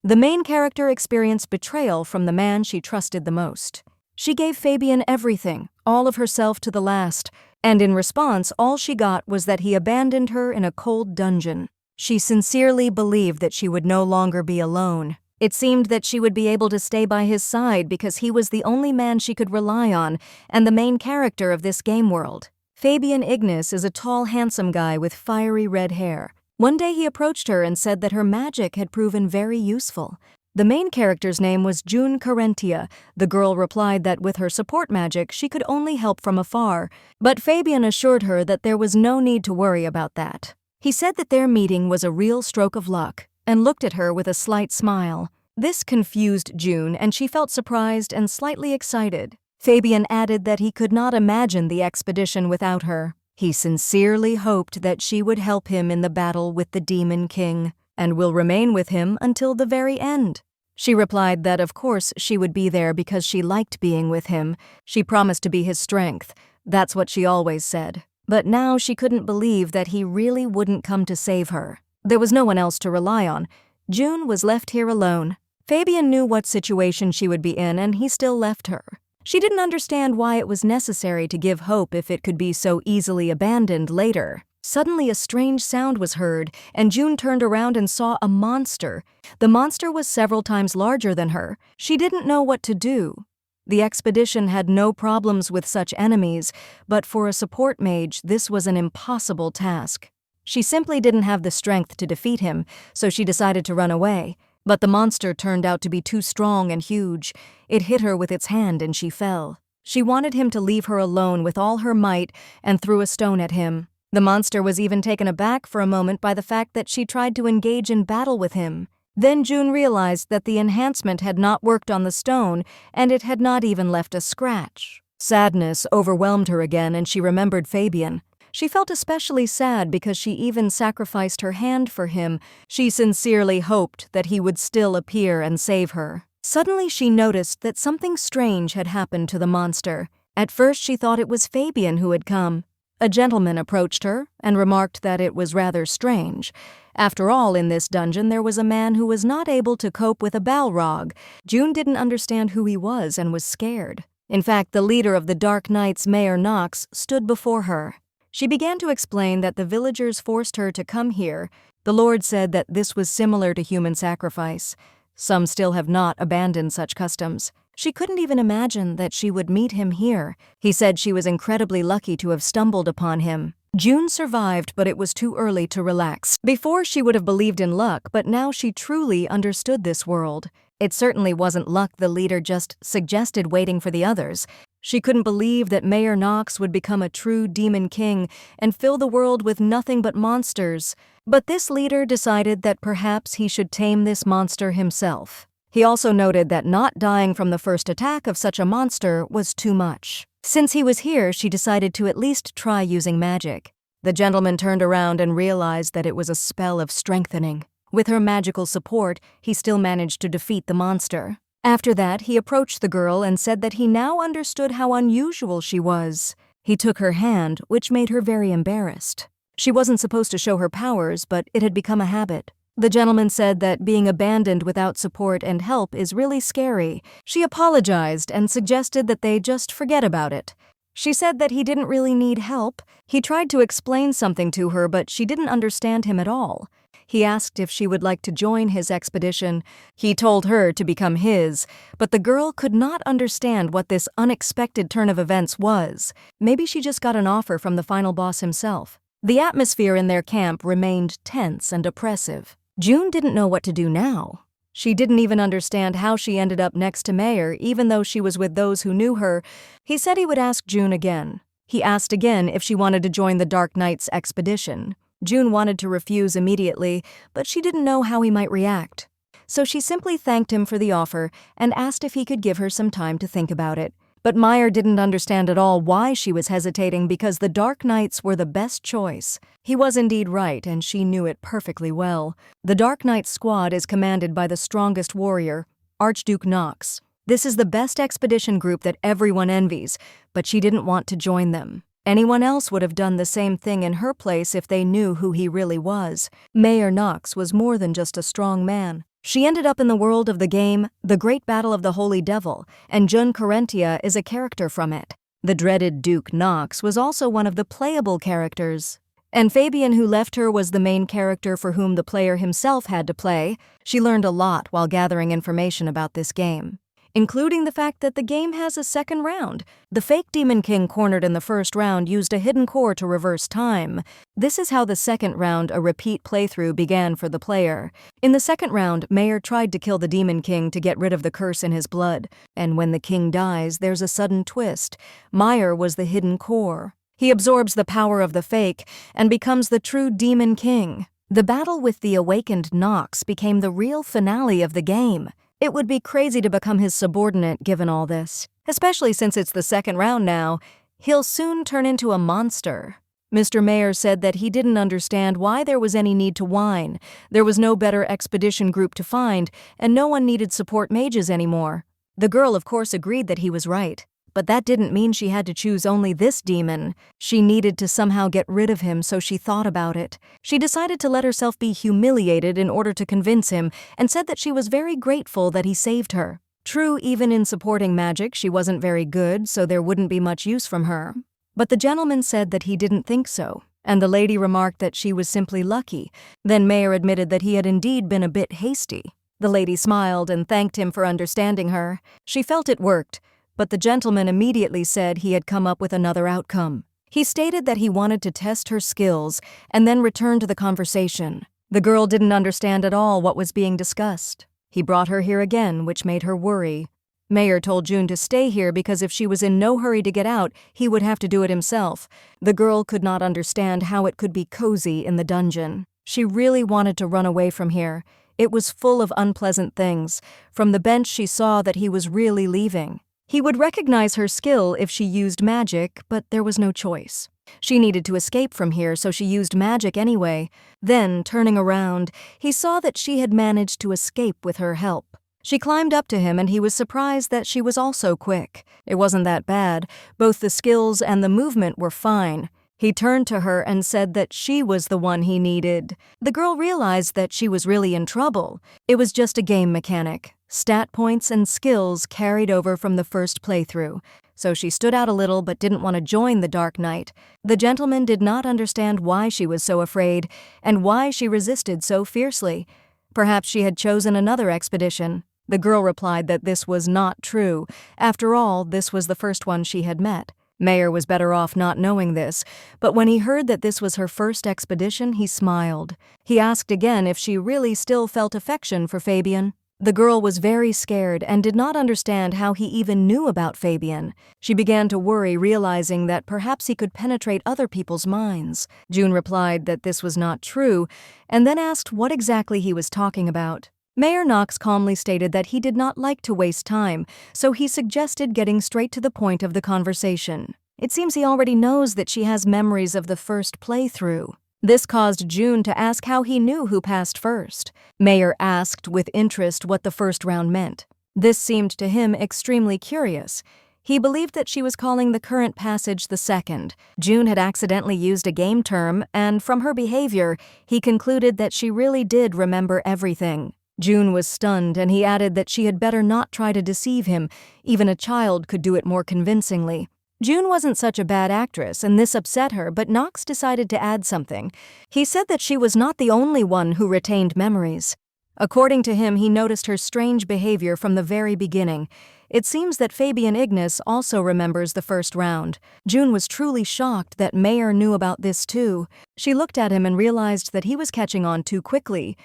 The main character experienced betrayal from the man she trusted the most. She gave Fabian everything, all of herself to the last, and in response all she got was that he abandoned her in a cold dungeon. She sincerely believed that she would no longer be alone. It seemed that she would be able to stay by his side because he was the only man she could rely on and the main character of this game world. Fabian Ignis is a tall, handsome guy with fiery red hair. One day he approached her and said that her magic had proven very useful. The main character's name was June Carentia. The girl replied that with her support magic she could only help from afar, but Fabian assured her that there was no need to worry about that. He said that their meeting was a real stroke of luck, and looked at her with a slight smile. This confused June, and she felt surprised and slightly excited. Fabian added that he could not imagine the expedition without her. He sincerely hoped that she would help him in the battle with the Demon King, and will remain with him until the very end. She replied that of course she would be there because she liked being with him. She promised to be his strength. That's what she always said. But now she couldn't believe that he really wouldn't come to save her. There was no one else to rely on. June was left here alone. Fabian knew what situation she would be in, and he still left her. She didn't understand why it was necessary to give hope if it could be so easily abandoned later. Suddenly a strange sound was heard, and June turned around and saw a monster. The monster was several times larger than her. She didn't know what to do. The expedition had no problems with such enemies, but for a support mage this was an impossible task. She simply didn't have the strength to defeat him, so she decided to run away. But the monster turned out to be too strong and huge. It hit her with its hand and she fell. She wanted him to leave her alone with all her might and threw a stone at him. The monster was even taken aback for a moment by the fact that she tried to engage in battle with him. Then June realized that the enhancement had not worked on the stone, and it had not even left a scratch. Sadness overwhelmed her again, and she remembered Fabian. She felt especially sad because she even sacrificed her hand for him. She sincerely hoped that he would still appear and save her. Suddenly she noticed that something strange had happened to the monster. At first she thought it was Fabian who had come. A gentleman approached her and remarked that it was rather strange. After all, in this dungeon there was a man who was not able to cope with a Balrog. June didn't understand who he was and was scared. In fact, the leader of the Dark Knights, Mayor Knox, stood before her. She began to explain that the villagers forced her to come here. The Lord said that this was similar to human sacrifice. Some still have not abandoned such customs. She couldn't even imagine that she would meet him here. He said she was incredibly lucky to have stumbled upon him. June survived, but it was too early to relax. Before she would have believed in luck, but now she truly understood this world. It certainly wasn't luck the leader just suggested waiting for the others. She couldn't believe that Mayor Knox would become a true demon king and fill the world with nothing but monsters. But this leader decided that perhaps he should tame this monster himself. He also noted that not dying from the first attack of such a monster was too much. Since he was here, she decided to at least try using magic. The gentleman turned around and realized that it was a spell of strengthening. With her magical support, he still managed to defeat the monster. After that, he approached the girl and said that he now understood how unusual she was. He took her hand, which made her very embarrassed. She wasn't supposed to show her powers, but it had become a habit. The gentleman said that being abandoned without support and help is really scary. She apologized and suggested that they just forget about it. She said that he didn't really need help. He tried to explain something to her, but she didn't understand him at all. He asked if she would like to join his expedition. He told her to become his, but the girl could not understand what this unexpected turn of events was. Maybe she just got an offer from the final boss himself. The atmosphere in their camp remained tense and oppressive. June didn't know what to do now. She didn't even understand how she ended up next to Mayor, even though she was with those who knew her. He said he would ask June again. He asked again if she wanted to join the Dark Knights expedition. June wanted to refuse immediately, but she didn't know how he might react. So she simply thanked him for the offer and asked if he could give her some time to think about it. But Meyer didn't understand at all why she was hesitating because the Dark Knights were the best choice. He was indeed right, and she knew it perfectly well. The Dark Knights squad is commanded by the strongest warrior, Archduke Knox. This is the best expedition group that everyone envies, but she didn't want to join them. Anyone else would have done the same thing in her place if they knew who he really was. Mayor Knox was more than just a strong man. She ended up in the world of the game The Great Battle of the Holy Devil, and June Carentia is a character from it. The dreaded Duke Knox was also one of the playable characters. And Fabian, who left her, was the main character for whom the player himself had to play. She learned a lot while gathering information about this game, including the fact that the game has a second round. The fake Demon King cornered in the first round used a hidden core to reverse time. This is how the second round, a repeat playthrough, began for the player. In the second round, Mayor tried to kill the Demon King to get rid of the curse in his blood, and when the king dies, there's a sudden twist. Meyer was the hidden core. He absorbs the power of the fake and becomes the true Demon King. The battle with the awakened Knox became the real finale of the game. It would be crazy to become his subordinate given all this, especially since it's the second round now. He'll soon turn into a monster. Mr. Mayor said that he didn't understand why there was any need to whine. There was no better expedition group to find, and no one needed support mages anymore. The girl, of course, agreed that he was right. But that didn't mean she had to choose only this demon. She needed to somehow get rid of him, so she thought about it. She decided to let herself be humiliated in order to convince him, and said that she was very grateful that he saved her. True, even in supporting magic, she wasn't very good, so there wouldn't be much use from her. But the gentleman said that he didn't think so, and the lady remarked that she was simply lucky. Then Mayor admitted that he had indeed been a bit hasty. The lady smiled and thanked him for understanding her. She felt it worked. But the gentleman immediately said he had come up with another outcome. He stated that he wanted to test her skills and then return to the conversation. The girl didn't understand at all what was being discussed. He brought her here again, which made her worry. Mayor told June to stay here because if she was in no hurry to get out, he would have to do it himself. The girl could not understand how it could be cozy in the dungeon. She really wanted to run away from here. It was full of unpleasant things. From the bench, she saw that he was really leaving. He would recognize her skill if she used magic, but there was no choice. She needed to escape from here, so she used magic anyway. Then, turning around, he saw that she had managed to escape with her help. She climbed up to him, and he was surprised that she was also quick. It wasn't that bad. Both the skills and the movement were fine. He turned to her and said that she was the one he needed. The girl realized that she was really in trouble. It was just a game mechanic. Stat points and skills carried over from the first playthrough, so she stood out a little but didn't want to join the Dark Knight. The gentleman did not understand why she was so afraid and why she resisted so fiercely. Perhaps she had chosen another expedition. The girl replied that this was not true. After all, this was the first one she had met. Mayor was better off not knowing this, but when he heard that this was her first expedition, he smiled. He asked again if she really still felt affection for Fabian. The girl was very scared and did not understand how he even knew about Fabian. She began to worry, realizing that perhaps he could penetrate other people's minds. June replied that this was not true, and then asked what exactly he was talking about. Mayor Knox calmly stated that he did not like to waste time, so he suggested getting straight to the point of the conversation. It seems he already knows that she has memories of the first playthrough. This caused June to ask how he knew who passed first. Mayor asked with interest what the first round meant. This seemed to him extremely curious. He believed that she was calling the current passage the second. June had accidentally used a game term, and from her behavior, he concluded that she really did remember everything. June was stunned, and he added that she had better not try to deceive him. Even a child could do it more convincingly. June wasn't such a bad actress, and this upset her, but Knox decided to add something. He said that she was not the only one who retained memories. According to him, he noticed her strange behavior from the very beginning. It seems that Fabian Ignis also remembers the first round. June was truly shocked that Mayor knew about this too. She looked at him and realized that he was catching on too quickly.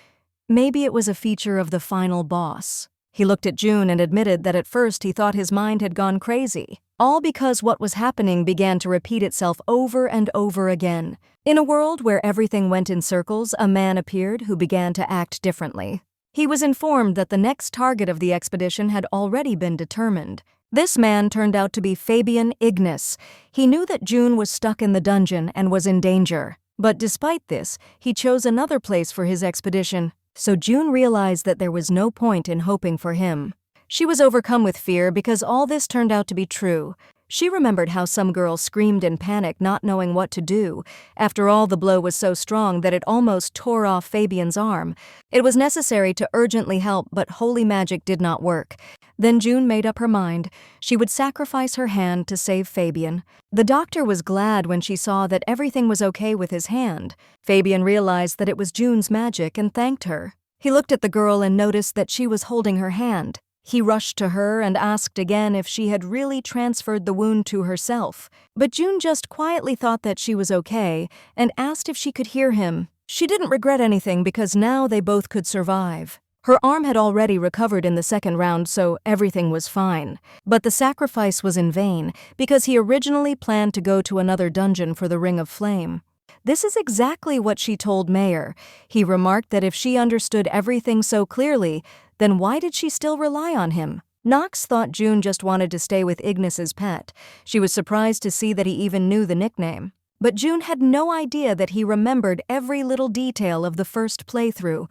Maybe it was a feature of the final boss. He looked at June and admitted that at first he thought his mind had gone crazy. All because what was happening began to repeat itself over and over again. In a world where everything went in circles, a man appeared who began to act differently. He was informed that the next target of the expedition had already been determined. This man turned out to be Fabian Ignis. He knew that June was stuck in the dungeon and was in danger. But despite this, he chose another place for his expedition, so June realized that there was no point in hoping for him. She was overcome with fear because all this turned out to be true. She remembered how some girl screamed in panic, not knowing what to do. After all, the blow was so strong that it almost tore off Fabian's arm. It was necessary to urgently help, but holy magic did not work. Then June made up her mind. She would sacrifice her hand to save Fabian. The doctor was glad when she saw that everything was okay with his hand. Fabian realized that it was June's magic and thanked her. He looked at the girl and noticed that she was holding her hand. He rushed to her and asked again if she had really transferred the wound to herself. But June just quietly thought that she was okay and asked if she could hear him. She didn't regret anything because now they both could survive. Her arm had already recovered in the second round, so everything was fine. But the sacrifice was in vain because he originally planned to go to another dungeon for the Ring of Flame. This is exactly what she told Mayer. He remarked that if she understood everything so clearly, then why did she still rely on him? Knox thought June just wanted to stay with Ignis's pet. She was surprised to see that he even knew the nickname. But June had no idea that he remembered every little detail of the first playthrough,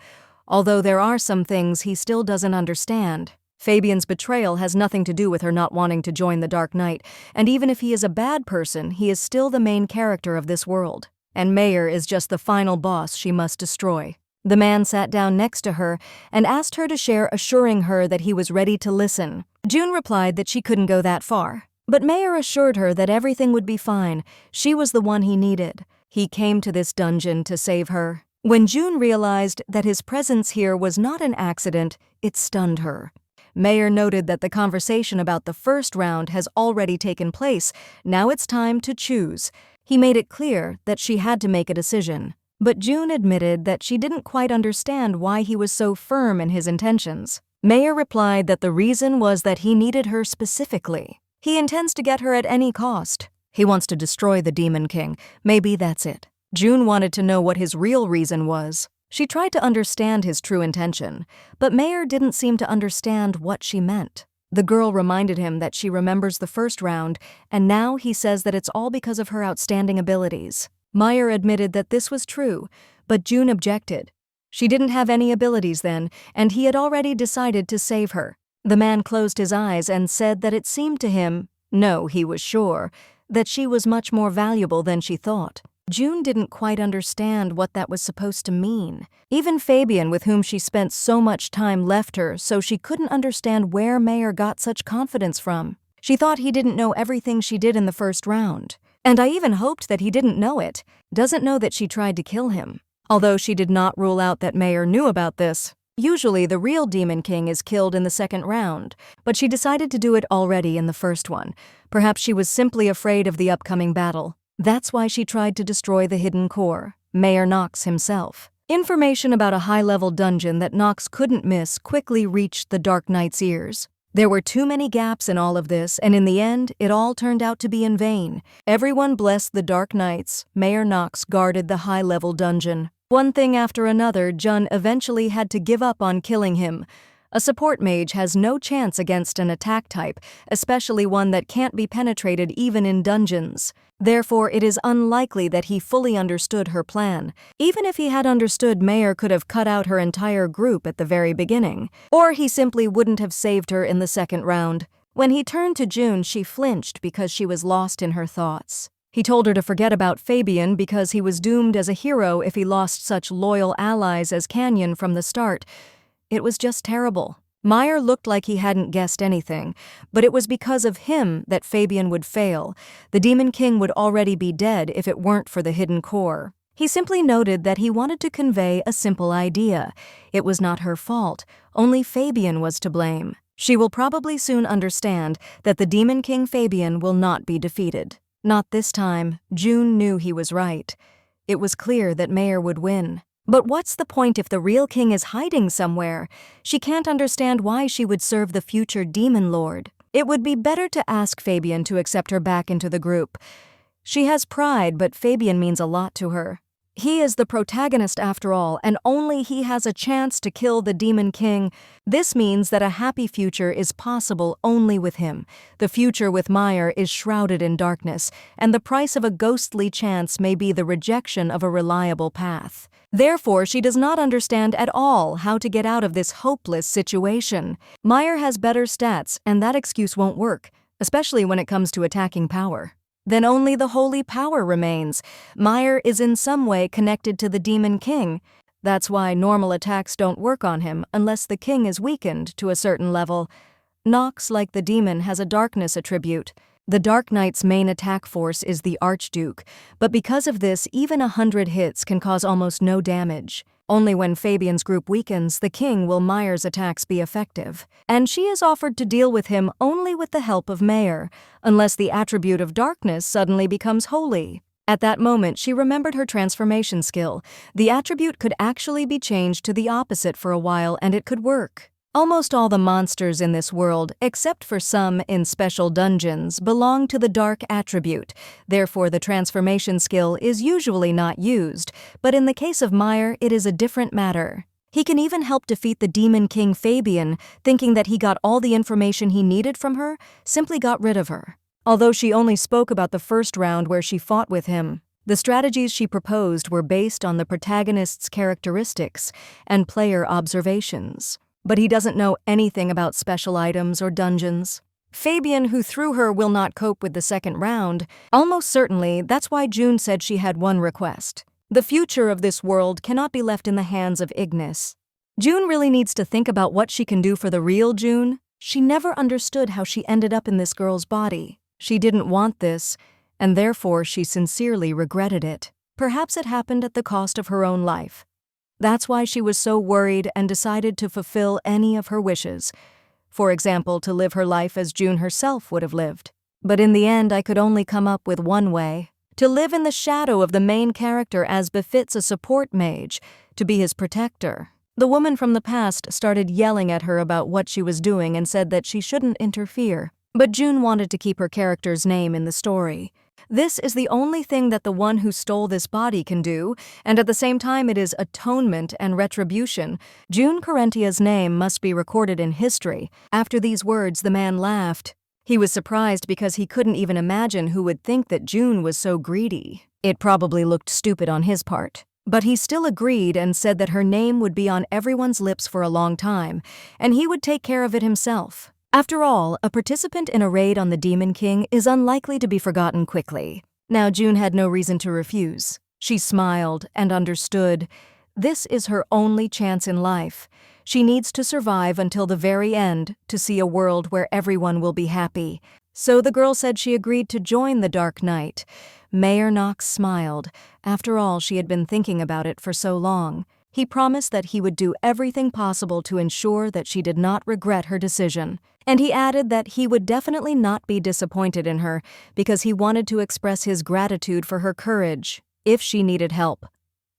although there are some things he still doesn't understand. Fabian's betrayal has nothing to do with her not wanting to join the Dark Knight, and even if he is a bad person, he is still the main character of this world. And Mayer is just the final boss she must destroy. The man sat down next to her and asked her to share, assuring her that he was ready to listen. June replied that she couldn't go that far. But Mayer assured her that everything would be fine. She was the one he needed. He came to this dungeon to save her. When June realized that his presence here was not an accident, it stunned her. Mayer noted that the conversation about the first round has already taken place. Now it's time to choose. He made it clear that she had to make a decision. But June admitted that she didn't quite understand why he was so firm in his intentions. Mayer replied that the reason was that he needed her specifically. He intends to get her at any cost. He wants to destroy the Demon King. Maybe that's it. June wanted to know what his real reason was. She tried to understand his true intention, but Mayer didn't seem to understand what she meant. The girl reminded him that she remembers the first round, and now he says that it's all because of her outstanding abilities. Mayer admitted that this was true, but June objected. She didn't have any abilities then, and he had already decided to save her. The man closed his eyes and said that it seemed to him, no, he was sure, that she was much more valuable than she thought. June didn't quite understand what that was supposed to mean. Even Fabian, with whom she spent so much time, left her, so she couldn't understand where Mayer got such confidence from. She thought he didn't know everything she did in the first round. And I even hoped that he didn't know it. Doesn't know that she tried to kill him. Although she did not rule out that Mayer knew about this. Usually the real Demon King is killed in the second round, but she decided to do it already in the first one. Perhaps she was simply afraid of the upcoming battle. That's why she tried to destroy the hidden core, Mayor Knox himself. Information about a high-level dungeon that Knox couldn't miss quickly reached the Dark Knight's ears. There were too many gaps in all of this, and in the end, it all turned out to be in vain. Everyone blessed the Dark Knights. Mayor Knox guarded the high-level dungeon. One thing after another, Jun eventually had to give up on killing him. A support mage has no chance against an attack type, especially one that can't be penetrated even in dungeons. Therefore, it is unlikely that he fully understood her plan. Even if he had understood, Mayer could have cut out her entire group at the very beginning. Or he simply wouldn't have saved her in the second round. When he turned to June, she flinched because she was lost in her thoughts. He told her to forget about Fabian because he was doomed as a hero if he lost such loyal allies as Canyon from the start. It was just terrible. Mayer looked like he hadn't guessed anything, but it was because of him that Fabian would fail. The Demon King would already be dead if it weren't for the hidden core. He simply noted that he wanted to convey a simple idea. It was not her fault. Only Fabian was to blame. She will probably soon understand that the Demon King Fabian will not be defeated. Not this time. June knew he was right. It was clear that Mayer would win. But what's the point if the real king is hiding somewhere? She can't understand why she would serve the future demon lord. It would be better to ask Fabian to accept her back into the group. She has pride, but Fabian means a lot to her. He is the protagonist after all, and only he has a chance to kill the Demon King. This means that a happy future is possible only with him. The future with Mayer is shrouded in darkness, and the price of a ghostly chance may be the rejection of a reliable path. Therefore, she does not understand at all how to get out of this hopeless situation. Mayer has better stats, and that excuse won't work, especially when it comes to attacking power. Then only the holy power remains. Meyer is in some way connected to the Demon King. That's why normal attacks don't work on him unless the king is weakened to a certain level. Nox, like the demon, has a darkness attribute. The Dark Knight's main attack force is the Archduke, but because of this, even 100 hits can cause almost no damage. Only when Fabian's group weakens, the king will Meyer's attacks be effective, and she is offered to deal with him only with the help of Meyer, unless the attribute of darkness suddenly becomes holy. At that moment, she remembered her transformation skill. The attribute could actually be changed to the opposite for a while, and it could work. Almost all the monsters in this world, except for some in special dungeons, belong to the dark attribute. Therefore, the transformation skill is usually not used, but in the case of Meyer, it is a different matter. He can even help defeat the Demon King Fabian, thinking that he got all the information he needed from her, simply got rid of her. Although she only spoke about the first round where she fought with him, the strategies she proposed were based on the protagonist's characteristics and player observations. But he doesn't know anything about special items or dungeons. Fabian, who threw her, will not cope with the second round. Almost certainly, that's why June said she had one request. The future of this world cannot be left in the hands of Ignis. June really needs to think about what she can do for the real June. She never understood how she ended up in this girl's body. She didn't want this, and therefore she sincerely regretted it. Perhaps it happened at the cost of her own life. That's why she was so worried and decided to fulfill any of her wishes. For example, to live her life as June herself would have lived. But in the end, I could only come up with one way. To live in the shadow of the main character as befits a support mage, to be his protector. The woman from the past started yelling at her about what she was doing and said that she shouldn't interfere. But June wanted to keep her character's name in the story. This is the only thing that the one who stole this body can do, and at the same time it is atonement and retribution. June Carentia's name must be recorded in history. After these words, the man laughed. He was surprised because he couldn't even imagine who would think that June was so greedy. It probably looked stupid on his part. But he still agreed and said that her name would be on everyone's lips for a long time, and he would take care of it himself. After all, a participant in a raid on the Demon King is unlikely to be forgotten quickly. Now June had no reason to refuse. She smiled and understood. This is her only chance in life. She needs to survive until the very end to see a world where everyone will be happy. So the girl said she agreed to join the Dark Knight. Mayor Knox smiled. After all, she had been thinking about it for so long. He promised that he would do everything possible to ensure that she did not regret her decision. And he added that he would definitely not be disappointed in her because he wanted to express his gratitude for her courage. If she needed help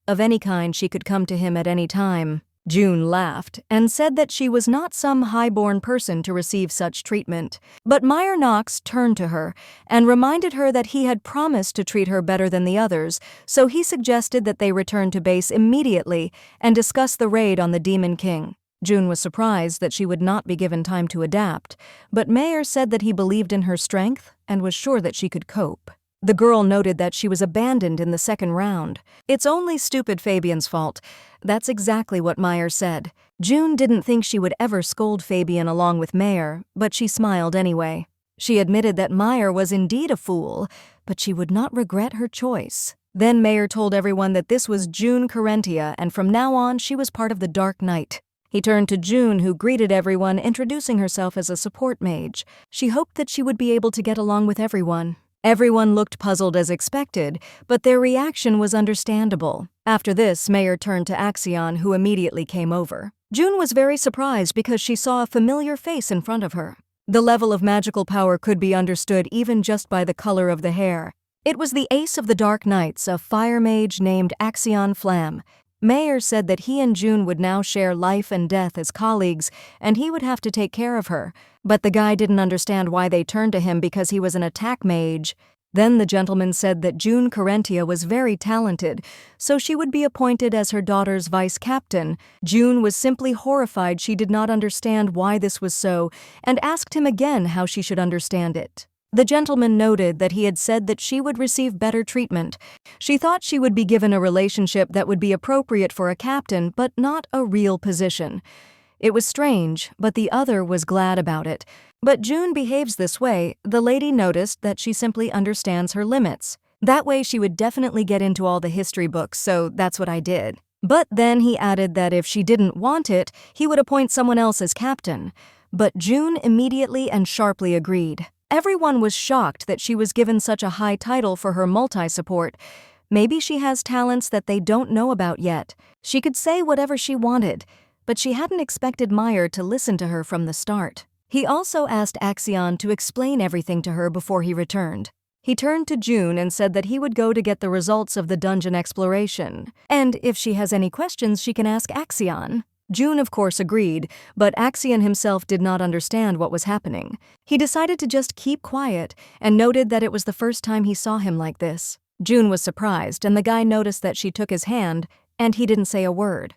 of any kind, she could come to him at any time. June laughed and said that she was not some high-born person to receive such treatment. But Meyer Knox turned to her and reminded her that he had promised to treat her better than the others, so he suggested that they return to base immediately and discuss the raid on the Demon King. June was surprised that she would not be given time to adapt, but Meyer said that he believed in her strength and was sure that she could cope. The girl noted that she was abandoned in the second round. It's only stupid Fabian's fault. That's exactly what Meyer said. June didn't think she would ever scold Fabian along with Meyer, but she smiled anyway. She admitted that Meyer was indeed a fool, but she would not regret her choice. Then Meyer told everyone that this was June Carentia, and from now on she was part of the Dark Knight. He turned to June, who greeted everyone, introducing herself as a support mage. She hoped that she would be able to get along with everyone. Everyone looked puzzled as expected, but their reaction was understandable. After this, Meyer turned to Axion, who immediately came over. June was very surprised because she saw a familiar face in front of her. The level of magical power could be understood even just by the color of the hair. It was the ace of the Dark Knights, a fire mage named Axion Flam. Meyer said that he and June would now share life and death as colleagues, and he would have to take care of her. But the guy didn't understand why they turned to him because he was an attack mage. Then the gentleman said that June Carentia was very talented, so she would be appointed as her daughter's vice captain. June was simply horrified she did not understand why this was so, and asked him again how she should understand it. The gentleman noted that he had said that she would receive better treatment. She thought she would be given a relationship that would be appropriate for a captain, but not a real position. It was strange, but the other was glad about it. But June behaves this way. The lady noticed that she simply understands her limits. That way she would definitely get into all the history books, so that's what I did. But then he added that if she didn't want it, he would appoint someone else as captain. But June immediately and sharply agreed. Everyone was shocked that she was given such a high title for her multi-support. Maybe she has talents that they don't know about yet. She could say whatever she wanted, but she hadn't expected Meyer to listen to her from the start. He also asked Axion to explain everything to her before he returned. He turned to June and said that he would go to get the results of the dungeon exploration. And if she has any questions, she can ask Axion. June, of course, agreed, but Axion himself did not understand what was happening. He decided to just keep quiet and noted that it was the first time he saw him like this. June was surprised, and the guy noticed that she took his hand, and he didn't say a word.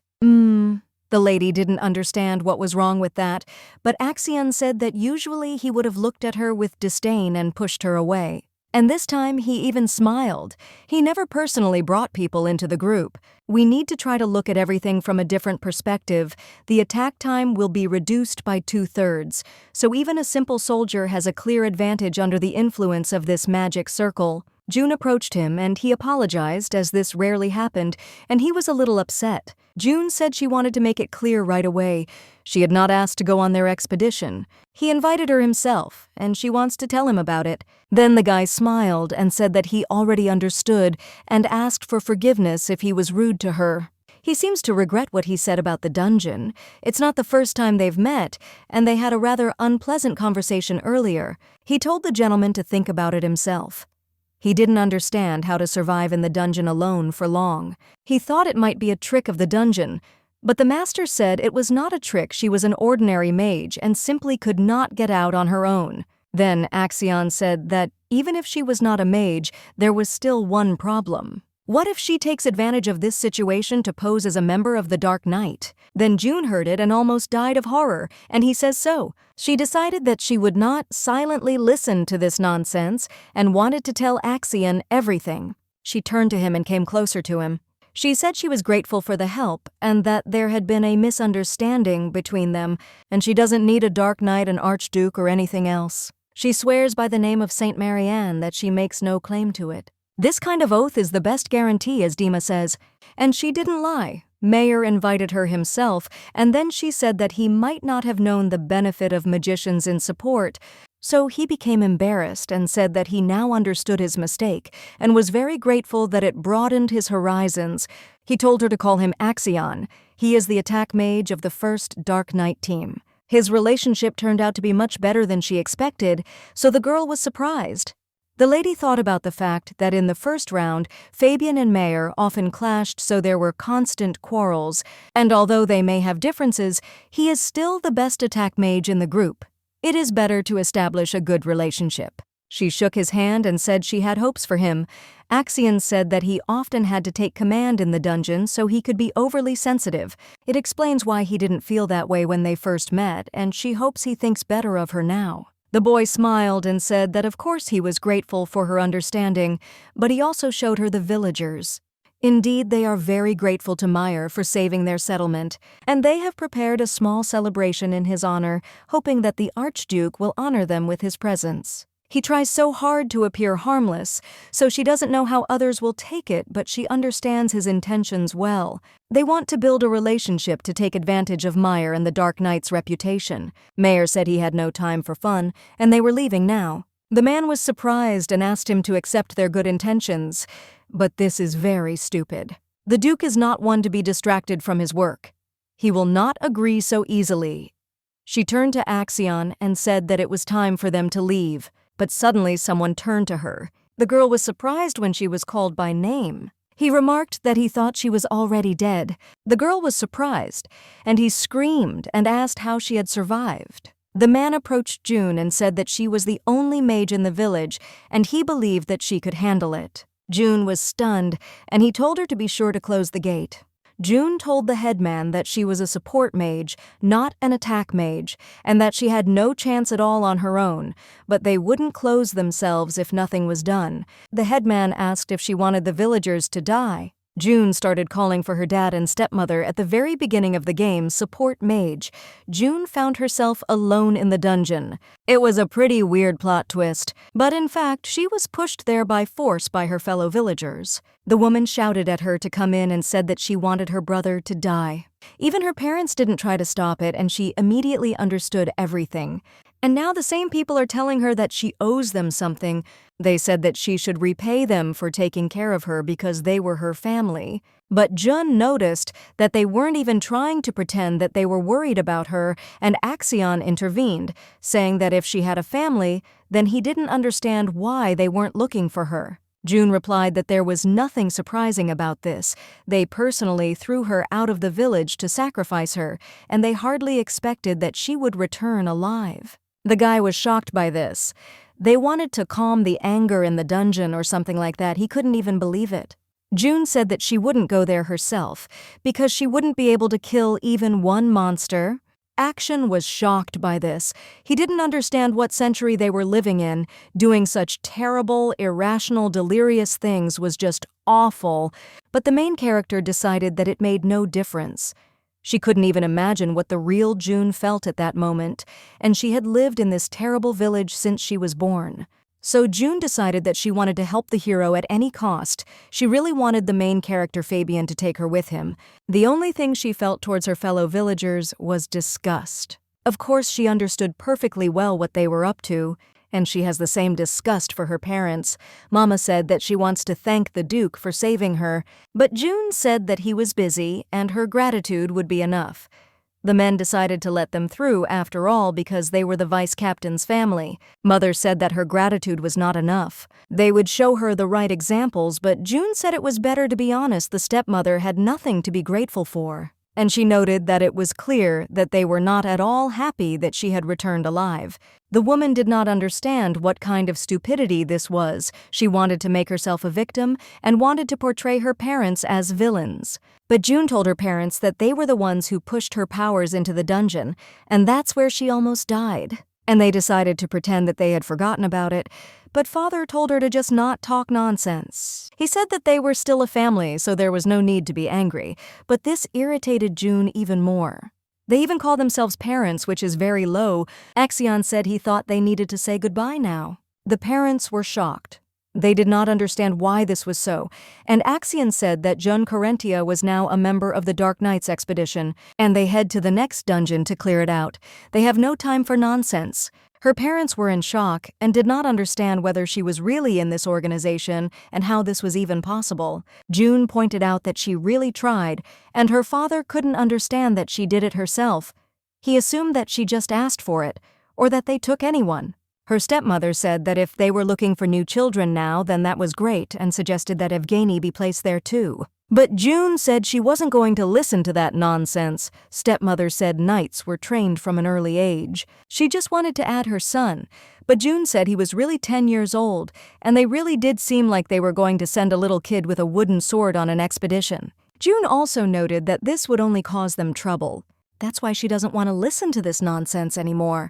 The lady didn't understand what was wrong with that, but Axion said that usually he would have looked at her with disdain and pushed her away. And this time he even smiled. He never personally brought people into the group. We need to try to look at everything from a different perspective. The attack time will be reduced by 2/3, so even a simple soldier has a clear advantage under the influence of this magic circle. June approached him and he apologized, as this rarely happened, and he was a little upset. June said she wanted to make it clear right away. She had not asked to go on their expedition. He invited her himself, and she wants to tell him about it. Then the guy smiled and said that he already understood and asked for forgiveness if he was rude to her. He seems to regret what he said about the dungeon. It's not the first time they've met, and they had a rather unpleasant conversation earlier. He told the gentleman to think about it himself. He didn't understand how to survive in the dungeon alone for long. He thought it might be a trick of the dungeon, but the master said it was not a trick. She was an ordinary mage and simply could not get out on her own. Then Axion said that even if she was not a mage, there was still one problem. What if she takes advantage of this situation to pose as a member of the Dark Knight? Then June heard it and almost died of horror, and he says so. She decided that she would not silently listen to this nonsense and wanted to tell Axion everything. She turned to him and came closer to him. She said she was grateful for the help and that there had been a misunderstanding between them, and she doesn't need a Dark Knight, an Archduke, or anything else. She swears by the name of Saint Marianne that she makes no claim to it. This kind of oath is the best guarantee, as Dima says. And she didn't lie. Mayer invited her himself, and then she said that he might not have known the benefit of magicians in support, so he became embarrassed and said that he now understood his mistake and was very grateful that it broadened his horizons. He told her to call him Axion. He is the attack mage of the first Dark Knight team. His relationship turned out to be much better than she expected, so the girl was surprised. The lady thought about the fact that in the first round, Fabian and Mayer often clashed, so there were constant quarrels, and although they may have differences, he is still the best attack mage in the group. It is better to establish a good relationship. She shook his hand and said she had hopes for him. Axion said that he often had to take command in the dungeon, so he could be overly sensitive. It explains why he didn't feel that way when they first met, and she hopes he thinks better of her now. The boy smiled and said that of course he was grateful for her understanding, but he also showed her the villagers. Indeed, they are very grateful to Meyer for saving their settlement, and they have prepared a small celebration in his honor, hoping that the Archduke will honor them with his presence. He tries so hard to appear harmless, so she doesn't know how others will take it, but she understands his intentions well. They want to build a relationship to take advantage of Meyer and the Dark Knight's reputation. Mayer said he had no time for fun, and they were leaving now. The man was surprised and asked him to accept their good intentions, but this is very stupid. The Duke is not one to be distracted from his work. He will not agree so easily. She turned to Axion and said that it was time for them to leave. But suddenly someone turned to her. The girl was surprised when she was called by name. He remarked that he thought she was already dead. The girl was surprised, and he screamed and asked how she had survived. The man approached June and said that she was the only mage in the village, and he believed that she could handle it. June was stunned, and he told her to be sure to close the gate. June told the headman that she was a support mage, not an attack mage, and that she had no chance at all on her own, but they wouldn't close themselves if nothing was done. The headman asked if she wanted the villagers to die. June started calling for her dad and stepmother at the very beginning of the game, support mage. June found herself alone in the dungeon. It was a pretty weird plot twist, but in fact, she was pushed there by force by her fellow villagers. The woman shouted at her to come in and said that she wanted her brother to die. Even her parents didn't try to stop it, and she immediately understood everything. And now the same people are telling her that she owes them something. They said that she should repay them for taking care of her because they were her family. But Jun noticed that they weren't even trying to pretend that they were worried about her, and Axion intervened, saying that if she had a family, then he didn't understand why they weren't looking for her. June replied that there was nothing surprising about this. They personally threw her out of the village to sacrifice her, and they hardly expected that she would return alive. The guy was shocked by this. They wanted to calm the anger in the dungeon or something like that. He couldn't even believe it. June said that she wouldn't go there herself because she wouldn't be able to kill even one monster. Axion was shocked by this. He didn't understand what century they were living in. Doing such terrible, irrational, delirious things was just awful. But the main character decided that it made no difference. She couldn't even imagine what the real June felt at that moment, and she had lived in this terrible village since she was born. So June decided that she wanted to help the hero at any cost. She really wanted the main character Fabian to take her with him. The only thing she felt towards her fellow villagers was disgust. Of course, she understood perfectly well what they were up to, and she has the same disgust for her parents. Mama said that she wants to thank the Duke for saving her, but June said that he was busy and her gratitude would be enough. The men decided to let them through after all because they were the vice captain's family. Mother said that her gratitude was not enough. They would show her the right examples, but June said it was better to be honest. The stepmother had nothing to be grateful for. And she noted that it was clear that they were not at all happy that she had returned alive. The woman did not understand what kind of stupidity this was. She wanted to make herself a victim and wanted to portray her parents as villains. But June told her parents that they were the ones who pushed her powers into the dungeon, and that's where she almost died. And they decided to pretend that they had forgotten about it, but Father told her to just not talk nonsense. He said that they were still a family, so there was no need to be angry, but this irritated June even more. They even call themselves parents, which is very low. Axion said he thought they needed to say goodbye now. The parents were shocked. They did not understand why this was so, and Axion said that Jun Carentia was now a member of the Dark Knights expedition, and they head to the next dungeon to clear it out. They have no time for nonsense. Her parents were in shock and did not understand whether she was really in this organization and how this was even possible. June pointed out that she really tried, and her father couldn't understand that she did it herself. He assumed that she just asked for it, or that they took anyone. Her stepmother said that if they were looking for new children now, then that was great, and suggested that Evgeny be placed there too. But June said she wasn't going to listen to that nonsense. Stepmother said knights were trained from an early age. She just wanted to add her son. But June said he was really 10 years old, and they really did seem like they were going to send a little kid with a wooden sword on an expedition. June also noted that this would only cause them trouble. That's why she doesn't want to listen to this nonsense anymore.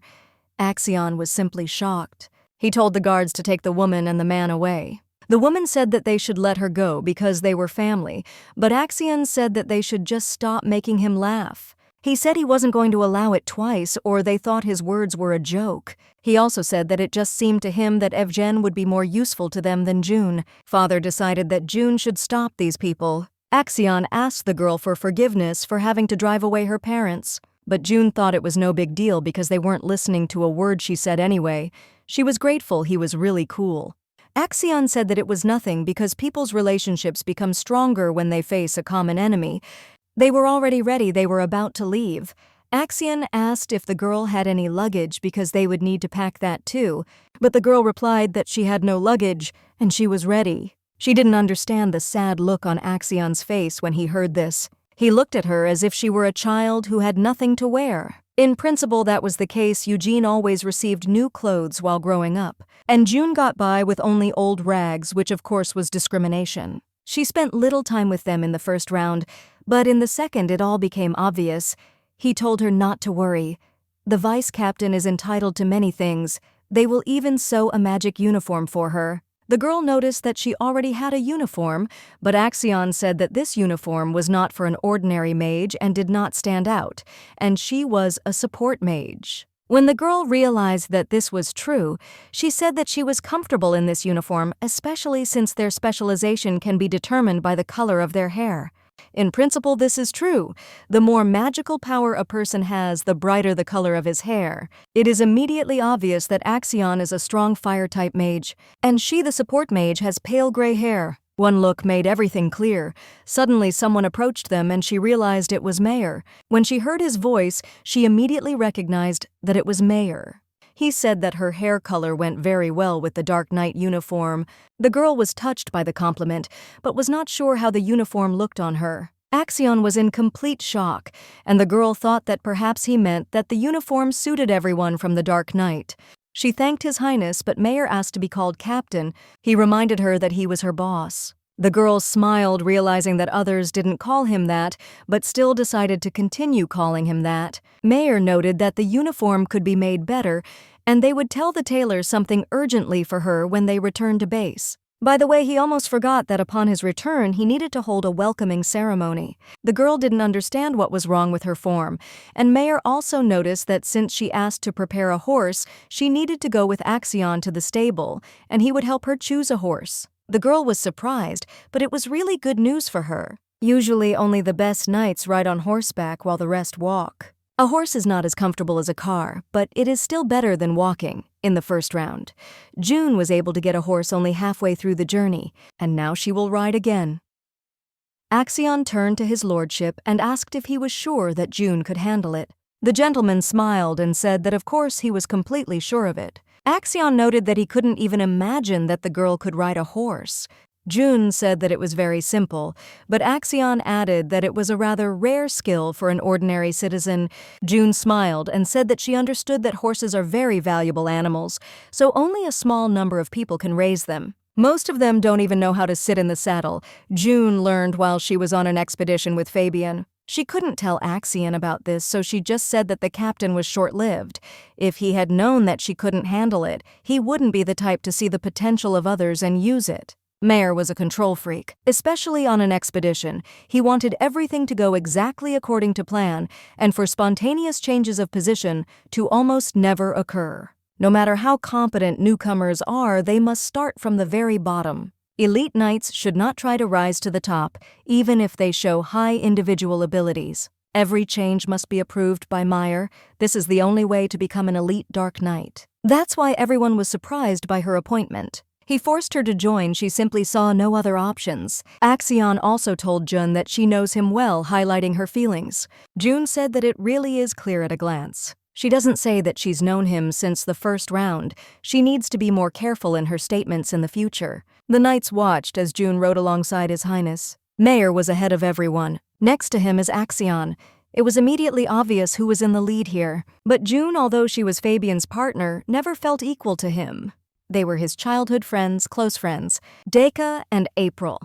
Axion was simply shocked. He told the guards to take the woman and the man away. The woman said that they should let her go because they were family, but Axion said that they should just stop making him laugh. He said he wasn't going to allow it twice, or they thought his words were a joke. He also said that it just seemed to him that Evgen would be more useful to them than June. Father decided that June should stop these people. Axion asked the girl for forgiveness for having to drive away her parents. But June thought it was no big deal because they weren't listening to a word she said anyway. She was grateful he was really cool. Axion said that it was nothing because people's relationships become stronger when they face a common enemy. They were already ready, they were about to leave. Axion asked if the girl had any luggage because they would need to pack that too, but the girl replied that she had no luggage and she was ready. She didn't understand the sad look on Axion's face when he heard this. He looked at her as if she were a child who had nothing to wear. In principle, that was the case. Eugene always received new clothes while growing up, and June got by with only old rags, which of course was discrimination. She spent little time with them in the first round, but in the second it all became obvious. He told her not to worry. The vice captain is entitled to many things. They will even sew a magic uniform for her. The girl noticed that she already had a uniform, but Axion said that this uniform was not for an ordinary mage and did not stand out, and she was a support mage. When the girl realized that this was true, she said that she was comfortable in this uniform, especially since their specialization can be determined by the color of their hair. In principle, this is true. The more magical power a person has, the brighter the color of his hair. It is immediately obvious that Axion is a strong fire-type mage, and she, the support mage, has pale gray hair. One look made everything clear. Suddenly someone approached them and she realized it was Mayor. When she heard his voice, she immediately recognized that it was Mayor. He said that her hair color went very well with the Dark Knight uniform. The girl was touched by the compliment, but was not sure how the uniform looked on her. Axion was in complete shock, and the girl thought that perhaps he meant that the uniform suited everyone from the Dark Knight. She thanked His Highness, but Mayor asked to be called Captain. He reminded her that he was her boss. The girl smiled, realizing that others didn't call him that, but still decided to continue calling him that. Mayor noted that the uniform could be made better, and they would tell the tailor something urgently for her when they returned to base. By the way, he almost forgot that upon his return he needed to hold a welcoming ceremony. The girl didn't understand what was wrong with her form, and Mayor also noticed that since she asked to prepare a horse, she needed to go with Axion to the stable, and he would help her choose a horse. The girl was surprised, but it was really good news for her. Usually only the best knights ride on horseback while the rest walk. A horse is not as comfortable as a car, but it is still better than walking. In the first round, June was able to get a horse only halfway through the journey, and now she will ride again. Axion turned to his lordship and asked if he was sure that June could handle it. The gentleman smiled and said that of course he was completely sure of it. Axion noted that he couldn't even imagine that the girl could ride a horse. June said that it was very simple, but Axion added that it was a rather rare skill for an ordinary citizen. June smiled and said that she understood that horses are very valuable animals, so only a small number of people can raise them. Most of them don't even know how to sit in the saddle. June learned while she was on an expedition with Fabian. She couldn't tell Axion about this, so she just said that the captain was short-lived. If he had known that she couldn't handle it, he wouldn't be the type to see the potential of others and use it. Mayor was a control freak, especially on an expedition. He wanted everything to go exactly according to plan, and for spontaneous changes of position to almost never occur. No matter how competent newcomers are, they must start from the very bottom. Elite knights should not try to rise to the top, even if they show high individual abilities. Every change must be approved by Mayor. This is the only way to become an elite Dark Knight. That's why everyone was surprised by her appointment. He forced her to join. She simply saw no other options. Axion also told June that she knows him well, highlighting her feelings. June said that it really is clear at a glance. She doesn't say that she's known him since the first round. She needs to be more careful in her statements in the future. The knights watched as June rode alongside His Highness. Mayor was ahead of everyone. Next to him is Axion. It was immediately obvious who was in the lead here. But June, although she was Fabian's partner, never felt equal to him. They were his childhood friends, close friends, Deka and April.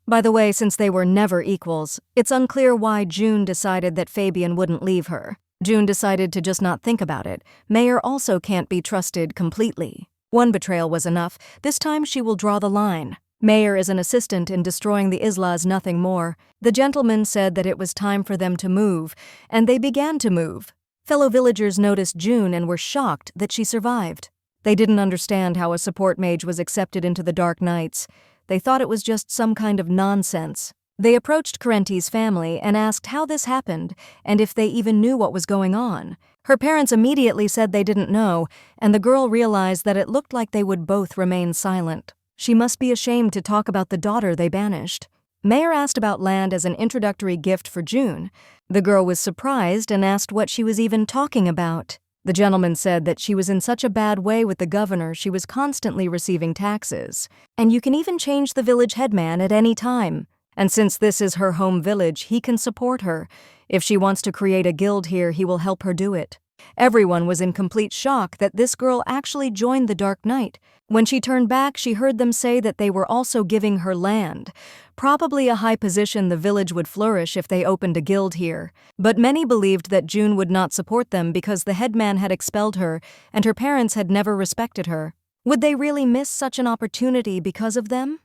By the way, since they were never equals, it's unclear why June decided that Fabian wouldn't leave her. June decided to just not think about it. Mayor also can't be trusted completely. One betrayal was enough. This time she will draw the line. Mayor is an assistant in destroying the Islas, nothing more. The gentleman said that it was time for them to move, and they began to move. Fellow villagers noticed June and were shocked that she survived. They didn't understand how a support mage was accepted into the Dark Knights. They thought it was just some kind of nonsense. They approached Carenti's family and asked how this happened and if they even knew what was going on. Her parents immediately said they didn't know, and the girl realized that it looked like they would both remain silent. She must be ashamed to talk about the daughter they banished. Mayor asked about land as an introductory gift for June. The girl was surprised and asked what she was even talking about. The gentleman said that she was in such a bad way with the governor she was constantly receiving taxes. And you can even change the village headman at any time. And since this is her home village, he can support her. If she wants to create a guild here, he will help her do it. Everyone was in complete shock that this girl actually joined the Dark Knight. When she turned back, she heard them say that they were also giving her land. Probably a high position the village would flourish if they opened a guild here. But many believed that June would not support them because the headman had expelled her and her parents had never respected her. Would they really miss such an opportunity because of them?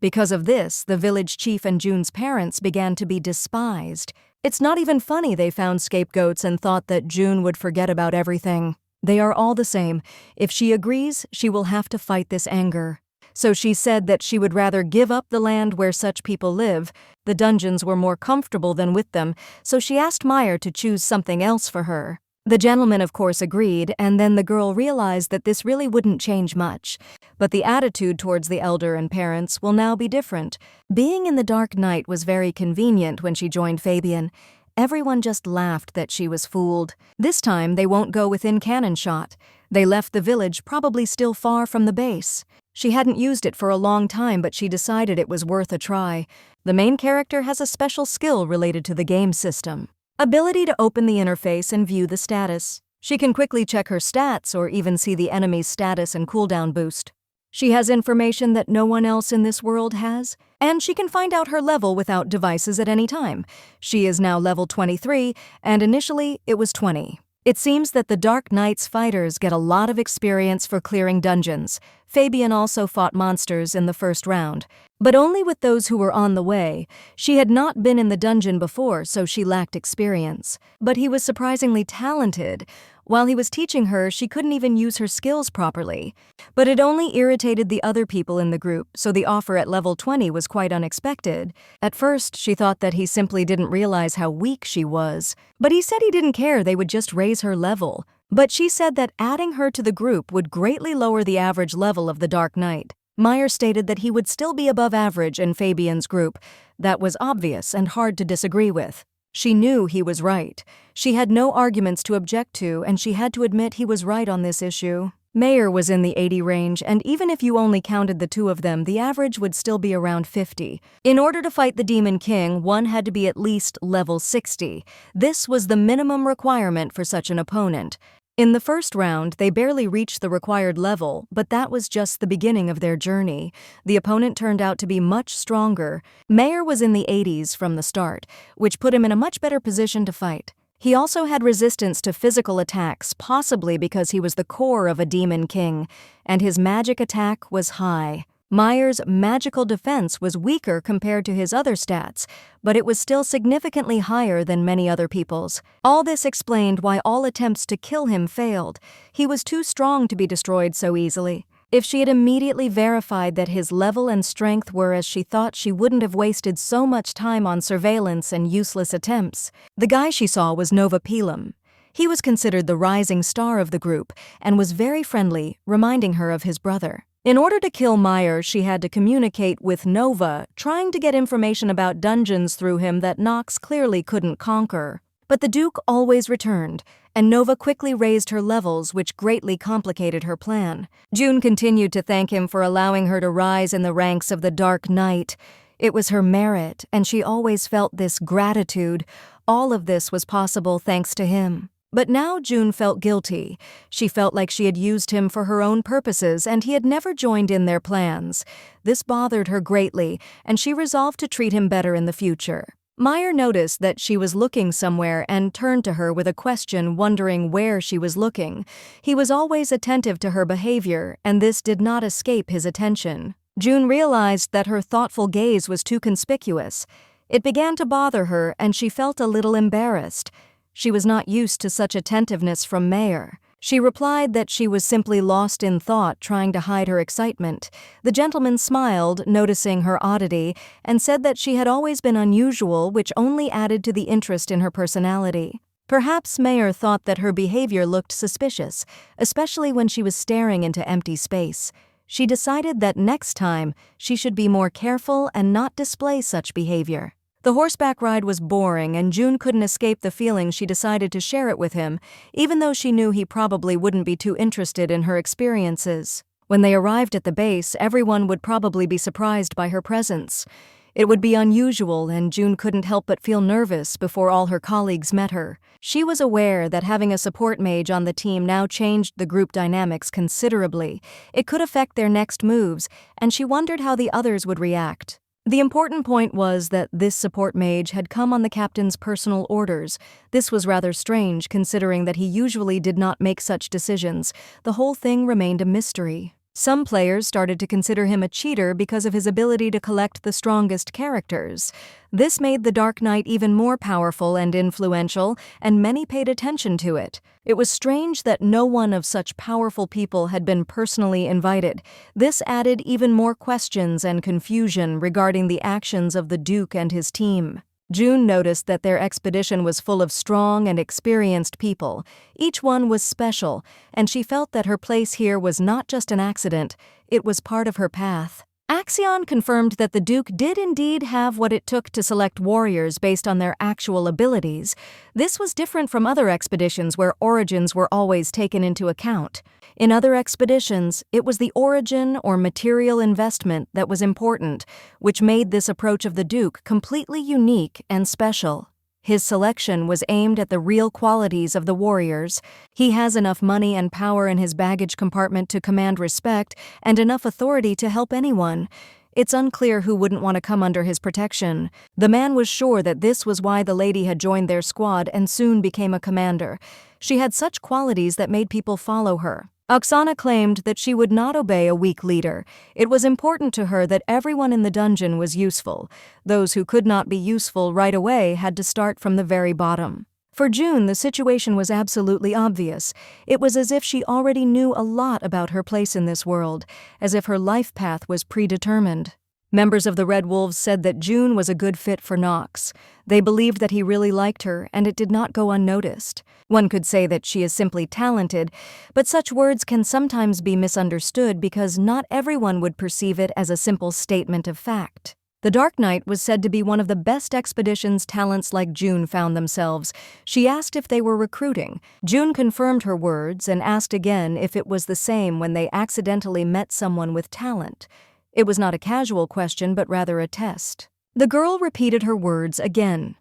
Because of this, the village chief and June's parents began to be despised. It's not even funny they found scapegoats and thought that June would forget about everything. They are all the same. If she agrees, she will have to fight this anger. So she said that she would rather give up the land where such people live. The dungeons were more comfortable than with them, so she asked Meyer to choose something else for her. The gentleman, of course, agreed, and then the girl realized that this really wouldn't change much. But the attitude towards the elder and parents will now be different. Being in the dark night was very convenient when she joined Fabian. Everyone just laughed that she was fooled. This time, they won't go within cannon shot. They left the village, probably still far from the base. She hadn't used it for a long time, but she decided it was worth a try. The main character has a special skill related to the game system. Ability to open the interface and view the status. She can quickly check her stats or even see the enemy's status and cooldown boost. She has information that no one else in this world has, and she can find out her level without devices at any time. She is now level 23, and initially it was 20. It seems that the Dark Knight's fighters get a lot of experience for clearing dungeons. Fabian also fought monsters in the first round, but only with those who were on the way. She had not been in the dungeon before, so she lacked experience. But he was surprisingly talented. While he was teaching her, she couldn't even use her skills properly. But it only irritated the other people in the group, so the offer at level 20 was quite unexpected. At first, she thought that he simply didn't realize how weak she was. But he said he didn't care, they would just raise her level. But she said that adding her to the group would greatly lower the average level of the Dark Knight. Meyer stated that he would still be above average in Fabian's group. That was obvious and hard to disagree with. She knew he was right. She had no arguments to object to, and she had to admit he was right on this issue. Meyer was in the 80 range, and even if you only counted the two of them, the average would still be around 50. In order to fight the Demon King, one had to be at least level 60. This was the minimum requirement for such an opponent. In the first round, they barely reached the required level, but that was just the beginning of their journey. The opponent turned out to be much stronger. Meyer was in the 80s from the start, which put him in a much better position to fight. He also had resistance to physical attacks, possibly because he was the core of a Demon King, and his magic attack was high. Meyer's magical defense was weaker compared to his other stats, but it was still significantly higher than many other people's. All this explained why all attempts to kill him failed. He was too strong to be destroyed so easily. If she had immediately verified that his level and strength were as she thought, she wouldn't have wasted so much time on surveillance and useless attempts. The guy she saw was Nova Pelum. He was considered the rising star of the group and was very friendly, reminding her of his brother. In order to kill Meyer, she had to communicate with Nova, trying to get information about dungeons through him that Nox clearly couldn't conquer. But the Duke always returned, and Nova quickly raised her levels, which greatly complicated her plan. June continued to thank him for allowing her to rise in the ranks of the Dark Knight. It was her merit, and she always felt this gratitude. All of this was possible thanks to him. But now June felt guilty. She felt like she had used him for her own purposes and he had never joined in their plans. This bothered her greatly, and she resolved to treat him better in the future. Meyer noticed that she was looking somewhere and turned to her with a question, wondering where she was looking. He was always attentive to her behavior, and this did not escape his attention. June realized that her thoughtful gaze was too conspicuous. It began to bother her, and she felt a little embarrassed. She was not used to such attentiveness from Meyer. She replied that she was simply lost in thought, trying to hide her excitement. The gentleman smiled, noticing her oddity, and said that she had always been unusual, which only added to the interest in her personality. Perhaps Meyer thought that her behavior looked suspicious, especially when she was staring into empty space. She decided that next time she should be more careful and not display such behavior. The horseback ride was boring, and June couldn't escape the feeling she decided to share it with him, even though she knew he probably wouldn't be too interested in her experiences. When they arrived at the base, everyone would probably be surprised by her presence. It would be unusual, and June couldn't help but feel nervous before all her colleagues met her. She was aware that having a support mage on the team now changed the group dynamics considerably. It could affect their next moves, and she wondered how the others would react. The important point was that this support mage had come on the captain's personal orders. This was rather strange, considering that he usually did not make such decisions. The whole thing remained a mystery. Some players started to consider him a cheater because of his ability to collect the strongest characters. This made the Dark Knight even more powerful and influential, and many paid attention to it. It was strange that no one of such powerful people had been personally invited. This added even more questions and confusion regarding the actions of the Duke and his team. June noticed that their expedition was full of strong and experienced people. Each one was special, and she felt that her place here was not just an accident, it was part of her path. Axion confirmed that the Duke did indeed have what it took to select warriors based on their actual abilities. This was different from other expeditions where origins were always taken into account. In other expeditions, it was the origin or material investment that was important, which made this approach of the Duke completely unique and special. His selection was aimed at the real qualities of the warriors. He has enough money and power in his baggage compartment to command respect and enough authority to help anyone. It's unclear who wouldn't want to come under his protection. The man was sure that this was why the lady had joined their squad and soon became a commander. She had such qualities that made people follow her. Oksana claimed that she would not obey a weak leader. It was important to her that everyone in the dungeon was useful. Those who could not be useful right away had to start from the very bottom. For June, the situation was absolutely obvious. It was as if she already knew a lot about her place in this world, as if her life path was predetermined. Members of the Red Wolves said that June was a good fit for Knox. They believed that he really liked her, and it did not go unnoticed. One could say that she is simply talented, but such words can sometimes be misunderstood because not everyone would perceive it as a simple statement of fact. The Dark Knight was said to be one of the best expeditions talents like June found themselves. She asked if they were recruiting. June confirmed her words and asked again if it was the same when they accidentally met someone with talent. It was not a casual question, but rather a test. The girl repeated her words again.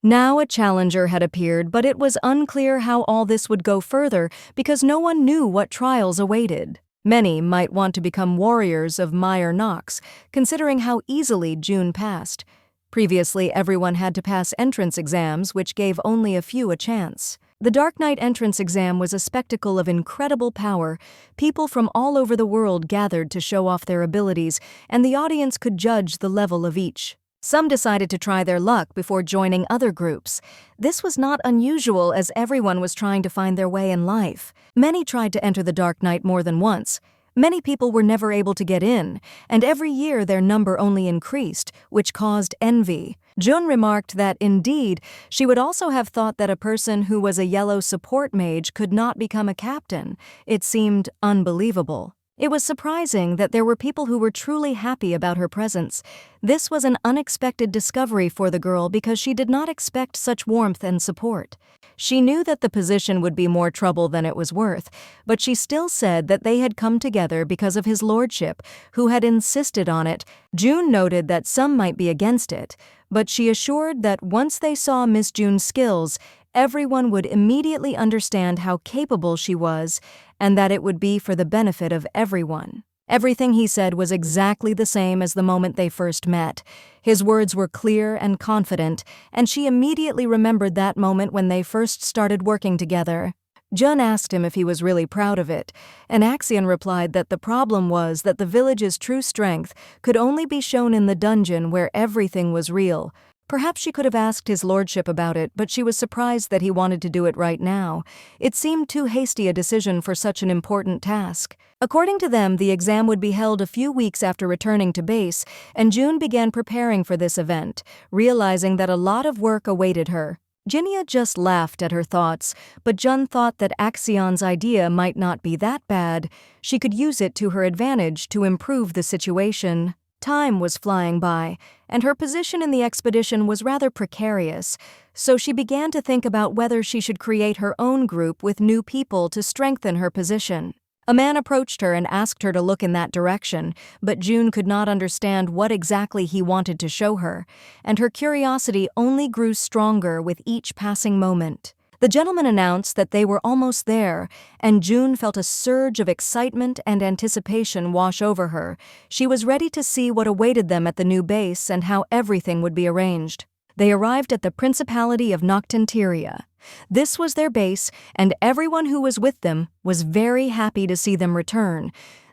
Now a challenger had appeared, but it was unclear how all this would go further because no one knew what trials awaited. Many might want to become warriors of Meyer Knox, considering how easily June passed. Previously, everyone had to pass entrance exams, which gave only a few a chance. The Dark Knight entrance exam was a spectacle of incredible power. People from all over the world gathered to show off their abilities, and the audience could judge the level of each. Some decided to try their luck before joining other groups. This was not unusual as everyone was trying to find their way in life. Many tried to enter the Dark Knight more than once. Many people were never able to get in, and every year their number only increased, which caused envy. June remarked that, indeed, she would also have thought that a person who was a yellow support mage could not become a captain. It seemed unbelievable. It was surprising that there were people who were truly happy about her presence. This was an unexpected discovery for the girl because she did not expect such warmth and support. She knew that the position would be more trouble than it was worth, but she still said that they had come together because of his lordship, who had insisted on it. June noted that some might be against it, but she assured that once they saw Miss June's skills, everyone would immediately understand how capable she was and that it would be for the benefit of everyone. Everything he said was exactly the same as the moment they first met. His words were clear and confident, and she immediately remembered that moment when they first started working together. Jun asked him if he was really proud of it, and Axion replied that the problem was that the village's true strength could only be shown in the dungeon where everything was real. Perhaps she could have asked his lordship about it, but she was surprised that he wanted to do it right now. It seemed too hasty a decision for such an important task. According to them, the exam would be held a few weeks after returning to base, and June began preparing for this event, realizing that a lot of work awaited her. Jinya just laughed at her thoughts, but Jun thought that Axion's idea might not be that bad. She could use it to her advantage to improve the situation. Time was flying by, and her position in the expedition was rather precarious, so she began to think about whether she should create her own group with new people to strengthen her position. A man approached her and asked her to look in that direction, but June could not understand what exactly he wanted to show her, and her curiosity only grew stronger with each passing moment. The gentleman announced that they were almost there, and June felt a surge of excitement and anticipation wash over her. She was ready to see what awaited them at the new base and how everything would be arranged. They arrived at the Principality of Noctanteria. This was their base, and everyone who was with them was very happy to see them return.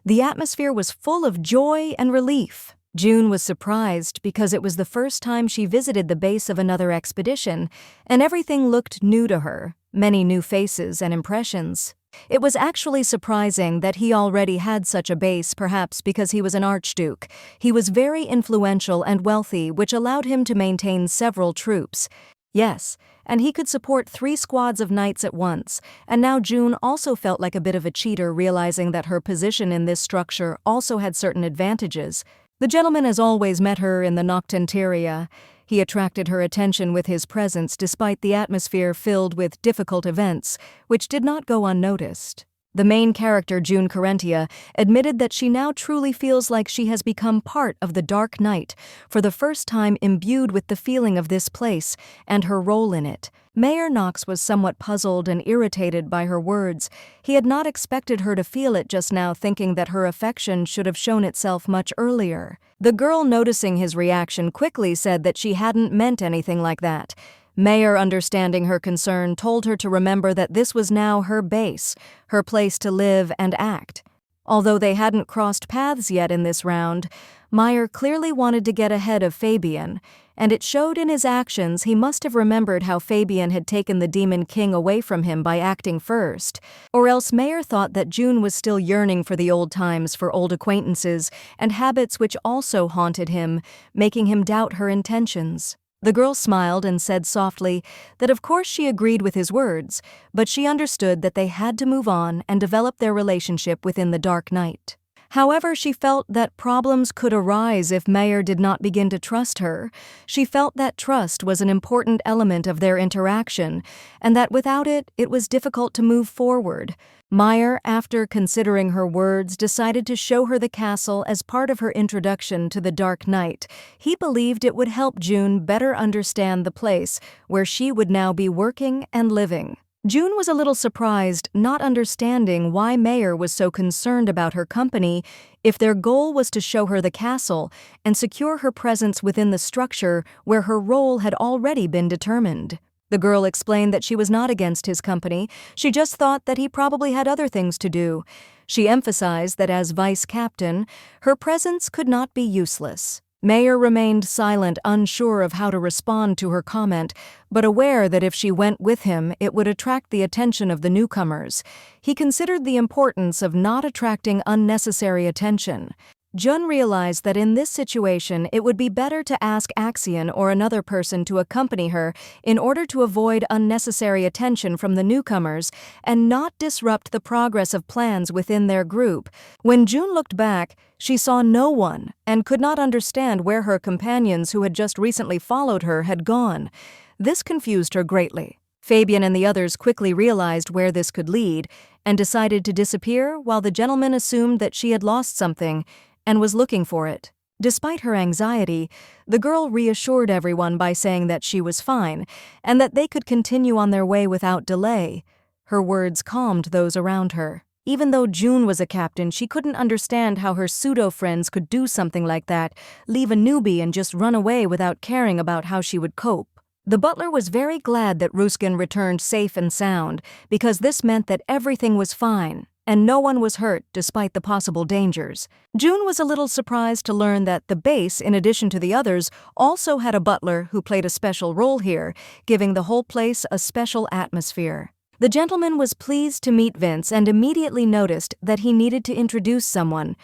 The atmosphere was full of joy and relief. June was surprised because it was the first time she visited the base of another expedition, and everything looked new to her, many new faces and impressions. It was actually surprising that he already had such a base, perhaps because he was an archduke. He was very influential and wealthy, which allowed him to maintain several troops. Yes, and he could support 3 squads of knights at once, and now June also felt like a bit of a cheater, realizing that her position in this structure also had certain advantages. The gentleman has always met her in the Noctenteria. He attracted her attention with his presence despite the atmosphere filled with difficult events, which did not go unnoticed. The main character, June Carentia, admitted that she now truly feels like she has become part of the Dark Knight, for the first time imbued with the feeling of this place and her role in it. Mayor Knox was somewhat puzzled and irritated by her words. He had not expected her to feel it just now, thinking that her affection should have shown itself much earlier. The girl, noticing his reaction, quickly said that she hadn't meant anything like that. Mayor, understanding her concern, told her to remember that this was now her base, her place to live and act. Although they hadn't crossed paths yet in this round, Mayer clearly wanted to get ahead of Fabian, and it showed in his actions. He must have remembered how Fabian had taken the Demon King away from him by acting first, or else Mayer thought that June was still yearning for the old times, for old acquaintances and habits which also haunted him, making him doubt her intentions. The girl smiled and said softly that of course she agreed with his words, but she understood that they had to move on and develop their relationship within the Dark Knight. However, she felt that problems could arise if Mayer did not begin to trust her. She felt that trust was an important element of their interaction, and that without it, it was difficult to move forward. Mayer, after considering her words, decided to show her the castle as part of her introduction to the Dark Knight. He believed it would help June better understand the place where she would now be working and living. June was a little surprised, not understanding why Mayer was so concerned about her company if their goal was to show her the castle and secure her presence within the structure where her role had already been determined. The girl explained that she was not against his company, she just thought that he probably had other things to do. She emphasized that as vice captain, her presence could not be useless. Mayer remained silent, unsure of how to respond to her comment, but aware that if she went with him, it would attract the attention of the newcomers. He considered the importance of not attracting unnecessary attention. June realized that in this situation it would be better to ask Axion or another person to accompany her in order to avoid unnecessary attention from the newcomers and not disrupt the progress of plans within their group. When June looked back, she saw no one and could not understand where her companions who had just recently followed her had gone. This confused her greatly. Fabian and the others quickly realized where this could lead and decided to disappear, while the gentleman assumed that she had lost something and was looking for it. Despite her anxiety, the girl reassured everyone by saying that she was fine and that they could continue on their way without delay. Her words calmed those around her. Even though June was a captain, she couldn't understand how her pseudo-friends could do something like that, leave a newbie and just run away without caring about how she would cope. The butler was very glad that Ruskin returned safe and sound, because this meant that everything was fine and no one was hurt despite the possible dangers. June was a little surprised to learn that the base, in addition to the others, also had a butler who played a special role here, giving the whole place a special atmosphere. The gentleman was pleased to meet Vince and immediately noticed that he needed to introduce someone.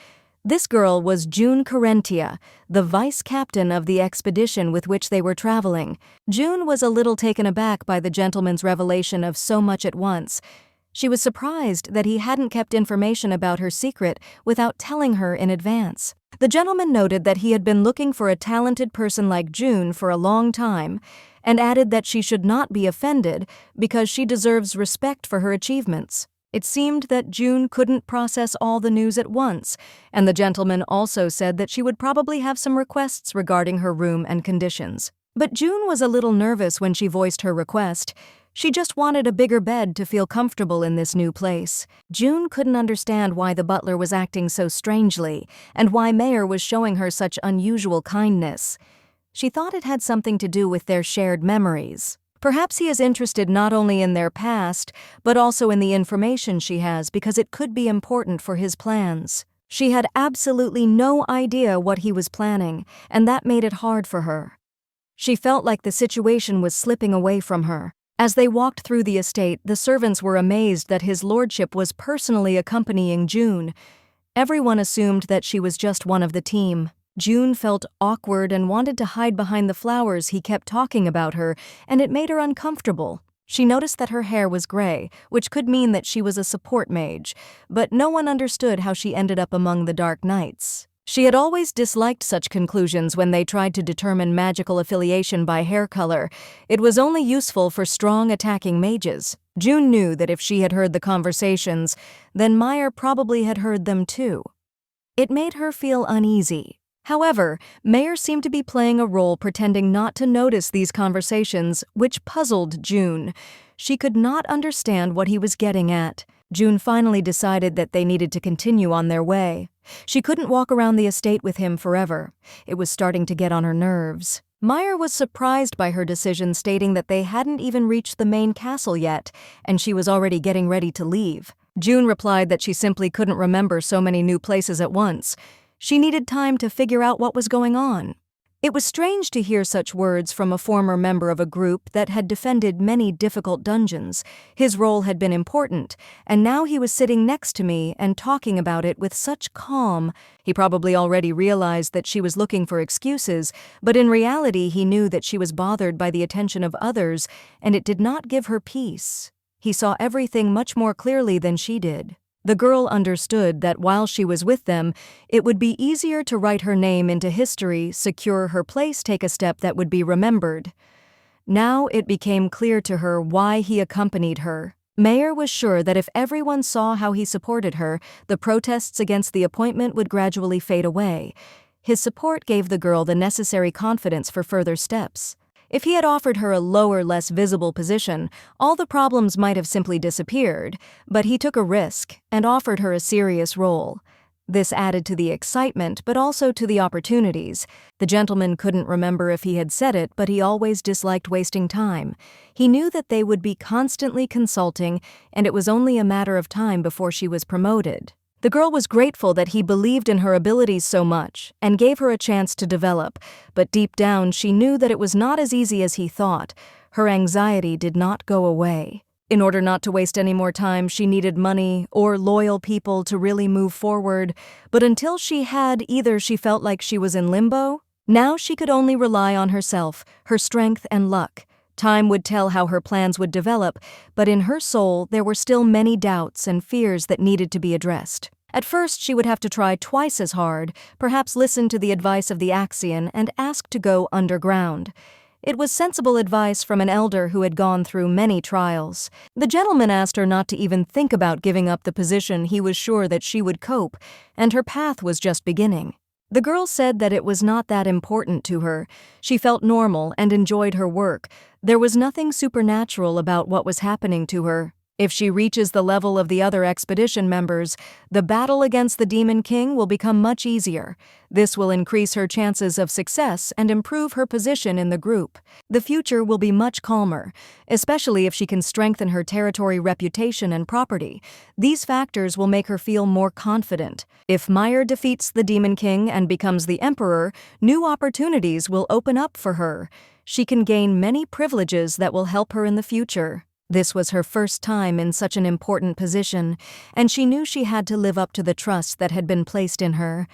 This girl was June Carentia, the vice captain of the expedition with which they were traveling. June was a little taken aback by the gentleman's revelation of so much at once. She was surprised that he hadn't kept information about her secret without telling her in advance. The gentleman noted that he had been looking for a talented person like June for a long time, and added that she should not be offended because she deserves respect for her achievements. It seemed that June couldn't process all the news at once, and the gentleman also said that she would probably have some requests regarding her room and conditions. But June was a little nervous when she voiced her request. She just wanted a bigger bed to feel comfortable in this new place. June couldn't understand why the butler was acting so strangely, and why Mayer was showing her such unusual kindness. She thought it had something to do with their shared memories. Perhaps he is interested not only in their past, but also in the information she has, because it could be important for his plans. She had absolutely no idea what he was planning, and that made it hard for her. She felt like the situation was slipping away from her. As they walked through the estate, the servants were amazed that his lordship was personally accompanying June. Everyone assumed that she was just one of the team. June felt awkward and wanted to hide behind the flowers he kept talking about her, and it made her uncomfortable. She noticed that her hair was gray, which could mean that she was a support mage, but no one understood how she ended up among the Dark Knights. She had always disliked such conclusions when they tried to determine magical affiliation by hair color. It was only useful for strong attacking mages. June knew that if she had heard the conversations, then Meyer probably had heard them too. It made her feel uneasy. However, Meyer seemed to be playing a role pretending not to notice these conversations, which puzzled June. She could not understand what he was getting at. June finally decided that they needed to continue on their way. She couldn't walk around the estate with him forever. It was starting to get on her nerves. Meyer was surprised by her decision, stating that they hadn't even reached the main castle yet, and she was already getting ready to leave. June replied that she simply couldn't remember so many new places at once. She needed time to figure out what was going on. It was strange to hear such words from a former member of a group that had defended many difficult dungeons. His role had been important, and now he was sitting next to me and talking about it with such calm. He probably already realized that she was looking for excuses, but in reality he knew that she was bothered by the attention of others, and it did not give her peace. He saw everything much more clearly than she did. The girl understood that while she was with them, it would be easier to write her name into history, secure her place, take a step that would be remembered. Now it became clear to her why he accompanied her. Meyer was sure that if everyone saw how he supported her, the protests against the appointment would gradually fade away. His support gave the girl the necessary confidence for further steps. If he had offered her a lower, less visible position, all the problems might have simply disappeared, but he took a risk and offered her a serious role. This added to the excitement, but also to the opportunities. The gentleman couldn't remember if he had said it, but he always disliked wasting time. He knew that they would be constantly consulting, and it was only a matter of time before she was promoted. The girl was grateful that he believed in her abilities so much and gave her a chance to develop, but deep down she knew that it was not as easy as he thought. Her anxiety did not go away. In order not to waste any more time, she needed money or loyal people to really move forward, but until she had either, she felt like she was in limbo. Now she could only rely on herself, her strength and luck. Time would tell how her plans would develop, but in her soul there were still many doubts and fears that needed to be addressed. At first she would have to try twice as hard, perhaps listen to the advice of the Axion and ask to go underground. It was sensible advice from an elder who had gone through many trials. The gentleman asked her not to even think about giving up the position he was sure that she would cope, and her path was just beginning. The girl said that it was not that important to her. She felt normal and enjoyed her work. There was nothing supernatural about what was happening to her. If she reaches the level of the other expedition members, the battle against the Demon King will become much easier. This will increase her chances of success and improve her position in the group. The future will be much calmer, especially if she can strengthen her territory, reputation, and property. These factors will make her feel more confident. If Meyer defeats the Demon King and becomes the Emperor, new opportunities will open up for her. She can gain many privileges that will help her in the future. This was her first time in such an important position, and she knew she had to live up to the trust that had been placed in her.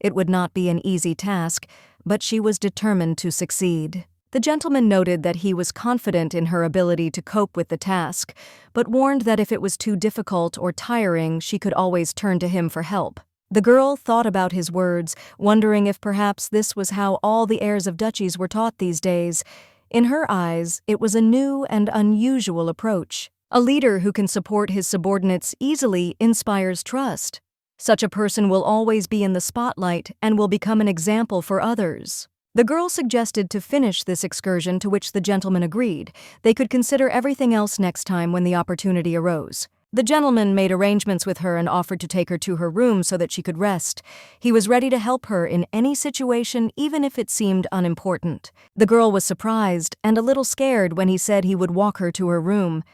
It would not be an easy task, but she was determined to succeed. The gentleman noted that he was confident in her ability to cope with the task, but warned that if it was too difficult or tiring, she could always turn to him for help. The girl thought about his words, wondering if perhaps this was how all the heirs of duchies were taught these days. In her eyes, it was a new and unusual approach. A leader who can support his subordinates easily inspires trust. Such a person will always be in the spotlight and will become an example for others. The girl suggested to finish this excursion, to which the gentleman agreed. They could consider everything else next time when the opportunity arose. The gentleman made arrangements with her and offered to take her to her room so that she could rest. He was ready to help her in any situation, even if it seemed unimportant. The girl was surprised and a little scared when he said he would walk her to her room.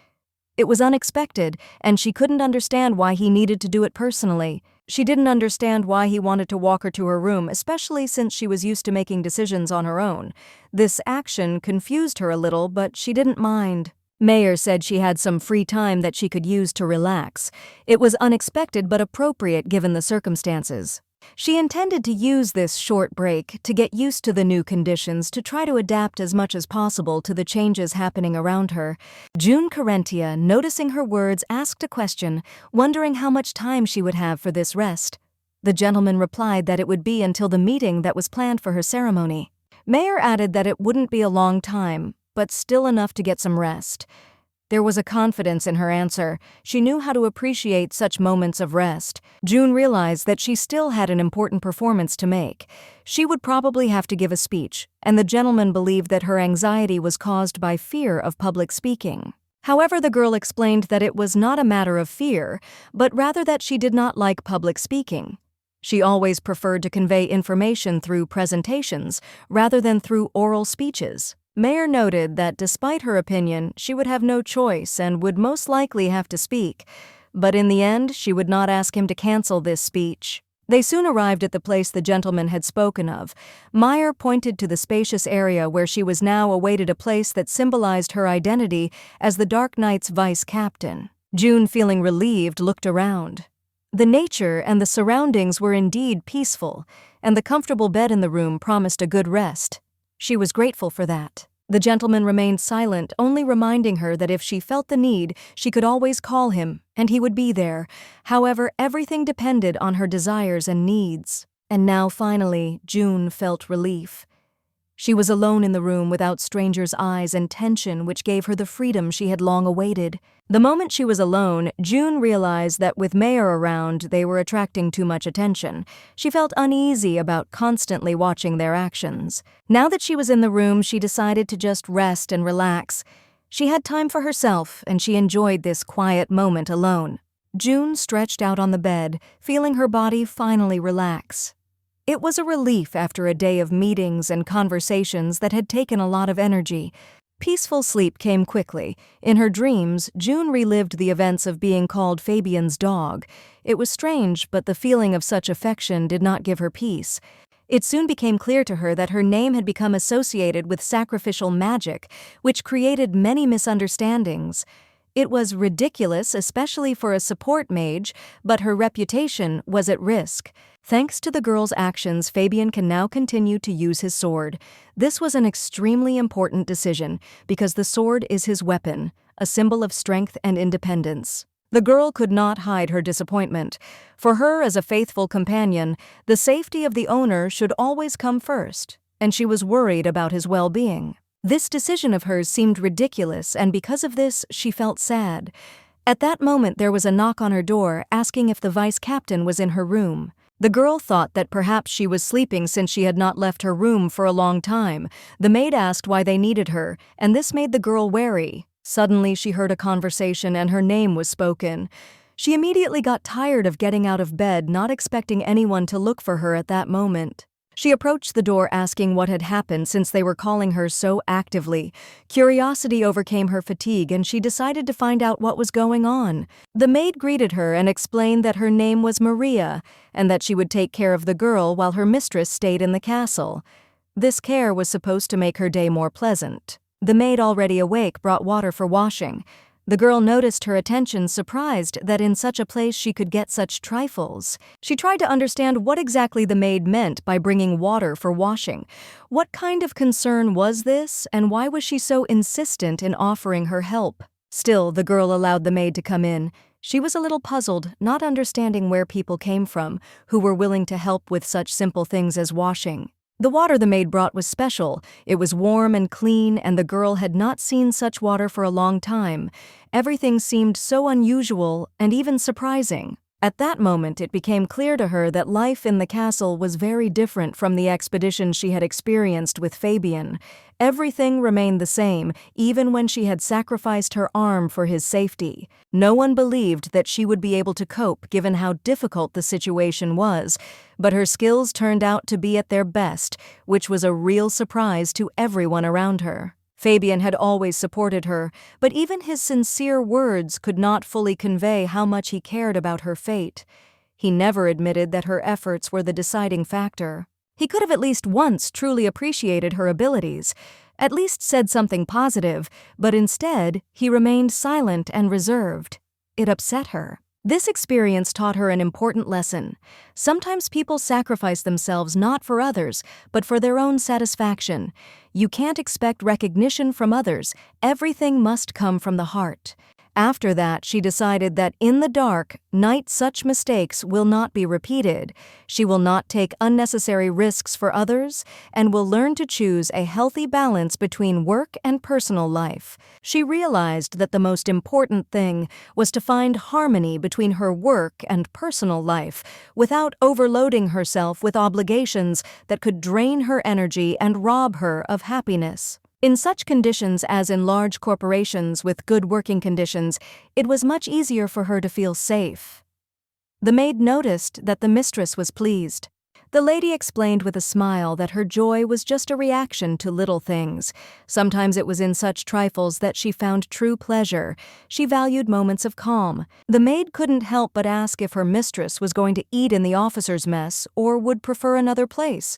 It was unexpected, and she couldn't understand why he needed to do it personally. She didn't understand why he wanted to walk her to her room, especially since she was used to making decisions on her own. This action confused her a little, but she didn't mind. Mayer said she had some free time that she could use to relax. It was unexpected but appropriate given the circumstances. She intended to use this short break to get used to the new conditions, to try to adapt as much as possible to the changes happening around her. June Carentia, noticing her words, asked a question, wondering how much time she would have for this rest. The gentleman replied that it would be until the meeting that was planned for her ceremony. Mayer added that it wouldn't be a long time, but still enough to get some rest. There was a confidence in her answer. She knew how to appreciate such moments of rest. June realized that she still had an important performance to make. She would probably have to give a speech, and the gentleman believed that her anxiety was caused by fear of public speaking. However, the girl explained that it was not a matter of fear, but rather that she did not like public speaking. She always preferred to convey information through presentations rather than through oral speeches. Mayer noted that despite her opinion, she would have no choice and would most likely have to speak, but in the end, she would not ask him to cancel this speech. They soon arrived at the place the gentleman had spoken of. Mayer pointed to the spacious area where she was now awaited, a place that symbolized her identity as the Dark Knight's vice captain. June, feeling relieved, looked around. The nature and the surroundings were indeed peaceful, and the comfortable bed in the room promised a good rest. She was grateful for that. The gentleman remained silent, only reminding her that if she felt the need, she could always call him, and he would be there. However, everything depended on her desires and needs. And now, finally, June felt relief. She was alone in the room without strangers' eyes and tension, which gave her the freedom she had long awaited. The moment she was alone, June realized that with Mayer around, they were attracting too much attention. She felt uneasy about constantly watching their actions. Now that she was in the room, she decided to just rest and relax. She had time for herself, and she enjoyed this quiet moment alone. June stretched out on the bed, feeling her body finally relax. It was a relief after a day of meetings and conversations that had taken a lot of energy. Peaceful sleep came quickly. In her dreams, June relived the events of being called Fabian's dog. It was strange, but the feeling of such affection did not give her peace. It soon became clear to her that her name had become associated with sacrificial magic, which created many misunderstandings. It was ridiculous, especially for a support mage, but her reputation was at risk. Thanks to the girl's actions, Fabian can now continue to use his sword. This was an extremely important decision, because the sword is his weapon, a symbol of strength and independence. The girl could not hide her disappointment. For her, as a faithful companion, the safety of the owner should always come first, and she was worried about his well-being. This decision of hers seemed ridiculous, and because of this, she felt sad. At that moment, there was a knock on her door, asking if the vice captain was in her room. The girl thought that perhaps she was sleeping since she had not left her room for a long time. The maid asked why they needed her, and this made the girl wary. Suddenly, she heard a conversation and her name was spoken. She immediately got tired of getting out of bed, not expecting anyone to look for her at that moment. She approached the door asking what had happened since they were calling her so actively. Curiosity overcame her fatigue and she decided to find out what was going on. The maid greeted her and explained that her name was Maria and that she would take care of the girl while her mistress stayed in the castle. This care was supposed to make her day more pleasant. The maid, already awake, brought water for washing. The girl noticed her attention, surprised that in such a place she could get such trifles. She tried to understand what exactly the maid meant by bringing water for washing. What kind of concern was this, and why was she so insistent in offering her help? Still, the girl allowed the maid to come in. She was a little puzzled, not understanding where people came from, who were willing to help with such simple things as washing. The water the maid brought was special. It was warm and clean, and the girl had not seen such water for a long time. Everything seemed so unusual and even surprising. At that moment, it became clear to her that life in the castle was very different from the expedition she had experienced with Fabian. Everything remained the same, even when she had sacrificed her arm for his safety. No one believed that she would be able to cope given how difficult the situation was, but her skills turned out to be at their best, which was a real surprise to everyone around her. Fabian had always supported her, but even his sincere words could not fully convey how much he cared about her fate. He never admitted that her efforts were the deciding factor. He could have at least once truly appreciated her abilities, at least said something positive, but instead, he remained silent and reserved. It upset her. This experience taught her an important lesson. Sometimes people sacrifice themselves not for others, but for their own satisfaction. You can't expect recognition from others. Everything must come from the heart. After that, she decided that in the dark night such mistakes will not be repeated. She will not take unnecessary risks for others and will learn to choose a healthy balance between work and personal life. She realized that the most important thing was to find harmony between her work and personal life without overloading herself with obligations that could drain her energy and rob her of happiness. In such conditions as in large corporations with good working conditions, it was much easier for her to feel safe. The maid noticed that the mistress was pleased. The lady explained with a smile that her joy was just a reaction to little things. Sometimes it was in such trifles that she found true pleasure. She valued moments of calm. The maid couldn't help but ask if her mistress was going to eat in the officer's mess or would prefer another place.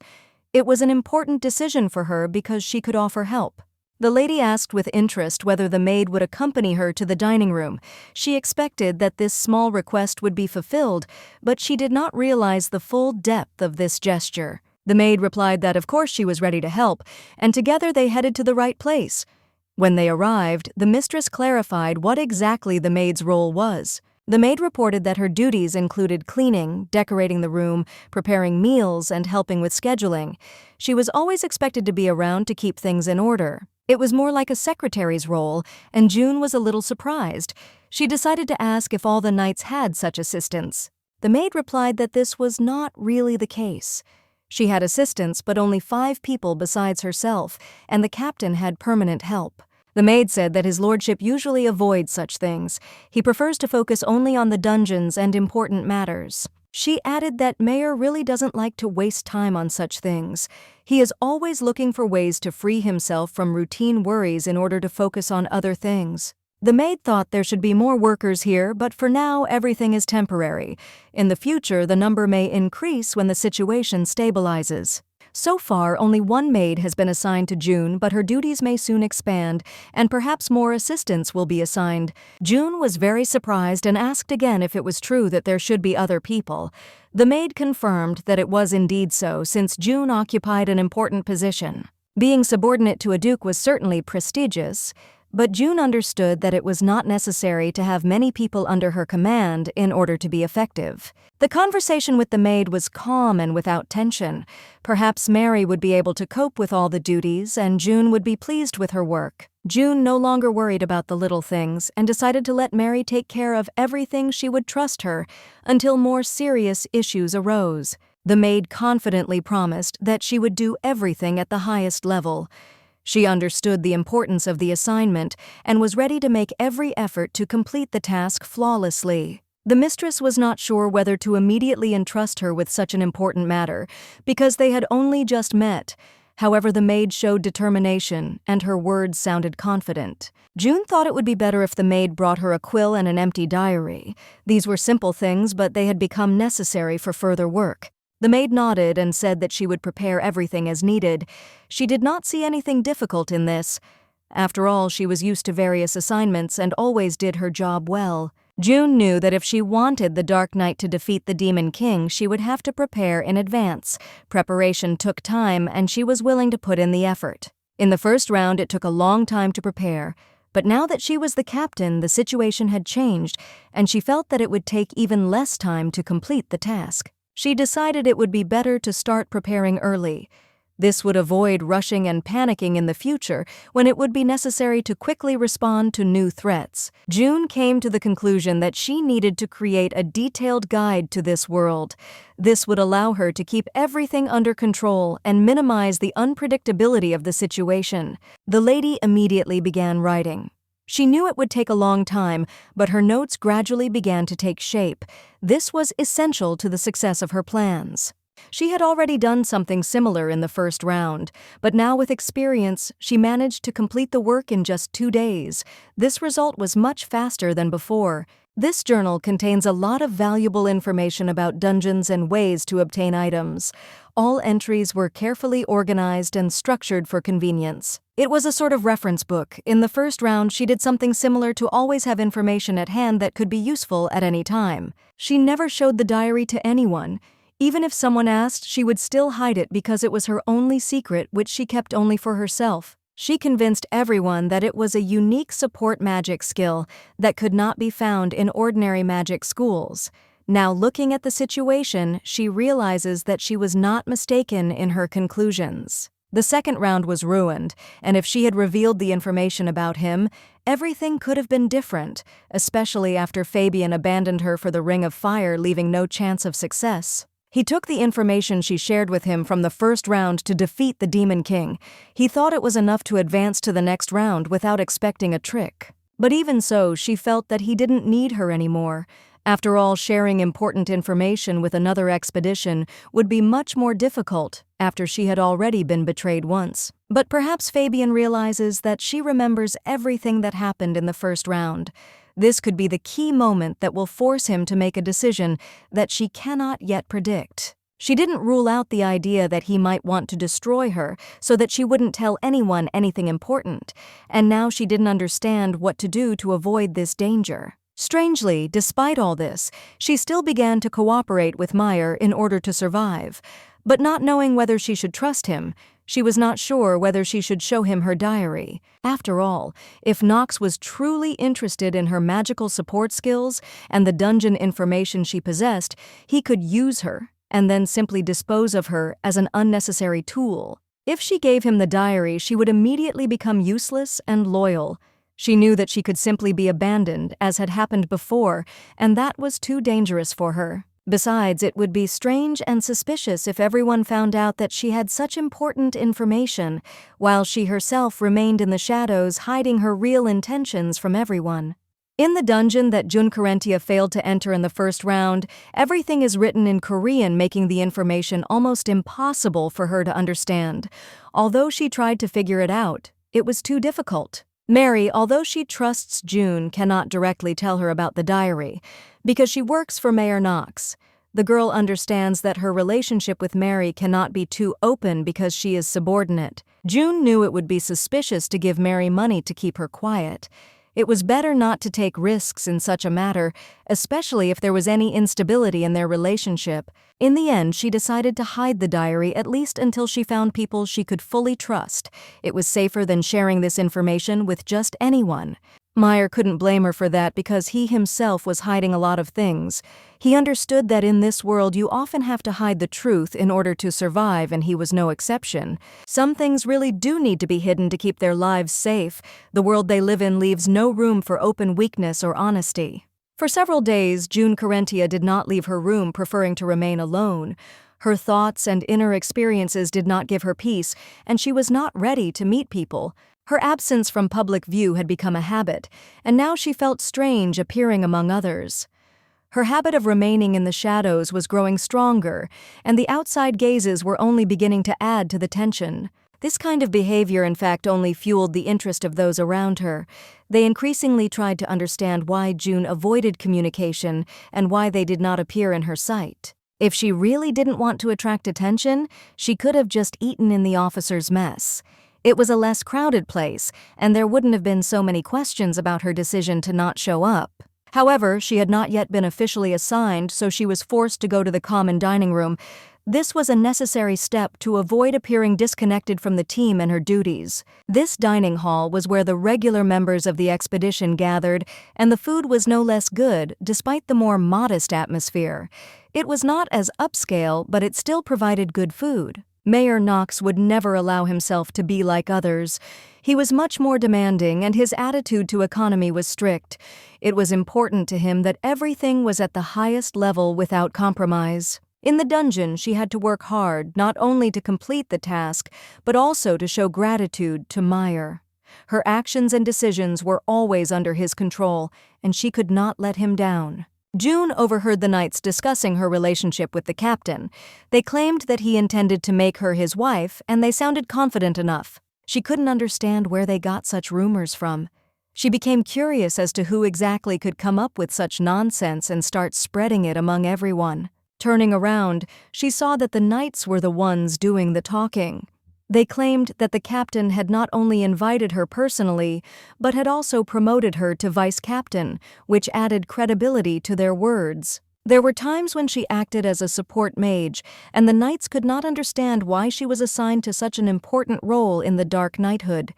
It was an important decision for her because she could offer help. The lady asked with interest whether the maid would accompany her to the dining room. She expected that this small request would be fulfilled, but she did not realize the full depth of this gesture. The maid replied that of course she was ready to help, and together they headed to the right place. When they arrived, the mistress clarified what exactly the maid's role was. The maid reported that her duties included cleaning, decorating the room, preparing meals, and helping with scheduling. She was always expected to be around to keep things in order. It was more like a secretary's role, and June was a little surprised. She decided to ask if all the knights had such assistants. The maid replied that this was not really the case. She had assistants, but only 5 people besides herself, and the captain had permanent help. The maid said that his lordship usually avoids such things. He prefers to focus only on the dungeons and important matters. She added that Mayor really doesn't like to waste time on such things. He is always looking for ways to free himself from routine worries in order to focus on other things. The maid thought there should be more workers here, but for now everything is temporary. In the future, the number may increase when the situation stabilizes. So far, only 1 maid has been assigned to June, but her duties may soon expand, and perhaps more assistants will be assigned. June was very surprised and asked again if it was true that there should be other people. The maid confirmed that it was indeed so, since June occupied an important position. Being subordinate to a duke was certainly prestigious, but June understood that it was not necessary to have many people under her command in order to be effective. The conversation with the maid was calm and without tension. Perhaps Mary would be able to cope with all the duties, and June would be pleased with her work. June no longer worried about the little things and decided to let Mary take care of everything she would trust her until more serious issues arose. The maid confidently promised that she would do everything at the highest level. She understood the importance of the assignment and was ready to make every effort to complete the task flawlessly. The mistress was not sure whether to immediately entrust her with such an important matter, because they had only just met. However, the maid showed determination, and her words sounded confident. June thought it would be better if the maid brought her a quill and an empty diary. These were simple things, but they had become necessary for further work. The maid nodded and said that she would prepare everything as needed. She did not see anything difficult in this. After all, she was used to various assignments and always did her job well. June knew that if she wanted the Dark Knight to defeat the Demon King, she would have to prepare in advance. Preparation took time, and she was willing to put in the effort. In the first round, it took a long time to prepare. But now that she was the captain, the situation had changed, and she felt that it would take even less time to complete the task. She decided it would be better to start preparing early. This would avoid rushing and panicking in the future when it would be necessary to quickly respond to new threats. June came to the conclusion that she needed to create a detailed guide to this world. This would allow her to keep everything under control and minimize the unpredictability of the situation. The lady immediately began writing. She knew it would take a long time, but her notes gradually began to take shape. This was essential to the success of her plans. She had already done something similar in the first round, but now with experience, she managed to complete the work in just 2 days. This result was much faster than before. This journal contains a lot of valuable information about dungeons and ways to obtain items. All entries were carefully organized and structured for convenience. It was a sort of reference book. In the first round, she did something similar to always have information at hand that could be useful at any time. She never showed the diary to anyone. Even if someone asked, she would still hide it because it was her only secret, which she kept only for herself. She convinced everyone that it was a unique support magic skill that could not be found in ordinary magic schools. Now looking at the situation, she realizes that she was not mistaken in her conclusions. The second round was ruined, and if she had revealed the information about him, everything could have been different, especially after Fabian abandoned her for the Ring of Fire, leaving no chance of success. He took the information she shared with him from the first round to defeat the Demon King. He thought it was enough to advance to the next round without expecting a trick. But even so, she felt that he didn't need her anymore. After all, sharing important information with another expedition would be much more difficult after she had already been betrayed once. But perhaps Fabian realizes that she remembers everything that happened in the first round. This could be the key moment that will force him to make a decision that she cannot yet predict. She didn't rule out the idea that he might want to destroy her so that she wouldn't tell anyone anything important, and now she didn't understand what to do to avoid this danger. Strangely, despite all this, she still began to cooperate with Meyer in order to survive. But not knowing whether she should trust him, she was not sure whether she should show him her diary. After all, if Knox was truly interested in her magical support skills and the dungeon information she possessed, he could use her and then simply dispose of her as an unnecessary tool. If she gave him the diary, she would immediately become useless and loyal. She knew that she could simply be abandoned, as had happened before, and that was too dangerous for her. Besides, it would be strange and suspicious if everyone found out that she had such important information, while she herself remained in the shadows, hiding her real intentions from everyone. In the dungeon that Juncarentia failed to enter in the first round, everything is written in Korean, making the information almost impossible for her to understand. Although she tried to figure it out, it was too difficult. Mary, although she trusts June, cannot directly tell her about the diary, because she works for Mayor Knox. The girl understands that her relationship with Mary cannot be too open because she is subordinate. June knew it would be suspicious to give Mary money to keep her quiet. It was better not to take risks in such a matter, especially if there was any instability in their relationship. In the end, she decided to hide the diary, at least until she found people she could fully trust. It was safer than sharing this information with just anyone. Meyer couldn't blame her for that because he himself was hiding a lot of things. He understood that in this world you often have to hide the truth in order to survive, and he was no exception. Some things really do need to be hidden to keep their lives safe. The world they live in leaves no room for open weakness or honesty. For several days, June Carentia did not leave her room, preferring to remain alone. Her thoughts and inner experiences did not give her peace, and she was not ready to meet people. Her absence from public view had become a habit, and now she felt strange appearing among others. Her habit of remaining in the shadows was growing stronger, and the outside gazes were only beginning to add to the tension. This kind of behavior, in fact, only fueled the interest of those around her. They increasingly tried to understand why June avoided communication and why they did not appear in her sight. If she really didn't want to attract attention, she could have just eaten in the officers' mess. It was a less crowded place, and there wouldn't have been so many questions about her decision to not show up. However, she had not yet been officially assigned, so she was forced to go to the common dining room. This was a necessary step to avoid appearing disconnected from the team and her duties. This dining hall was where the regular members of the expedition gathered, and the food was no less good, despite the more modest atmosphere. It was not as upscale, but it still provided good food. Mayor Knox would never allow himself to be like others. He was much more demanding, and his attitude to economy was strict. It was important to him that everything was at the highest level without compromise. In the dungeon, she had to work hard, not only to complete the task, but also to show gratitude to Meyer. Her actions and decisions were always under his control, and she could not let him down. June overheard the knights discussing her relationship with the captain. They claimed that he intended to make her his wife, and they sounded confident enough. She couldn't understand where they got such rumors from. She became curious as to who exactly could come up with such nonsense and start spreading it among everyone. Turning around, she saw that the knights were the ones doing the talking. They claimed that the captain had not only invited her personally, but had also promoted her to vice captain, which added credibility to their words. There were times when she acted as a support mage, and the knights could not understand why she was assigned to such an important role in the Dark Knighthood.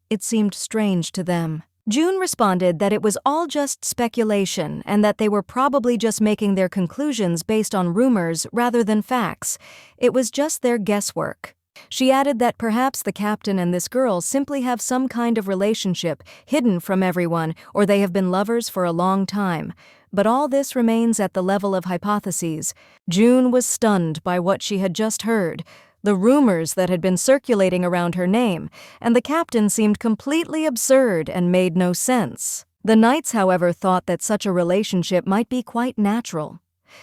It seemed strange to them. June responded that it was all just speculation and that they were probably just making their conclusions based on rumors rather than facts. It was just their guesswork. She added that perhaps the captain and this girl simply have some kind of relationship hidden from everyone, or they have been lovers for a long time. But all this remains at the level of hypotheses. June was stunned by what she had just heard, the rumors that had been circulating around her name, and the captain seemed completely absurd and made no sense. The knights, however, thought that such a relationship might be quite natural.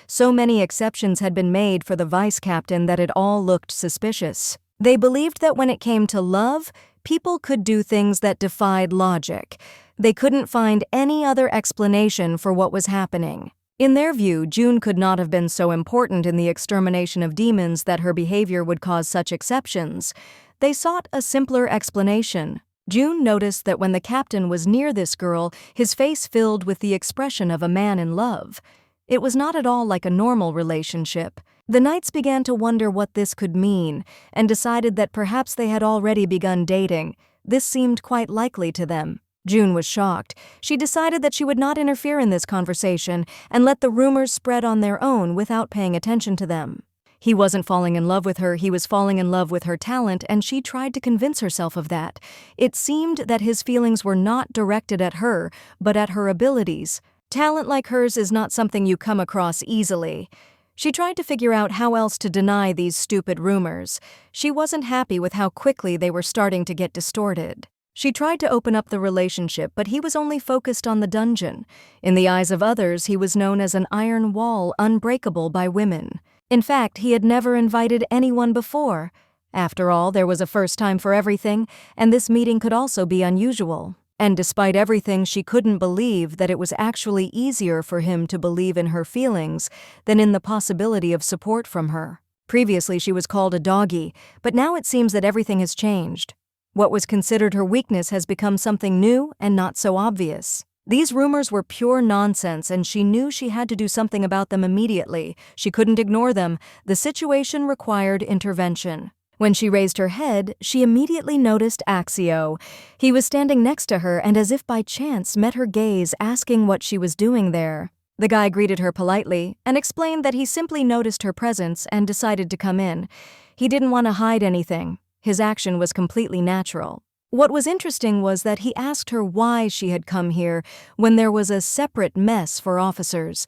So many exceptions had been made for the vice captain that it all looked suspicious. They believed that when it came to love, people could do things that defied logic. They couldn't find any other explanation for what was happening. In their view, June could not have been so important in the extermination of demons that her behavior would cause such exceptions. They sought a simpler explanation. June noticed that when the captain was near this girl, his face filled with the expression of a man in love. It was not at all like a normal relationship. The knights began to wonder what this could mean, and decided that perhaps they had already begun dating. This seemed quite likely to them. June was shocked. She decided that she would not interfere in this conversation and let the rumors spread on their own without paying attention to them. He wasn't falling in love with her, he was falling in love with her talent, and she tried to convince herself of that. It seemed that his feelings were not directed at her, but at her abilities. Talent like hers is not something you come across easily. She tried to figure out how else to deny these stupid rumors. She wasn't happy with how quickly they were starting to get distorted. She tried to open up the relationship, but he was only focused on the dungeon. In the eyes of others, he was known as an iron wall unbreakable by women. In fact, he had never invited anyone before. After all, there was a first time for everything, and this meeting could also be unusual. And despite everything, she couldn't believe that it was actually easier for him to believe in her feelings than in the possibility of support from her. Previously, she was called a doggy, but now it seems that everything has changed. What was considered her weakness has become something new and not so obvious. These rumors were pure nonsense, and she knew she had to do something about them immediately. She couldn't ignore them. The situation required intervention. When she raised her head, she immediately noticed Axion. He was standing next to her and, as if by chance, met her gaze, asking what she was doing there. The guy greeted her politely and explained that he simply noticed her presence and decided to come in. He didn't want to hide anything. His action was completely natural. What was interesting was that he asked her why she had come here when there was a separate mess for officers.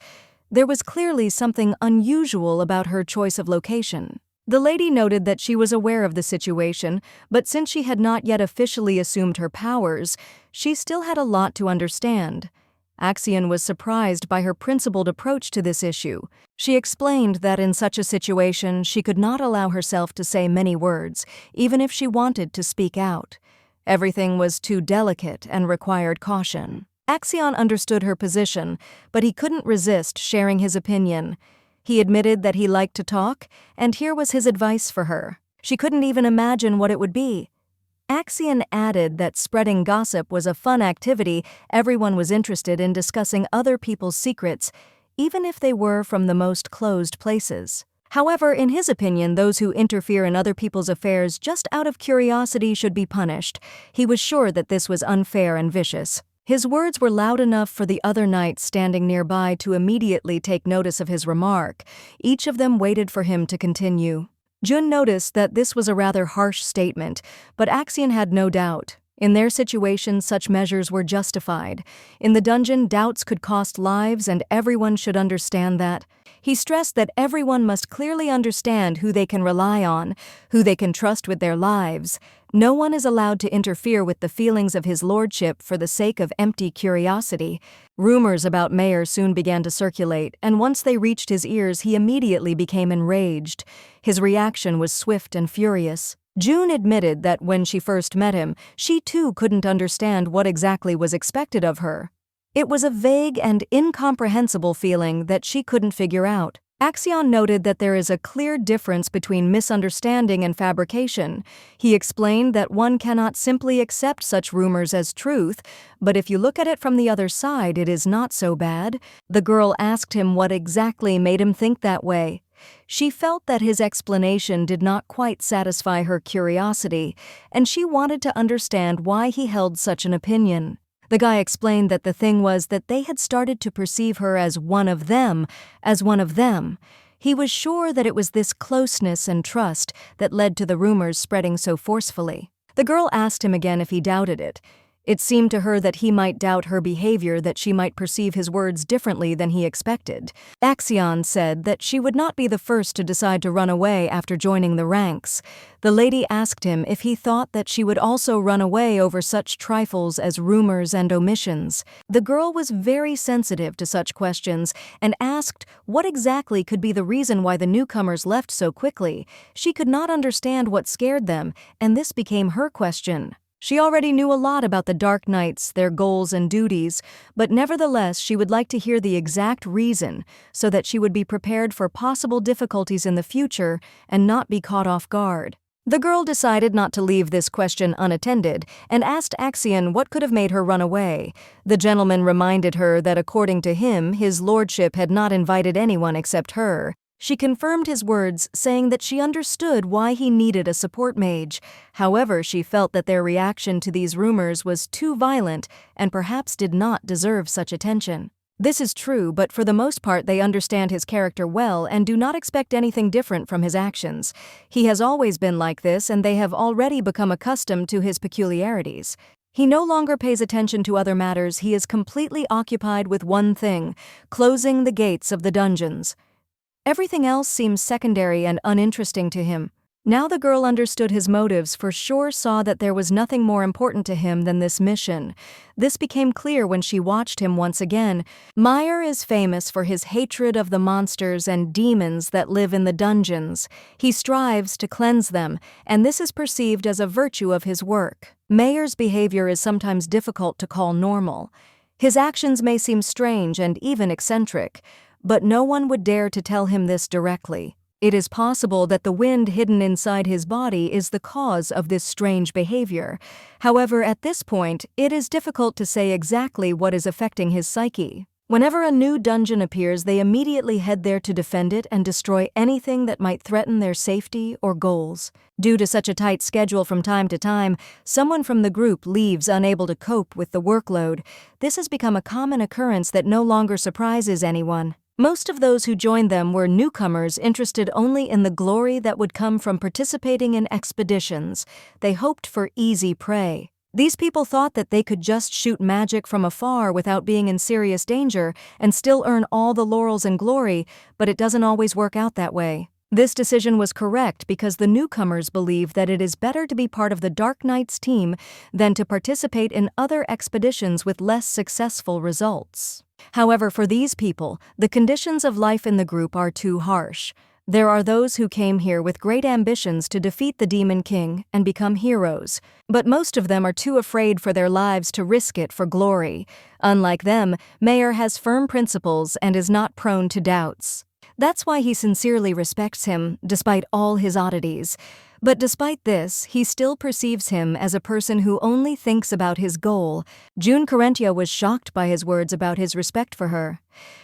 There was clearly something unusual about her choice of location. The lady noted that she was aware of the situation, but since she had not yet officially assumed her powers, she still had a lot to understand. Axion was surprised by her principled approach to this issue. She explained that in such a situation, she could not allow herself to say many words, even if she wanted to speak out. Everything was too delicate and required caution. Axion understood her position, but he couldn't resist sharing his opinion. He admitted that he liked to talk, and here was his advice for her. She couldn't even imagine what it would be. Axion added that spreading gossip was a fun activity. Everyone was interested in discussing other people's secrets, even if they were from the most closed places. However, in his opinion, those who interfere in other people's affairs just out of curiosity should be punished. He was sure that this was unfair and vicious. His words were loud enough for the other knights standing nearby to immediately take notice of his remark. Each of them waited for him to continue. June noticed that this was a rather harsh statement, but Axion had no doubt. In their situation, such measures were justified. In the dungeon, doubts could cost lives, and everyone should understand that. He stressed that everyone must clearly understand who they can rely on, who they can trust with their lives. No one is allowed to interfere with the feelings of his lordship for the sake of empty curiosity. Rumors about Mayor soon began to circulate, and once they reached his ears, he immediately became enraged. His reaction was swift and furious. June admitted that when she first met him, she too couldn't understand what exactly was expected of her. It was a vague and incomprehensible feeling that she couldn't figure out. Axion noted that there is a clear difference between misunderstanding and fabrication. He explained that one cannot simply accept such rumors as truth, but if you look at it from the other side, it is not so bad. The girl asked him what exactly made him think that way. She felt that his explanation did not quite satisfy her curiosity, and she wanted to understand why he held such an opinion. The guy explained that the thing was that they had started to perceive her as one of them. He was sure that it was this closeness and trust that led to the rumors spreading so forcefully. The girl asked him again if he doubted it. It seemed to her that he might doubt her behavior, that she might perceive his words differently than he expected. Axion said that she would not be the first to decide to run away after joining the ranks. The lady asked him if he thought that she would also run away over such trifles as rumors and omissions. The girl was very sensitive to such questions and asked what exactly could be the reason why the newcomers left so quickly. She could not understand what scared them, and this became her question. She already knew a lot about the Dark Knights, their goals and duties, but nevertheless she would like to hear the exact reason so that she would be prepared for possible difficulties in the future and not be caught off guard. The girl decided not to leave this question unattended and asked Axion what could have made her run away. The gentleman reminded her that according to him, his lordship had not invited anyone except her. She confirmed his words, saying that she understood why he needed a support mage. However, she felt that their reaction to these rumors was too violent and perhaps did not deserve such attention. This is true, but for the most part they understand his character well and do not expect anything different from his actions. He has always been like this, and they have already become accustomed to his peculiarities. He no longer pays attention to other matters. He is completely occupied with one thing: closing the gates of the dungeons. Everything else seems secondary and uninteresting to him. Now the girl understood his motives, for sure saw that there was nothing more important to him than this mission. This became clear when she watched him once again. Meyer is famous for his hatred of the monsters and demons that live in the dungeons. He strives to cleanse them, and this is perceived as a virtue of his work. Meyer's behavior is sometimes difficult to call normal. His actions may seem strange and even eccentric, but no one would dare to tell him this directly. It is possible that the wind hidden inside his body is the cause of this strange behavior. However, at this point, it is difficult to say exactly what is affecting his psyche. Whenever a new dungeon appears, they immediately head there to defend it and destroy anything that might threaten their safety or goals. Due to such a tight schedule, from time to time, someone from the group leaves unable to cope with the workload. This has become a common occurrence that no longer surprises anyone. Most of those who joined them were newcomers interested only in the glory that would come from participating in expeditions. They hoped for easy prey. These people thought that they could just shoot magic from afar without being in serious danger and still earn all the laurels and glory, but it doesn't always work out that way. This decision was correct because the newcomers believe that it is better to be part of the Dark Knights team than to participate in other expeditions with less successful results. However, for these people, the conditions of life in the group are too harsh. There are those who came here with great ambitions to defeat the Demon King and become heroes, but most of them are too afraid for their lives to risk it for glory. Unlike them, Meyer has firm principles and is not prone to doubts. That's why he sincerely respects him, despite all his oddities. But despite this, he still perceives him as a person who only thinks about his goal. June Carentia was shocked by his words about his respect for her.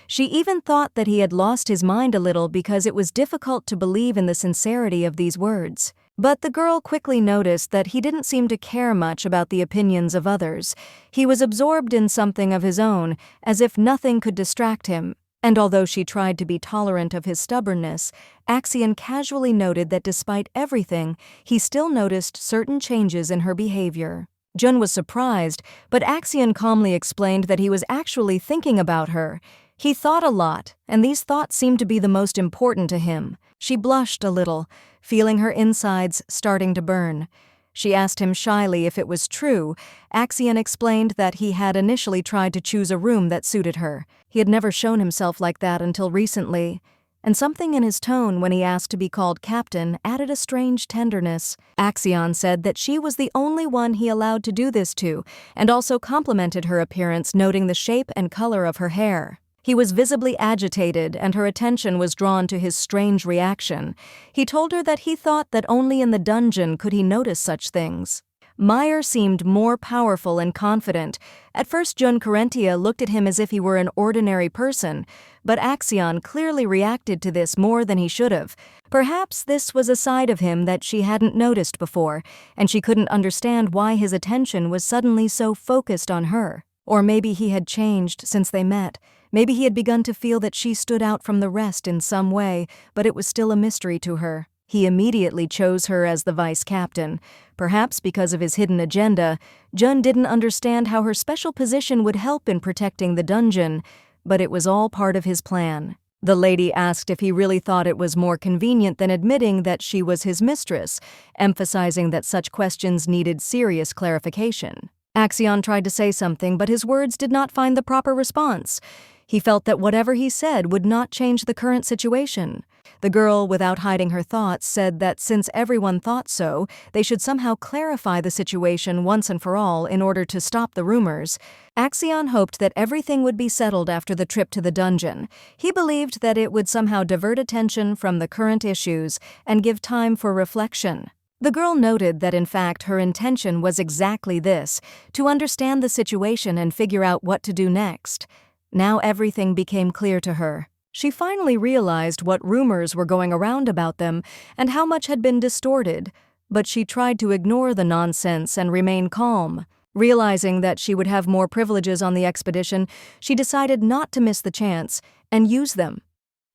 She even thought that he had lost his mind a little because it was difficult to believe in the sincerity of these words. But the girl quickly noticed that he didn't seem to care much about the opinions of others. He was absorbed in something of his own, as if nothing could distract him. And although she tried to be tolerant of his stubbornness, Axion casually noted that despite everything, he still noticed certain changes in her behavior. June was surprised, but Axion calmly explained that he was actually thinking about her. He thought a lot, and these thoughts seemed to be the most important to him. She blushed a little, feeling her insides starting to burn. She asked him shyly if it was true. Axion explained that he had initially tried to choose a room that suited her. He had never shown himself like that until recently, and something in his tone when he asked to be called captain added a strange tenderness. Axion said that she was the only one he allowed to do this to, and also complimented her appearance, noting the shape and color of her hair. He was visibly agitated, and her attention was drawn to his strange reaction. He told her that he thought that only in the dungeon could he notice such things. Meyer seemed more powerful and confident. At first, Jun Carentia looked at him as if he were an ordinary person, but Axion clearly reacted to this more than he should have. Perhaps this was a side of him that she hadn't noticed before, and she couldn't understand why his attention was suddenly so focused on her. Or maybe he had changed since they met. Maybe he had begun to feel that she stood out from the rest in some way, but it was still a mystery to her. He immediately chose her as the vice captain. Perhaps because of his hidden agenda, Jun didn't understand how her special position would help in protecting the dungeon, but it was all part of his plan. The lady asked if he really thought it was more convenient than admitting that she was his mistress, emphasizing that such questions needed serious clarification. Axion tried to say something, but his words did not find the proper response. He felt that whatever he said would not change the current situation. The girl, without hiding her thoughts, said that since everyone thought so, they should somehow clarify the situation once and for all in order to stop the rumors. Axion hoped that everything would be settled after the trip to the dungeon. He believed that it would somehow divert attention from the current issues and give time for reflection. The girl noted that in fact her intention was exactly this, to understand the situation and figure out what to do next. Now everything became clear to her. She finally realized what rumors were going around about them and how much had been distorted, but she tried to ignore the nonsense and remain calm. Realizing that she would have more privileges on the expedition, she decided not to miss the chance and use them.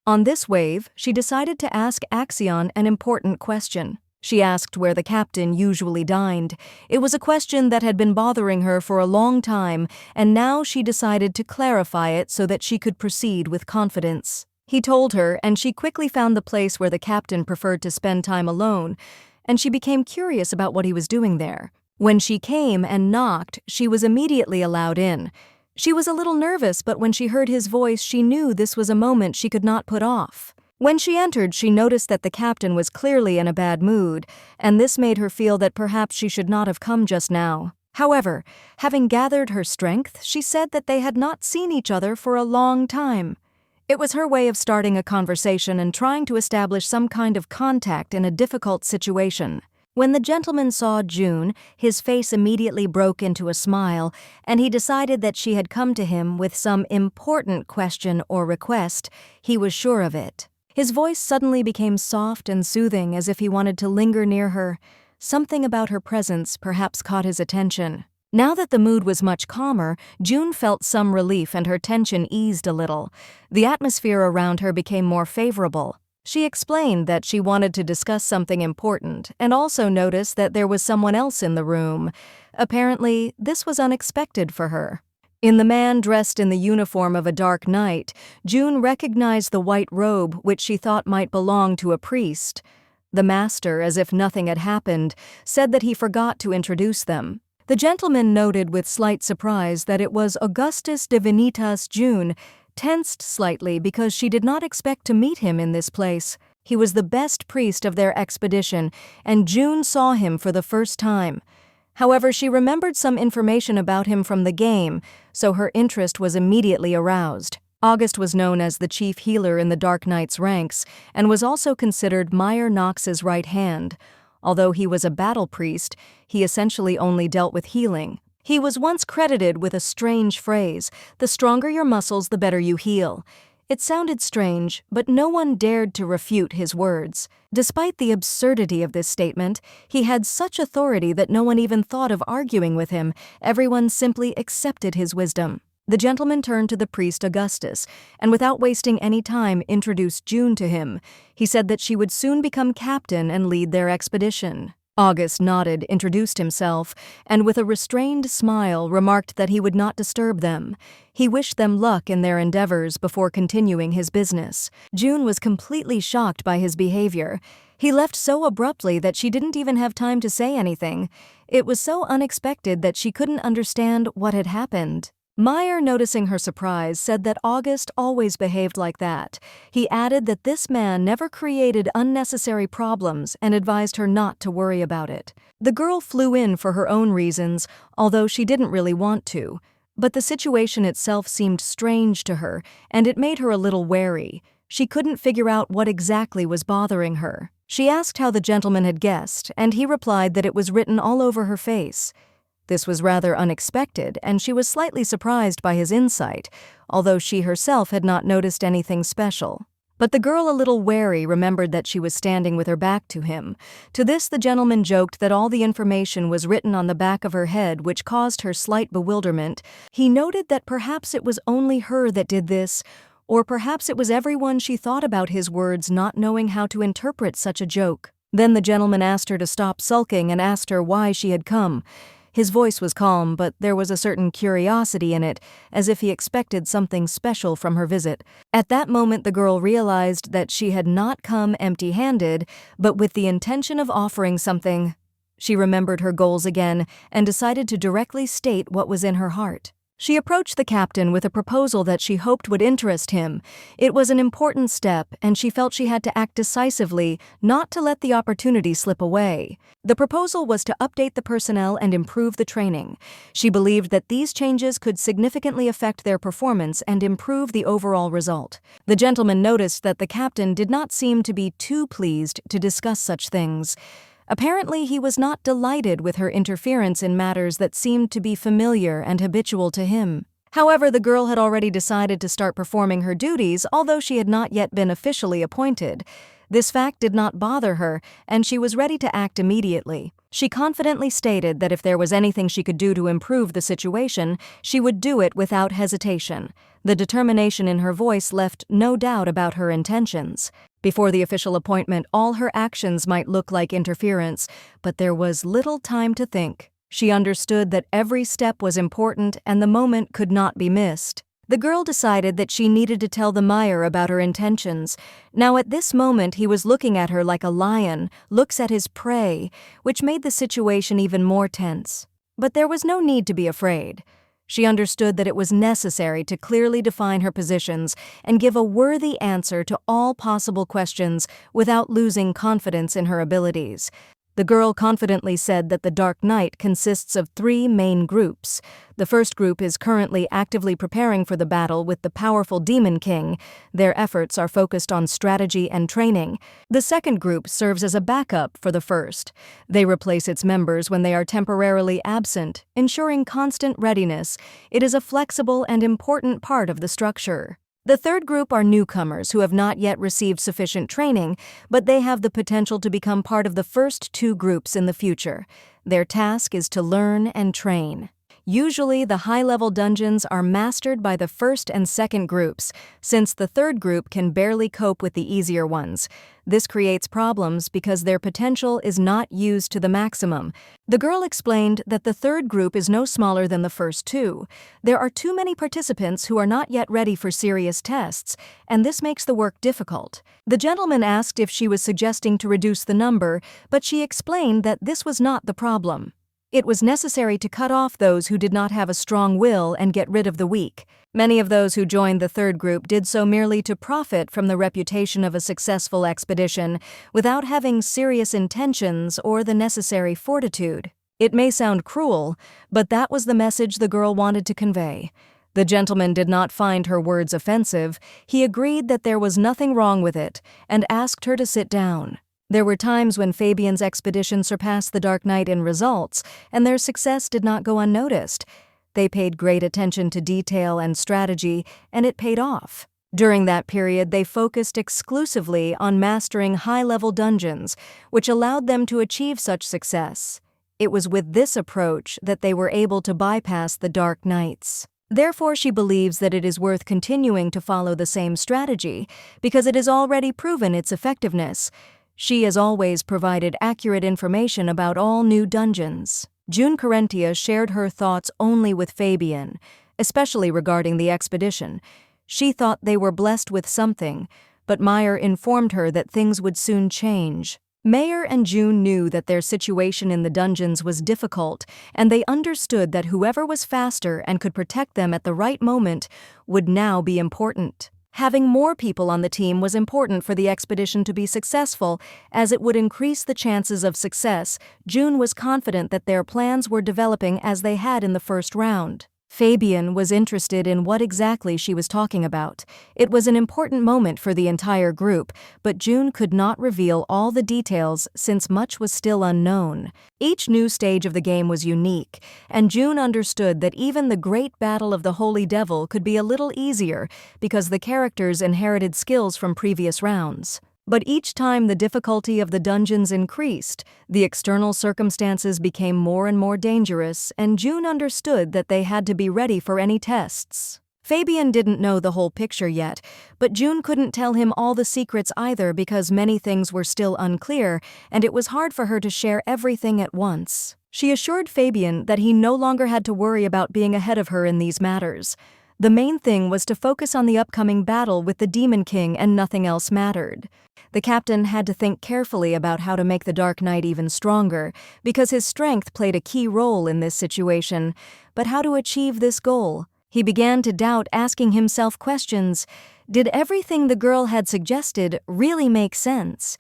On this wave, she decided to ask Axion an important question. She asked where the captain usually dined. It was a question that had been bothering her for a long time, and now she decided to clarify it so that she could proceed with confidence. He told her, and she quickly found the place where the captain preferred to spend time alone, and she became curious about what he was doing there. When she came and knocked, she was immediately allowed in. She was a little nervous, but when she heard his voice, she knew this was a moment she could not put off. When she entered, she noticed that the captain was clearly in a bad mood, and this made her feel that perhaps she should not have come just now. However, having gathered her strength, she said that they had not seen each other for a long time. It was her way of starting a conversation and trying to establish some kind of contact in a difficult situation. When the gentleman saw June, his face immediately broke into a smile, and he decided that she had come to him with some important question or request. He was sure of it. His voice suddenly became soft and soothing, as if he wanted to linger near her. Something about her presence perhaps caught his attention. Now that the mood was much calmer, June felt some relief and her tension eased a little. The atmosphere around her became more favorable. She explained that she wanted to discuss something important and also noticed that there was someone else in the room. Apparently, this was unexpected for her. In the man dressed in the uniform of a dark knight, June recognized the white robe which she thought might belong to a priest. The master, as if nothing had happened, said that he forgot to introduce them. The gentleman noted with slight surprise that it was Augustus Divinitas June, tensed slightly because she did not expect to meet him in this place. He was the best priest of their expedition, and June saw him for the first time. However, she remembered some information about him from the game, so her interest was immediately aroused. August was known as the chief healer in the Dark Knight's ranks, and was also considered Meyer Knox's right hand. Although he was a battle priest, he essentially only dealt with healing. He was once credited with a strange phrase, "The stronger your muscles, the better you heal." It sounded strange, but no one dared to refute his words. Despite the absurdity of this statement, he had such authority that no one even thought of arguing with him. Everyone simply accepted his wisdom. The gentleman turned to the priest Augustus, and without wasting any time introduced June to him. He said that she would soon become captain and lead their expedition. August nodded, introduced himself, and with a restrained smile remarked that he would not disturb them. He wished them luck in their endeavors before continuing his business. June was completely shocked by his behavior. He left so abruptly that she didn't even have time to say anything. It was so unexpected that she couldn't understand what had happened. Meyer, noticing her surprise, said that August always behaved like that. He added that this man never created unnecessary problems and advised her not to worry about it. The girl flew in for her own reasons, although she didn't really want to. But the situation itself seemed strange to her, and it made her a little wary. She couldn't figure out what exactly was bothering her. She asked how the gentleman had guessed, and he replied that it was written all over her face. This was rather unexpected, and she was slightly surprised by his insight, although she herself had not noticed anything special. But the girl, a little wary, remembered that she was standing with her back to him. To this, the gentleman joked that all the information was written on the back of her head, which caused her slight bewilderment. He noted that perhaps it was only her that did this, or perhaps it was everyone she thought about his words, not knowing how to interpret such a joke. Then the gentleman asked her to stop sulking and asked her why she had come. His voice was calm, but there was a certain curiosity in it, as if he expected something special from her visit. At that moment, the girl realized that she had not come empty-handed, but with the intention of offering something. She remembered her goals again and decided to directly state what was in her heart. She approached the captain with a proposal that she hoped would interest him. It was an important step, and she felt she had to act decisively, not to let the opportunity slip away. The proposal was to update the personnel and improve the training. She believed that these changes could significantly affect their performance and improve the overall result. The gentleman noticed that the captain did not seem to be too pleased to discuss such things. Apparently, he was not delighted with her interference in matters that seemed to be familiar and habitual to him. However, the girl had already decided to start performing her duties, although she had not yet been officially appointed. This fact did not bother her, and she was ready to act immediately. She confidently stated that if there was anything she could do to improve the situation, she would do it without hesitation. The determination in her voice left no doubt about her intentions. Before the official appointment, all her actions might look like interference, but there was little time to think. She understood that every step was important and the moment could not be missed. The girl decided that she needed to tell the Meyer about her intentions. Now at this moment he was looking at her like a lion looks at his prey, which made the situation even more tense. But there was no need to be afraid. She understood that it was necessary to clearly define her positions and give a worthy answer to all possible questions without losing confidence in her abilities. The girl confidently said that the Dark Knight consists of 3 main groups. The first group is currently actively preparing for the battle with the powerful Demon King. Their efforts are focused on strategy and training. The second group serves as a backup for the first. They replace its members when they are temporarily absent, ensuring constant readiness. It is a flexible and important part of the structure. The third group are newcomers who have not yet received sufficient training, but they have the potential to become part of the first 2 groups in the future. Their task is to learn and train. Usually, the high-level dungeons are mastered by the first and second groups, since the third group can barely cope with the easier ones. This creates problems because their potential is not used to the maximum. The girl explained that the third group is no smaller than the first 2. There are too many participants who are not yet ready for serious tests, and this makes the work difficult. The gentleman asked if she was suggesting to reduce the number, but she explained that this was not the problem. It was necessary to cut off those who did not have a strong will and get rid of the weak. Many of those who joined the third group did so merely to profit from the reputation of a successful expedition, without having serious intentions or the necessary fortitude. It may sound cruel, but that was the message the girl wanted to convey. The gentleman did not find her words offensive. He agreed that there was nothing wrong with it, and asked her to sit down. There were times when Fabian's expedition surpassed the Dark Knight in results, and their success did not go unnoticed. They paid great attention to detail and strategy, and it paid off. During that period, they focused exclusively on mastering high-level dungeons, which allowed them to achieve such success. It was with this approach that they were able to bypass the Dark Knights. Therefore, she believes that it is worth continuing to follow the same strategy, because it has already proven its effectiveness. She has always provided accurate information about all new dungeons. June Carentia shared her thoughts only with Fabian, especially regarding the expedition. She thought they were blessed with something, but Meyer informed her that things would soon change. Mayor and June knew that their situation in the dungeons was difficult, and they understood that whoever was faster and could protect them at the right moment would now be important. Having more people on the team was important for the expedition to be successful, as it would increase the chances of success. June was confident that their plans were developing as they had in the first round. Fabian was interested in what exactly she was talking about. It was an important moment for the entire group, but June could not reveal all the details since much was still unknown. Each new stage of the game was unique, and June understood that even the great battle of the Holy Devil could be a little easier because the characters inherited skills from previous rounds. But each time the difficulty of the dungeons increased, the external circumstances became more and more dangerous, and June understood that they had to be ready for any tests. Fabian didn't know the whole picture yet, but June couldn't tell him all the secrets either because many things were still unclear, and it was hard for her to share everything at once. She assured Fabian that he no longer had to worry about being ahead of her in these matters. The main thing was to focus on the upcoming battle with the Demon King, and nothing else mattered. The captain had to think carefully about how to make the Dark Knight even stronger, because his strength played a key role in this situation. But how to achieve this goal? He began to doubt, asking himself questions. Did everything the girl had suggested really make sense?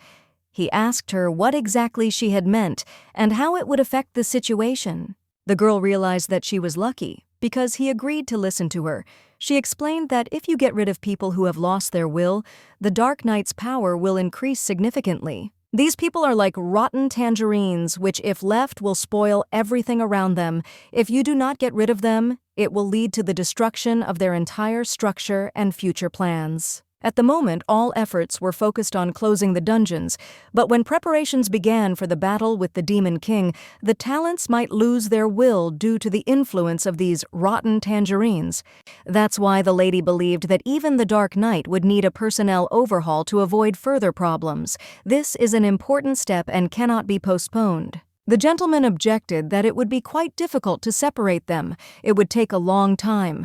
He asked her what exactly she had meant and how it would affect the situation. The girl realized that she was lucky, because he agreed to listen to her. She explained that if you get rid of people who have lost their will, the Dark Knight's power will increase significantly. These people are like rotten tangerines, which if left will spoil everything around them. If you do not get rid of them, it will lead to the destruction of their entire structure and future plans. At the moment, all efforts were focused on closing the dungeons, but when preparations began for the battle with the Demon King, the talents might lose their will due to the influence of these rotten tangerines. That's why the lady believed that even the Dark Knight would need a personnel overhaul to avoid further problems. This is an important step and cannot be postponed. The gentleman objected that it would be quite difficult to separate them. It would take a long time.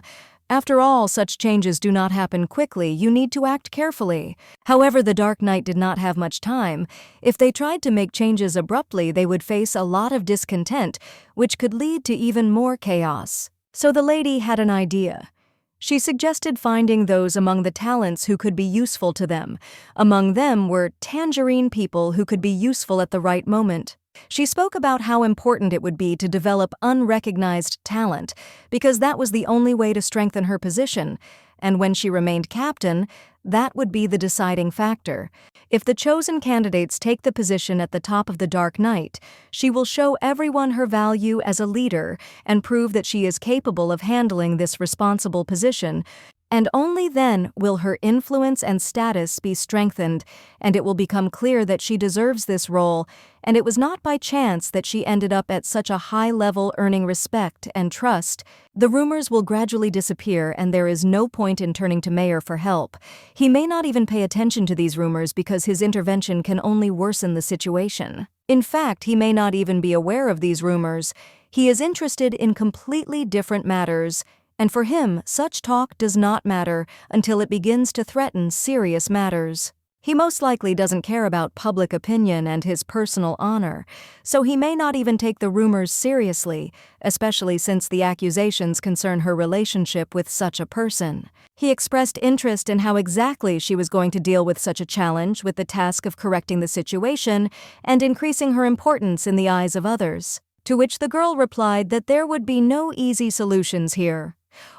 After all, such changes do not happen quickly. You need to act carefully. However, the Dark Knight did not have much time. If they tried to make changes abruptly, they would face a lot of discontent, which could lead to even more chaos. So the lady had an idea. She suggested finding those among the talents who could be useful to them. Among them were tangerine people who could be useful at the right moment. She spoke about how important it would be to develop unrecognized talent, because that was the only way to strengthen her position, and when she remained captain, that would be the deciding factor. If the chosen candidates take the position at the top of the Dark Knight, she will show everyone her value as a leader and prove that she is capable of handling this responsible position. And only then will her influence and status be strengthened, and it will become clear that she deserves this role, and it was not by chance that she ended up at such a high level, earning respect and trust. The rumors will gradually disappear, and there is no point in turning to Mayor for help. He may not even pay attention to these rumors because his intervention can only worsen the situation. In fact, he may not even be aware of these rumors. He is interested in completely different matters, and for him, such talk does not matter until it begins to threaten serious matters. He most likely doesn't care about public opinion and his personal honor, so he may not even take the rumors seriously, especially since the accusations concern her relationship with such a person. He expressed interest in how exactly she was going to deal with such a challenge, with the task of correcting the situation and increasing her importance in the eyes of others. To which the girl replied that there would be no easy solutions here.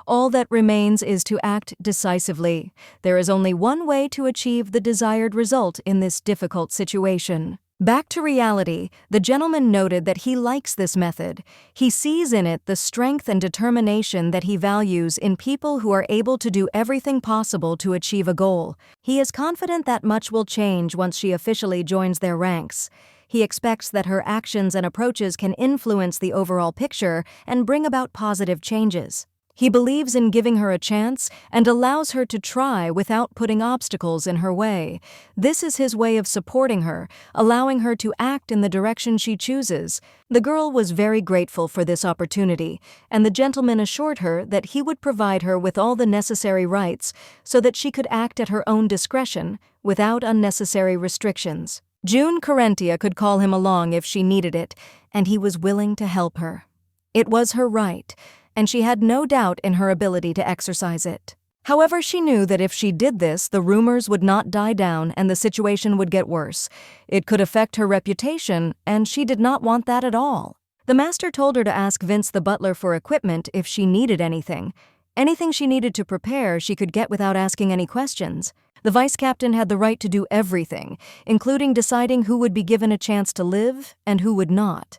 All that remains is to act decisively. There is only one way to achieve the desired result in this difficult situation. Back to reality, the gentleman noted that he likes this method. He sees in it the strength and determination that he values in people who are able to do everything possible to achieve a goal. He is confident that much will change once she officially joins their ranks. He expects that her actions and approaches can influence the overall picture and bring about positive changes. He believes in giving her a chance and allows her to try without putting obstacles in her way. This is his way of supporting her, allowing her to act in the direction she chooses. The girl was very grateful for this opportunity, and the gentleman assured her that he would provide her with all the necessary rights so that she could act at her own discretion without unnecessary restrictions. June Carentia could call him along if she needed it, and he was willing to help her. It was her right, and she had no doubt in her ability to exercise it. However, she knew that if she did this, the rumors would not die down and the situation would get worse. It could affect her reputation, and she did not want that at all. The master told her to ask Vince the butler for equipment if she needed anything. Anything she needed to prepare, she could get without asking any questions. The vice captain had the right to do everything, including deciding who would be given a chance to live and who would not.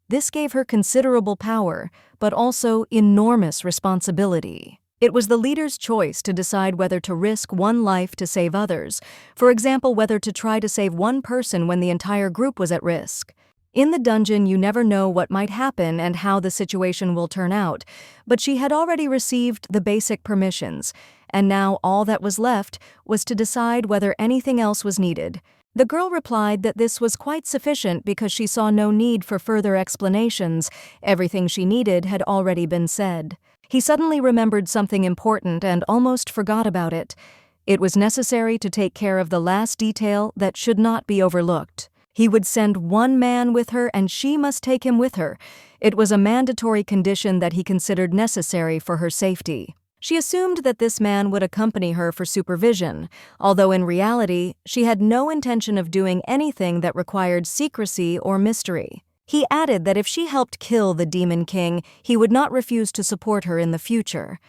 This gave her considerable power, but also enormous responsibility. It was the leader's choice to decide whether to risk one life to save others, for example, whether to try to save one person when the entire group was at risk. In the dungeon, you never know what might happen and how the situation will turn out, but she had already received the basic permissions, and now all that was left was to decide whether anything else was needed. The girl replied that this was quite sufficient because she saw no need for further explanations. Everything she needed had already been said. He suddenly remembered something important and almost forgot about it. It was necessary to take care of the last detail that should not be overlooked. He would send one man with her and she must take him with her. It was a mandatory condition that he considered necessary for her safety. She assumed that this man would accompany her for supervision, although in reality, she had no intention of doing anything that required secrecy or mystery. He added that if she helped kill the Demon King, he would not refuse to support her in the future.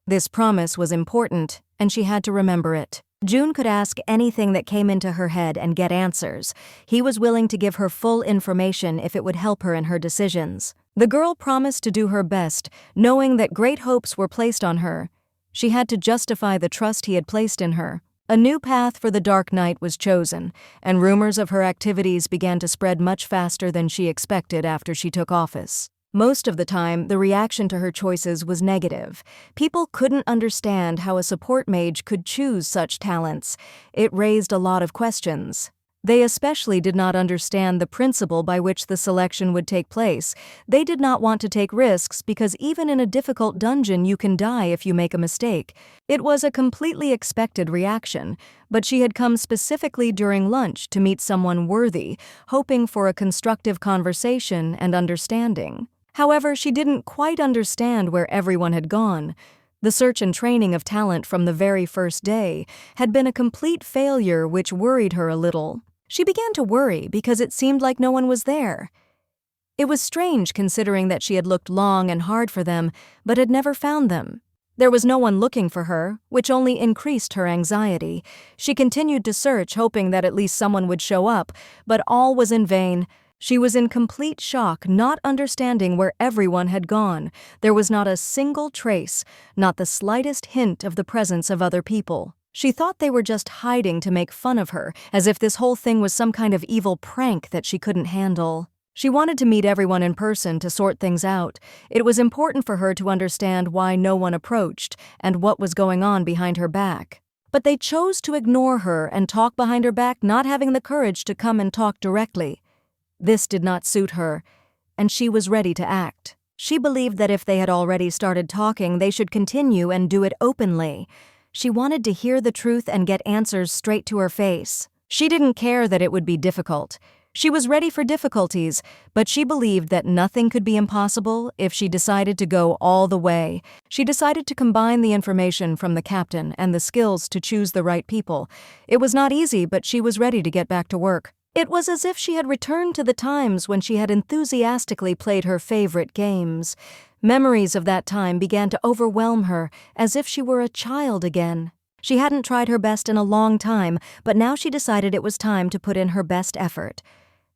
This promise was important, and she had to remember it. June could ask anything that came into her head and get answers. He was willing to give her full information if it would help her in her decisions. The girl promised to do her best, knowing that great hopes were placed on her. She had to justify the trust he had placed in her. A new path for the Dark Knight was chosen, and rumors of her activities began to spread much faster than she expected after she took office. Most of the time, the reaction to her choices was negative. People couldn't understand how a support mage could choose such talents. It raised a lot of questions. They especially did not understand the principle by which the selection would take place. They did not want to take risks because even in a difficult dungeon you can die if you make a mistake. It was a completely expected reaction, but she had come specifically during lunch to meet someone worthy, hoping for a constructive conversation and understanding. However, she didn't quite understand where everyone had gone. The search and training of talent from the very first day had been a complete failure, which worried her a little. She began to worry because it seemed like no one was there. It was strange considering that she had looked long and hard for them, but had never found them. There was no one looking for her, which only increased her anxiety. She continued to search, hoping that at least someone would show up, but all was in vain. She was in complete shock, not understanding where everyone had gone. There was not a single trace, not the slightest hint of the presence of other people. She thought they were just hiding to make fun of her, as if this whole thing was some kind of evil prank that she couldn't handle. She wanted to meet everyone in person to sort things out. It was important for her to understand why no one approached and what was going on behind her back. But they chose to ignore her and talk behind her back, not having the courage to come and talk directly. This did not suit her, and she was ready to act. She believed that if they had already started talking, they should continue and do it openly. She wanted to hear the truth and get answers straight to her face. She didn't care that it would be difficult. She was ready for difficulties, but she believed that nothing could be impossible if she decided to go all the way. She decided to combine the information from the captain and the skills to choose the right people. It was not easy, but she was ready to get back to work. It was as if she had returned to the times when she had enthusiastically played her favorite games. Memories of that time began to overwhelm her, as if she were a child again. She hadn't tried her best in a long time, but now she decided it was time to put in her best effort.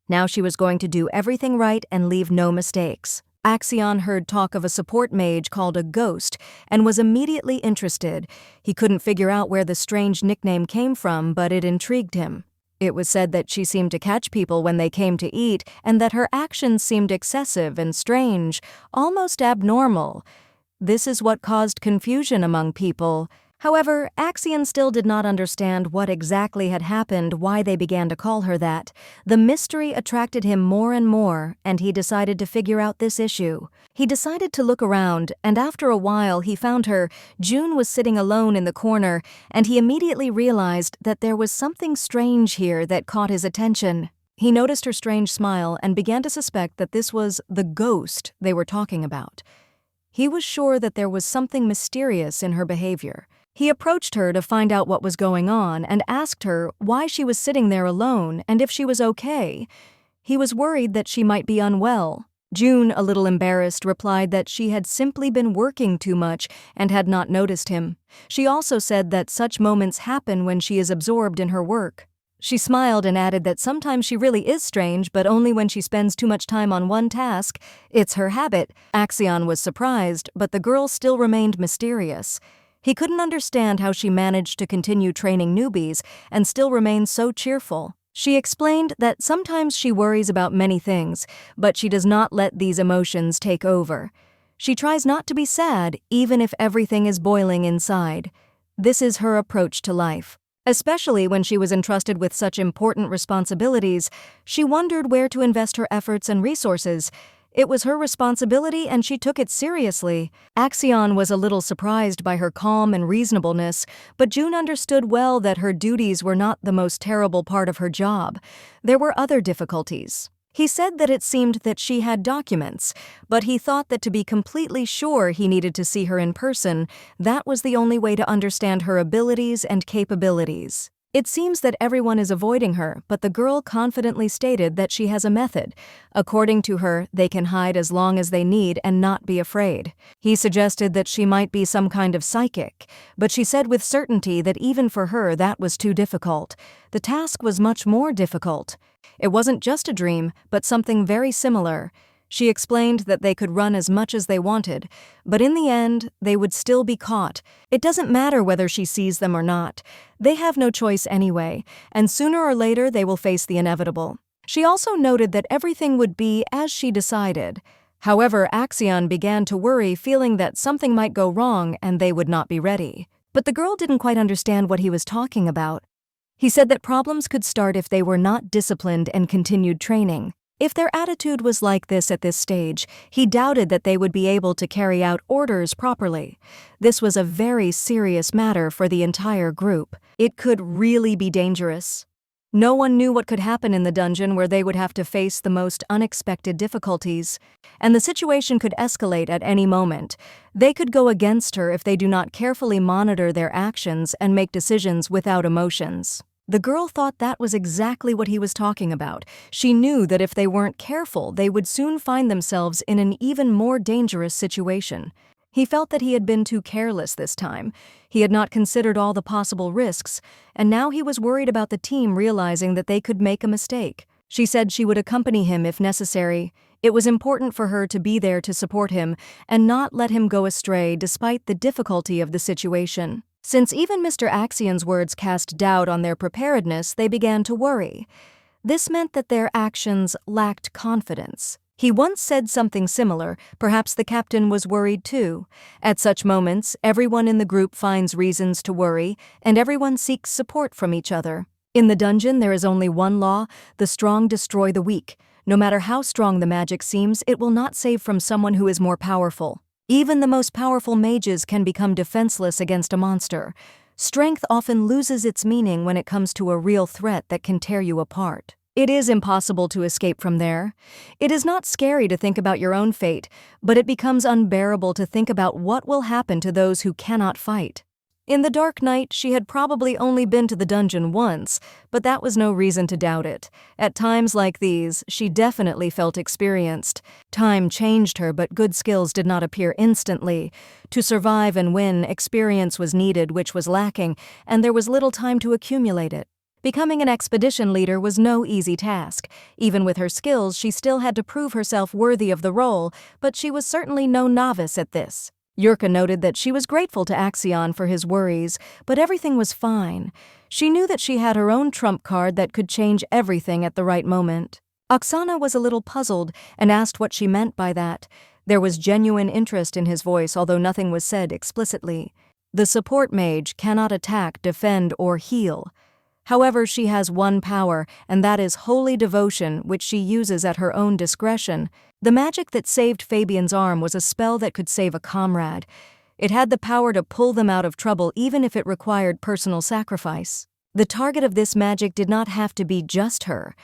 Now she was going to do everything right and leave no mistakes. Axion heard talk of a support mage called a ghost and was immediately interested. He couldn't figure out where the strange nickname came from, but it intrigued him. It was said that she seemed to catch people when they came to eat and that her actions seemed excessive and strange, almost abnormal. This is what caused confusion among people. However, Axion still did not understand what exactly had happened, why they began to call her that. The mystery attracted him more and more, and he decided to figure out this issue. He decided to look around, and after a while he found her. June was sitting alone in the corner, and he immediately realized that there was something strange here that caught his attention. He noticed her strange smile and began to suspect that this was the ghost they were talking about. He was sure that there was something mysterious in her behavior. He approached her to find out what was going on and asked her why she was sitting there alone and if she was okay. He was worried that she might be unwell. June, a little embarrassed, replied that she had simply been working too much and had not noticed him. She also said that such moments happen when she is absorbed in her work. She smiled and added that sometimes she really is strange, but only when she spends too much time on one task. It's her habit. Axion was surprised, but the girl still remained mysterious. He couldn't understand how she managed to continue training newbies and still remain so cheerful. She explained that sometimes she worries about many things, but she does not let these emotions take over. She tries not to be sad, even if everything is boiling inside. This is her approach to life. Especially when she was entrusted with such important responsibilities, she wondered where to invest her efforts and resources. It was her responsibility and she took it seriously. Axion was a little surprised by her calm and reasonableness, but June understood well that her duties were not the most terrible part of her job. There were other difficulties. He said that it seemed that she had documents, but he thought that to be completely sure he needed to see her in person. That was the only way to understand her abilities and capabilities. It seems that everyone is avoiding her, but the girl confidently stated that she has a method. According to her, they can hide as long as they need and not be afraid. He suggested that she might be some kind of psychic, but she said with certainty that even for her that was too difficult. The task was much more difficult. It wasn't just a dream, but something very similar. She explained that they could run as much as they wanted, but in the end, they would still be caught. It doesn't matter whether she sees them or not. They have no choice anyway, and sooner or later they will face the inevitable. She also noted that everything would be as she decided. However, Axion began to worry, feeling that something might go wrong and they would not be ready. But the girl didn't quite understand what he was talking about. He said that problems could start if they were not disciplined and continued training. If their attitude was like this at this stage, he doubted that they would be able to carry out orders properly. This was a very serious matter for the entire group. It could really be dangerous. No one knew what could happen in the dungeon where they would have to face the most unexpected difficulties, and the situation could escalate at any moment. They could go against her if they do not carefully monitor their actions and make decisions without emotions. The girl thought that was exactly what he was talking about. She knew that if they weren't careful, they would soon find themselves in an even more dangerous situation. He felt that he had been too careless this time. He had not considered all the possible risks, and now he was worried about the team realizing that they could make a mistake. She said she would accompany him if necessary. It was important for her to be there to support him and not let him go astray despite the difficulty of the situation. Since even Mr. Axion's words cast doubt on their preparedness, they began to worry. This meant that their actions lacked confidence. He once said something similar. Perhaps the captain was worried too. At such moments, everyone in the group finds reasons to worry, and everyone seeks support from each other. In the dungeon, there is only one law: the strong destroy the weak. No matter how strong the magic seems, it will not save from someone who is more powerful. Even the most powerful mages can become defenseless against a monster. Strength often loses its meaning when it comes to a real threat that can tear you apart. It is impossible to escape from there. It is not scary to think about your own fate, but it becomes unbearable to think about what will happen to those who cannot fight. In the dark night, she had probably only been to the dungeon once, but that was no reason to doubt it. At times like these, she definitely felt experienced. Time changed her, but good skills did not appear instantly. To survive and win, experience was needed, which was lacking, and there was little time to accumulate it. Becoming an expedition leader was no easy task. Even with her skills, she still had to prove herself worthy of the role, but she was certainly no novice at this. Yurka noted that she was grateful to Axion for his worries, but everything was fine. She knew that she had her own trump card that could change everything at the right moment. Oksana was a little puzzled and asked what she meant by that. There was genuine interest in his voice, although nothing was said explicitly. The support mage cannot attack, defend, or heal. However, she has one power, and that is holy devotion, which she uses at her own discretion. The magic that saved Fabian's arm was a spell that could save a comrade. It had the power to pull them out of trouble even if it required personal sacrifice. The target of this magic did not have to be just her.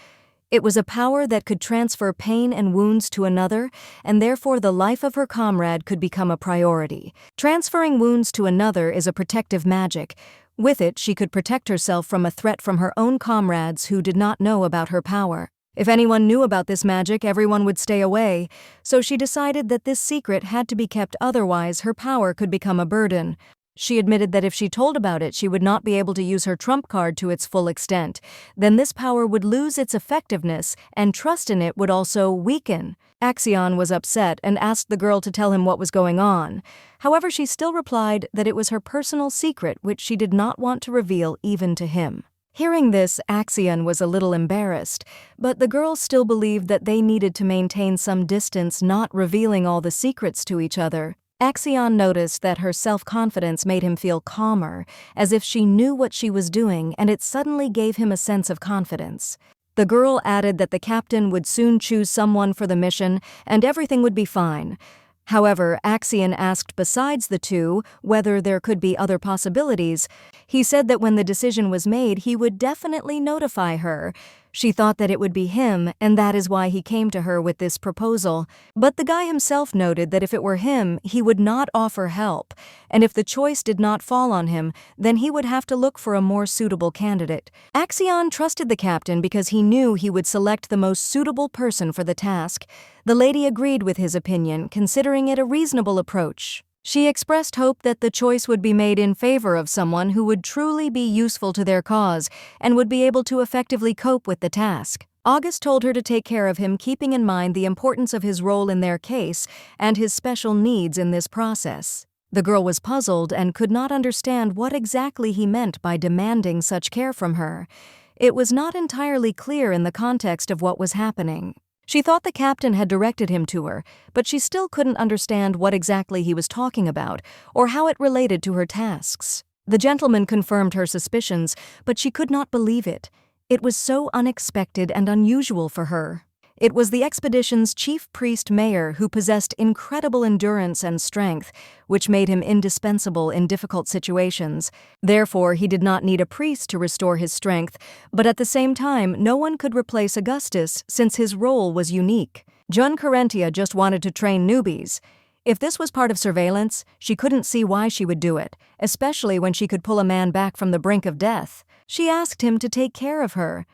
It was a power that could transfer pain and wounds to another, and therefore the life of her comrade could become a priority. Transferring wounds to another is a protective magic. With it, she could protect herself from a threat from her own comrades who did not know about her power. If anyone knew about this magic, everyone would stay away, so she decided that this secret had to be kept, otherwise her power could become a burden. She admitted that if she told about it, she would not be able to use her trump card to its full extent. Then this power would lose its effectiveness, and trust in it would also weaken. Axion was upset and asked the girl to tell him what was going on. However, she still replied that it was her personal secret which she did not want to reveal even to him. Hearing this, Axion was a little embarrassed, but the girls still believed that they needed to maintain some distance, not revealing all the secrets to each other. Axion noticed that her self-confidence made him feel calmer, as if she knew what she was doing, and it suddenly gave him a sense of confidence. The girl added that the captain would soon choose someone for the mission, and everything would be fine. However, Axion asked besides the two whether there could be other possibilities. He said that when the decision was made, he would definitely notify her. She thought that it would be him, and that is why he came to her with this proposal. But the guy himself noted that if it were him, he would not offer help, and if the choice did not fall on him, then he would have to look for a more suitable candidate. Axion trusted the captain because he knew he would select the most suitable person for the task. The lady agreed with his opinion, considering it a reasonable approach. She expressed hope that the choice would be made in favor of someone who would truly be useful to their cause and would be able to effectively cope with the task. August told her to take care of him, keeping in mind the importance of his role in their case and his special needs in this process. The girl was puzzled and could not understand what exactly he meant by demanding such care from her. It was not entirely clear in the context of what was happening. She thought the captain had directed him to her, but she still couldn't understand what exactly he was talking about or how it related to her tasks. The gentleman confirmed her suspicions, but she could not believe it. It was so unexpected and unusual for her. It was the expedition's chief priest mayor who possessed incredible endurance and strength, which made him indispensable in difficult situations. Therefore, he did not need a priest to restore his strength, but at the same time, no one could replace Augustus since his role was unique. Jun Carentia just wanted to train newbies. If this was part of surveillance, she couldn't see why she would do it, especially when she could pull a man back from the brink of death. She asked him to take care of her.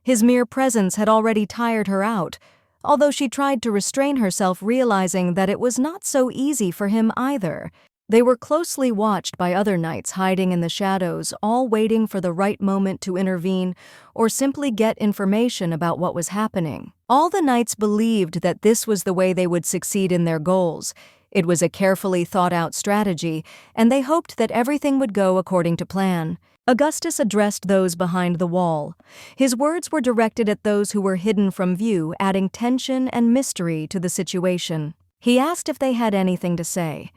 His mere presence had already tired her out, although she tried to restrain herself, realizing that it was not so easy for him either. They were closely watched by other knights hiding in the shadows, all waiting for the right moment to intervene or simply get information about what was happening. All the knights believed that this was the way they would succeed in their goals. It was a carefully thought-out strategy, and they hoped that everything would go according to plan. Augustus addressed those behind the wall. His words were directed at those who were hidden from view, adding tension and mystery to the situation. He asked if they had anything to say.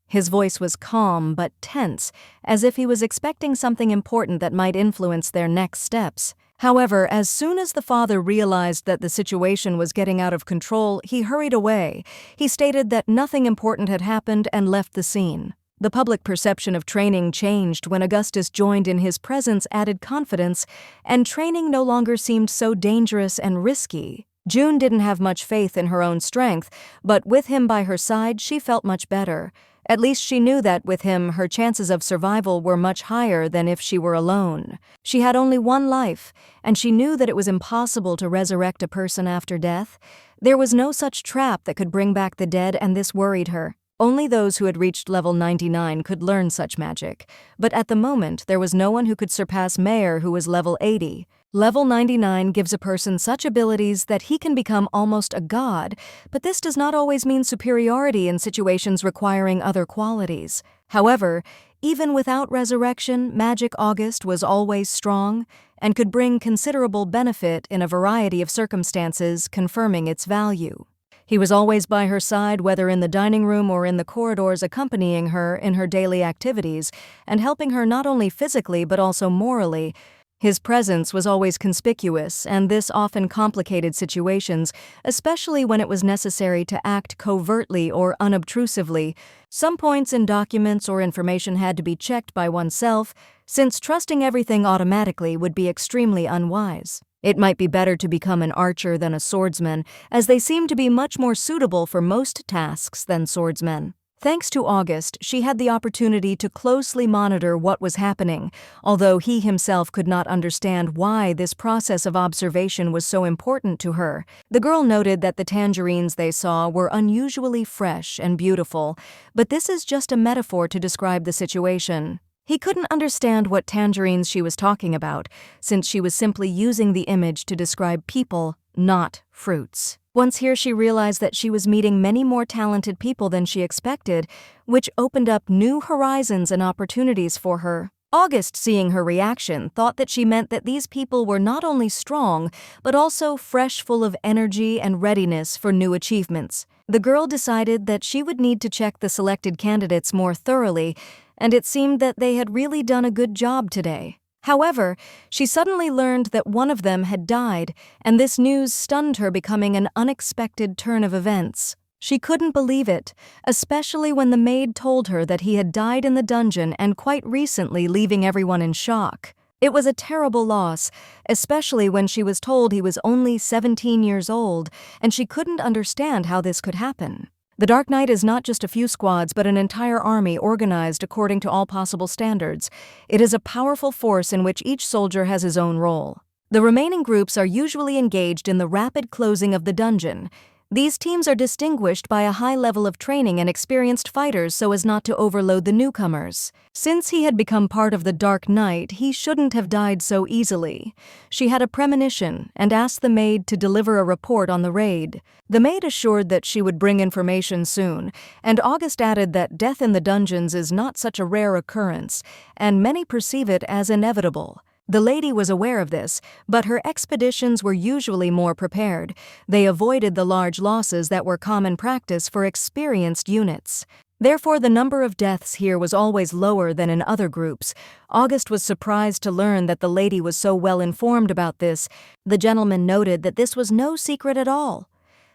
His voice was calm but tense, as if he was expecting something important that might influence their next steps. However, as soon as the father realized that the situation was getting out of control, he hurried away. He stated that nothing important had happened and left the scene. The public perception of training changed when Augustus joined in. His presence added confidence, and training no longer seemed so dangerous and risky. June didn't have much faith in her own strength, but with him by her side, she felt much better. At least she knew that with him, her chances of survival were much higher than if she were alone. She had only one life, and she knew that it was impossible to resurrect a person after death. There was no such trap that could bring back the dead, and this worried her. Only those who had reached level 99 could learn such magic, but at the moment there was no one who could surpass Mayer, who was level 80. Level 99 gives a person such abilities that he can become almost a god, but this does not always mean superiority in situations requiring other qualities. However, even without resurrection, Magic August was always strong and could bring considerable benefit in a variety of circumstances, confirming its value. He was always by her side, whether in the dining room or in the corridors, accompanying her in her daily activities and helping her not only physically but also morally. His presence was always conspicuous, and this often complicated situations, especially when it was necessary to act covertly or unobtrusively. Some points in documents or information had to be checked by oneself, since trusting everything automatically would be extremely unwise. It might be better to become an archer than a swordsman, as they seem to be much more suitable for most tasks than swordsmen. Thanks to August, she had the opportunity to closely monitor what was happening, although he himself could not understand why this process of observation was so important to her. The girl noted that the tangerines they saw were unusually fresh and beautiful, but this is just a metaphor to describe the situation. He couldn't understand what tangerines she was talking about, since she was simply using the image to describe people, not fruits. Once here, she realized that she was meeting many more talented people than she expected, which opened up new horizons and opportunities for her. August, seeing her reaction, thought that she meant that these people were not only strong, but also fresh, full of energy and readiness for new achievements. The girl decided that she would need to check the selected candidates more thoroughly, and it seemed that they had really done a good job today. However, she suddenly learned that one of them had died, and this news stunned her, becoming an unexpected turn of events. She couldn't believe it, especially when the maid told her that he had died in the dungeon and quite recently, leaving everyone in shock. It was a terrible loss, especially when she was told he was only 17 years old, and she couldn't understand how this could happen. The Dark Knight is not just a few squads, but an entire army organized according to all possible standards. It is a powerful force in which each soldier has his own role. The remaining groups are usually engaged in the rapid closing of the dungeon. These teams are distinguished by a high level of training and experienced fighters so as not to overload the newcomers. Since he had become part of the Dark Knight, he shouldn't have died so easily. She had a premonition and asked the maid to deliver a report on the raid. The maid assured that she would bring information soon, and August added that death in the dungeons is not such a rare occurrence, and many perceive it as inevitable. The lady was aware of this, but her expeditions were usually more prepared. They avoided the large losses that were common practice for experienced units. Therefore, the number of deaths here was always lower than in other groups. August was surprised to learn that the lady was so well informed about this. The gentleman noted that this was no secret at all.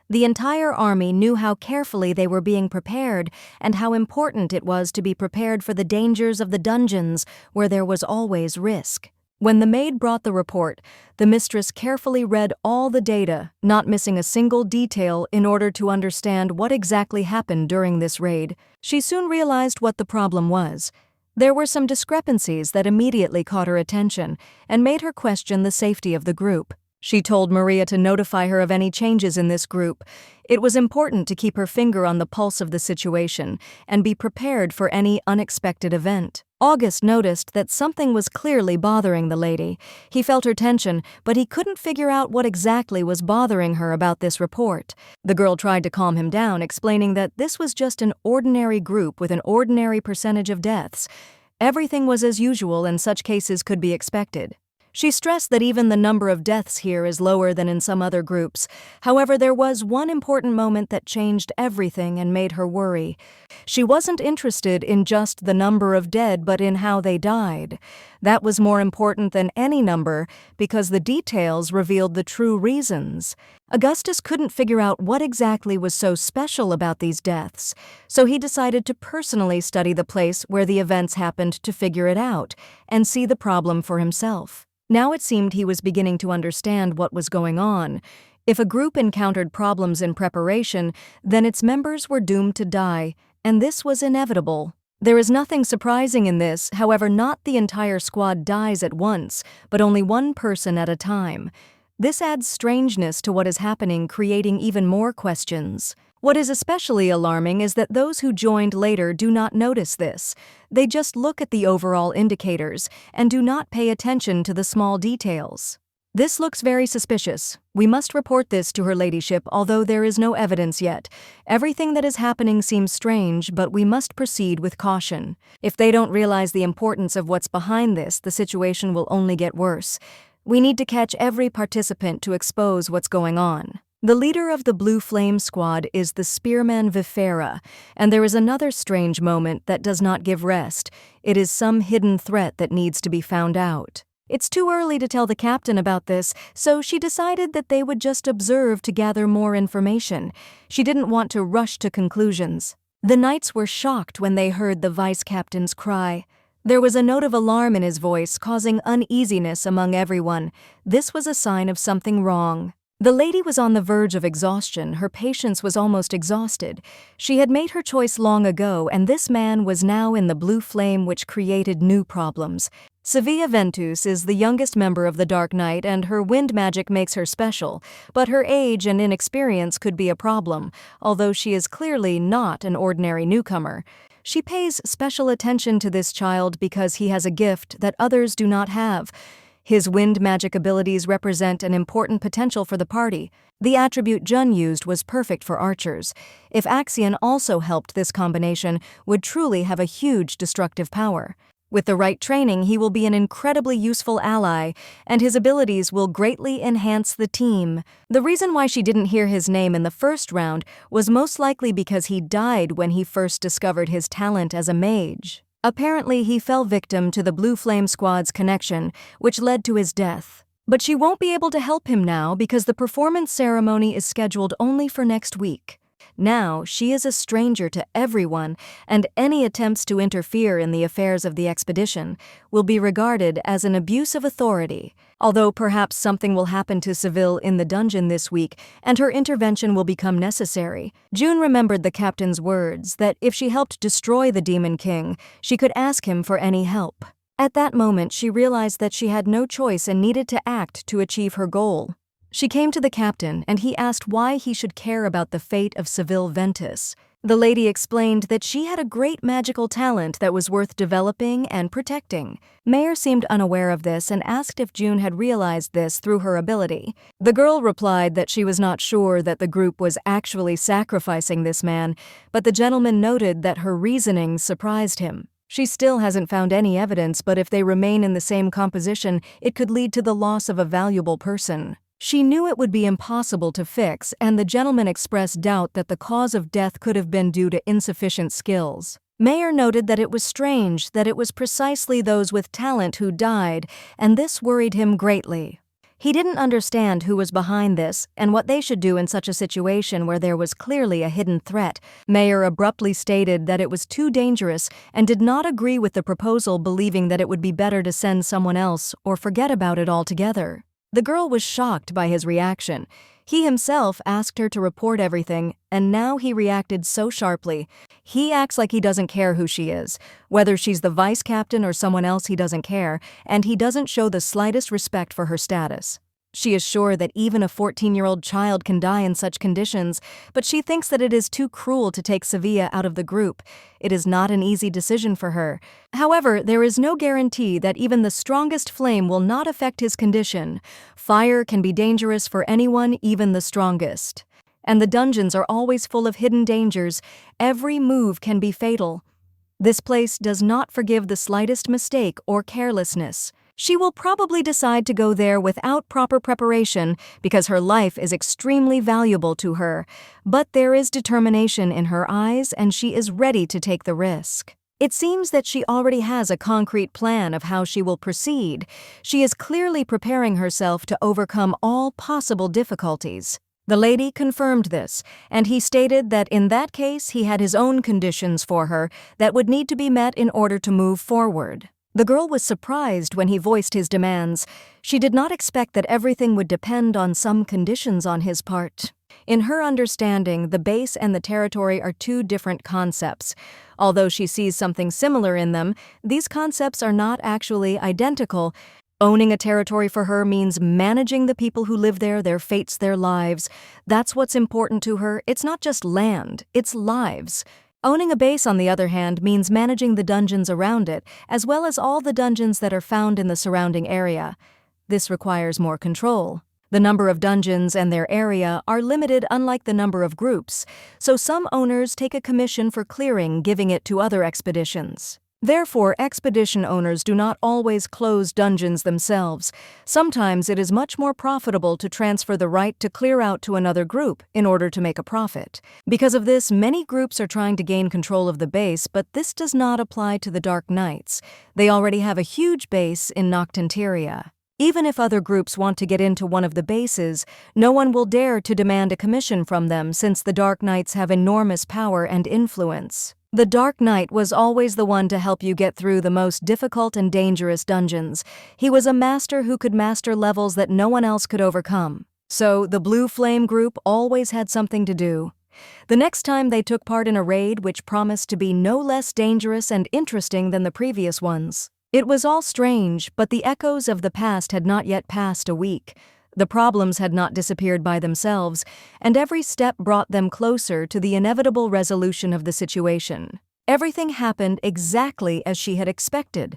The entire army knew how carefully they were being prepared and how important it was to be prepared for the dangers of the dungeons, where there was always risk. When the maid brought the report, the mistress carefully read all the data, not missing a single detail, in order to understand what exactly happened during this raid. She soon realized what the problem was. There were some discrepancies that immediately caught her attention and made her question the safety of the group. She told Maria to notify her of any changes in this group. It was important to keep her finger on the pulse of the situation and be prepared for any unexpected event. August noticed that something was clearly bothering the lady. He felt her tension, but he couldn't figure out what exactly was bothering her about this report. The girl tried to calm him down, explaining that this was just an ordinary group with an ordinary percentage of deaths. Everything was as usual, and such cases could be expected. She stressed that even the number of deaths here is lower than in some other groups. However, there was one important moment that changed everything and made her worry. She wasn't interested in just the number of dead, but in how they died. That was more important than any number, because the details revealed the true reasons. Augustus couldn't figure out what exactly was so special about these deaths, so he decided to personally study the place where the events happened to figure it out and see the problem for himself. Now it seemed he was beginning to understand what was going on. If a group encountered problems in preparation, then its members were doomed to die, and this was inevitable. There is nothing surprising in this, however, not the entire squad dies at once, but only one person at a time. This adds strangeness to what is happening, creating even more questions. What is especially alarming is that those who joined later do not notice this. They just look at the overall indicators and do not pay attention to the small details. This looks very suspicious. We must report this to her ladyship, although there is no evidence yet. Everything that is happening seems strange, but we must proceed with caution. If they don't realize the importance of what's behind this, the situation will only get worse. We need to catch every participant to expose what's going on. The leader of the Blue Flame Squad is the spearman Vifera, and there is another strange moment that does not give rest. It is some hidden threat that needs to be found out. It's too early to tell the captain about this, so she decided that they would just observe to gather more information. She didn't want to rush to conclusions. The knights were shocked when they heard the vice-captain's cry. There was a note of alarm in his voice, causing uneasiness among everyone. This was a sign of something wrong. The lady was on the verge of exhaustion. Her patience was almost exhausted. She had made her choice long ago, and this man was now in the blue flame, which created new problems. Sevilla Ventus is the youngest member of the Dark Knight, and her wind magic makes her special, but her age and inexperience could be a problem, although she is clearly not an ordinary newcomer. She pays special attention to this child because he has a gift that others do not have. His wind magic abilities represent an important potential for the party. The attribute Jun used was perfect for archers. If Axion also helped, this combination would truly have a huge destructive power. With the right training, he will be an incredibly useful ally, and his abilities will greatly enhance the team. The reason why she didn't hear his name in the first round was most likely because he died when he first discovered his talent as a mage. Apparently, he fell victim to the Blue Flame Squad's connection, which led to his death. But she won't be able to help him now because the performance ceremony is scheduled only for next week. Now, she is a stranger to everyone, and any attempts to interfere in the affairs of the expedition will be regarded as an abuse of authority. Although perhaps something will happen to Seville in the dungeon this week, and her intervention will become necessary. June remembered the captain's words that if she helped destroy the Demon King, she could ask him for any help. At that moment, she realized that she had no choice and needed to act to achieve her goal. She came to the captain, and he asked why he should care about the fate of Seville Ventus. The lady explained that she had a great magical talent that was worth developing and protecting. Mayer seemed unaware of this and asked if June had realized this through her ability. The girl replied that she was not sure that the group was actually sacrificing this man, but the gentleman noted that her reasoning surprised him. She still hasn't found any evidence, but if they remain in the same composition, it could lead to the loss of a valuable person. She knew it would be impossible to fix, and the gentleman expressed doubt that the cause of death could have been due to insufficient skills. Mayer noted that it was strange that it was precisely those with talent who died, and this worried him greatly. He didn't understand who was behind this and what they should do in such a situation where there was clearly a hidden threat. Mayer abruptly stated that it was too dangerous and did not agree with the proposal, believing that it would be better to send someone else or forget about it altogether. The girl was shocked by his reaction. He himself asked her to report everything, and now he reacted so sharply. He acts like he doesn't care who she is. Whether she's the vice captain or someone else, he doesn't care, and he doesn't show the slightest respect for her status. She is sure that even a 14-year-old child can die in such conditions, but she thinks that it is too cruel to take Sevilla out of the group. It is not an easy decision for her. However, there is no guarantee that even the strongest flame will not affect his condition. Fire can be dangerous for anyone, even the strongest. And the dungeons are always full of hidden dangers. Every move can be fatal. This place does not forgive the slightest mistake or carelessness. She will probably decide to go there without proper preparation because her life is extremely valuable to her. But there is determination in her eyes, and she is ready to take the risk. It seems that she already has a concrete plan of how she will proceed. She is clearly preparing herself to overcome all possible difficulties. The lady confirmed this, and he stated that in that case he had his own conditions for her that would need to be met in order to move forward. The girl was surprised when he voiced his demands. She did not expect that everything would depend on some conditions on his part. In her understanding, the base and the territory are two different concepts. Although she sees something similar in them, these concepts are not actually identical. Owning a territory for her means managing the people who live there, their fates, their lives. That's what's important to her. It's not just land, it's lives. Owning a base, on the other hand, means managing the dungeons around it, as well as all the dungeons that are found in the surrounding area. This requires more control. The number of dungeons and their area are limited, unlike the number of groups, so some owners take a commission for clearing, giving it to other expeditions. Therefore, expedition owners do not always close dungeons themselves. Sometimes it is much more profitable to transfer the right to clear out to another group in order to make a profit. Because of this, many groups are trying to gain control of the base, but this does not apply to the Dark Knights. They already have a huge base in Noctanteria. Even if other groups want to get into one of the bases, no one will dare to demand a commission from them since the Dark Knights have enormous power and influence. The Dark Knight was always the one to help you get through the most difficult and dangerous dungeons. He was a master who could master levels that no one else could overcome. So, the Blue Flame group always had something to do. The next time they took part in a raid which promised to be no less dangerous and interesting than the previous ones. It was all strange, but the echoes of the past had not yet passed a week. The problems had not disappeared by themselves, and every step brought them closer to the inevitable resolution of the situation. Everything happened exactly as she had expected.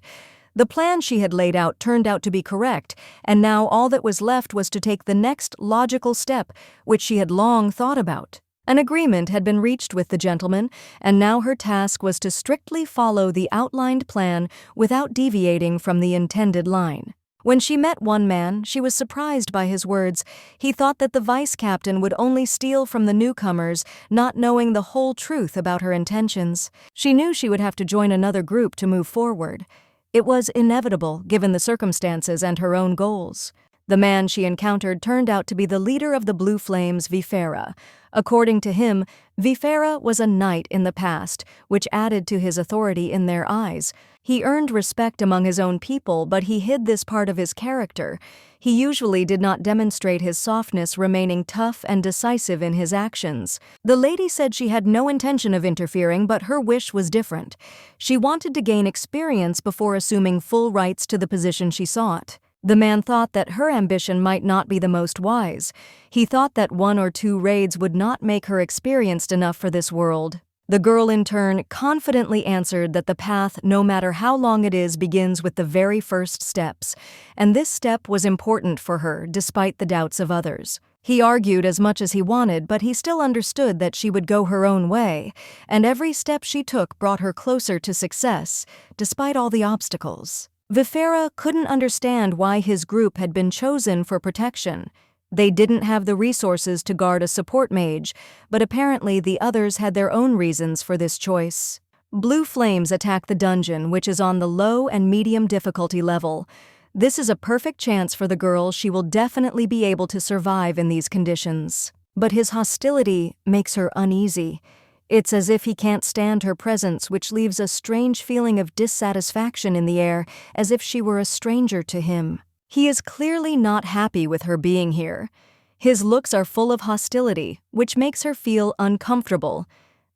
The plan she had laid out turned out to be correct, and now all that was left was to take the next logical step, which she had long thought about. An agreement had been reached with the gentleman, and now her task was to strictly follow the outlined plan without deviating from the intended line. When she met one man, she was surprised by his words. He thought that the vice captain would only steal from the newcomers, not knowing the whole truth about her intentions. She knew she would have to join another group to move forward. It was inevitable, given the circumstances and her own goals. The man she encountered turned out to be the leader of the Blue Flames, Vifera. According to him, Vifera was a knight in the past, which added to his authority in their eyes. He earned respect among his own people, but he hid this part of his character. He usually did not demonstrate his softness, remaining tough and decisive in his actions. The lady said she had no intention of interfering, but her wish was different. She wanted to gain experience before assuming full rights to the position she sought. The man thought that her ambition might not be the most wise. He thought that 1 or 2 raids would not make her experienced enough for this world. The girl, in turn, confidently answered that the path, no matter how long it is, begins with the very first steps, and this step was important for her, despite the doubts of others. He argued as much as he wanted, but he still understood that she would go her own way, and every step she took brought her closer to success, despite all the obstacles. Vifera couldn't understand why his group had been chosen for protection. They didn't have the resources to guard a support mage, but apparently the others had their own reasons for this choice. Blue Flames attack the dungeon, which is on the low and medium difficulty level. This is a perfect chance for the girl. She will definitely be able to survive in these conditions. But his hostility makes her uneasy. It's as if he can't stand her presence, which leaves a strange feeling of dissatisfaction in the air, as if she were a stranger to him. He is clearly not happy with her being here. His looks are full of hostility, which makes her feel uncomfortable.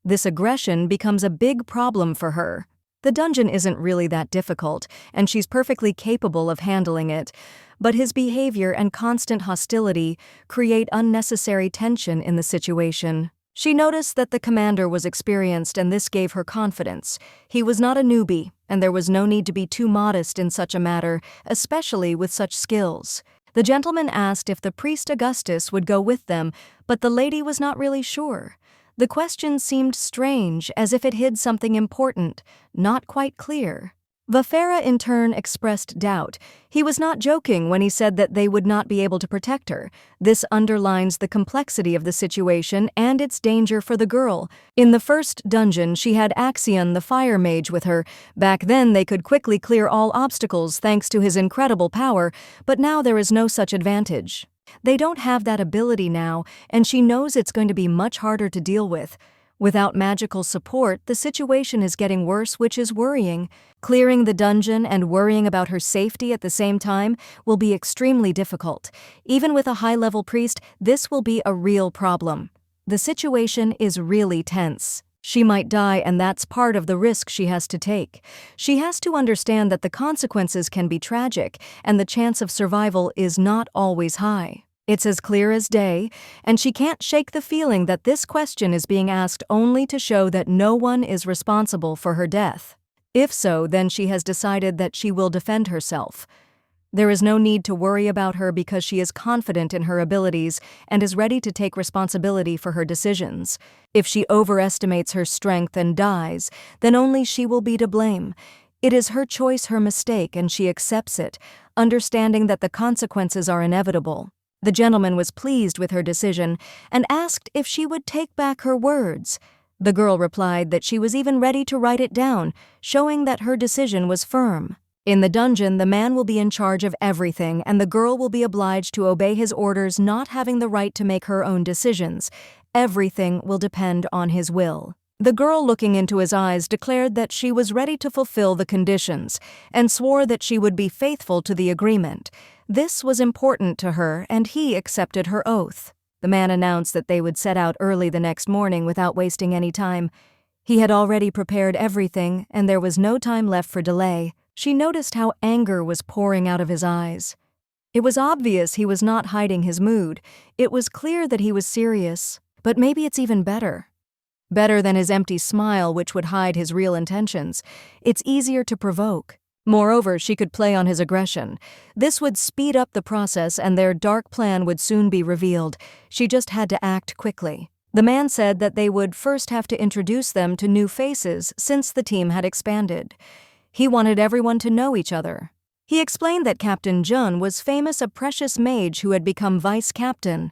This aggression becomes a big problem for her. The dungeon isn't really that difficult, and she's perfectly capable of handling it, but his behavior and constant hostility create unnecessary tension in the situation. She noticed that the commander was experienced, and this gave her confidence. He was not a newbie, and there was no need to be too modest in such a matter, especially with such skills. The gentleman asked if the priest Augustus would go with them, but the lady was not really sure. The question seemed strange, as if it hid something important, not quite clear. Vifera in turn expressed doubt. He was not joking when he said that they would not be able to protect her. This underlines the complexity of the situation and its danger for the girl. In the first dungeon, she had Axion, the fire mage, with her. Back then, they could quickly clear all obstacles thanks to his incredible power, but now there is no such advantage. They don't have that ability now, and she knows it's going to be much harder to deal with. Without magical support, the situation is getting worse, which is worrying. Clearing the dungeon and worrying about her safety at the same time will be extremely difficult. Even with a high-level priest, this will be a real problem. The situation is really tense. She might die, and that's part of the risk she has to take. She has to understand that the consequences can be tragic, and the chance of survival is not always high. It's as clear as day, and she can't shake the feeling that this question is being asked only to show that no one is responsible for her death. If so, then she has decided that she will defend herself. There is no need to worry about her because she is confident in her abilities and is ready to take responsibility for her decisions. If she overestimates her strength and dies, then only she will be to blame. It is her choice, her mistake, and she accepts it, understanding that the consequences are inevitable. The gentleman was pleased with her decision and asked if she would take back her words. The girl replied that she was even ready to write it down, showing that her decision was firm. In the dungeon, the man will be in charge of everything, and the girl will be obliged to obey his orders, not having the right to make her own decisions. Everything will depend on his will. The girl, looking into his eyes, declared that she was ready to fulfill the conditions and swore that she would be faithful to the agreement. This was important to her, and he accepted her oath. The man announced that they would set out early the next morning without wasting any time. He had already prepared everything, and there was no time left for delay. She noticed how anger was pouring out of his eyes. It was obvious he was not hiding his mood. It was clear that he was serious, but maybe it's even better. Better than his empty smile, which would hide his real intentions. It's easier to provoke. Moreover, she could play on his aggression. This would speed up the process, and their dark plan would soon be revealed. She just had to act quickly. The man said that they would first have to introduce them to new faces since the team had expanded. He wanted everyone to know each other. He explained that Captain Jun was famous, a precious mage who had become vice captain.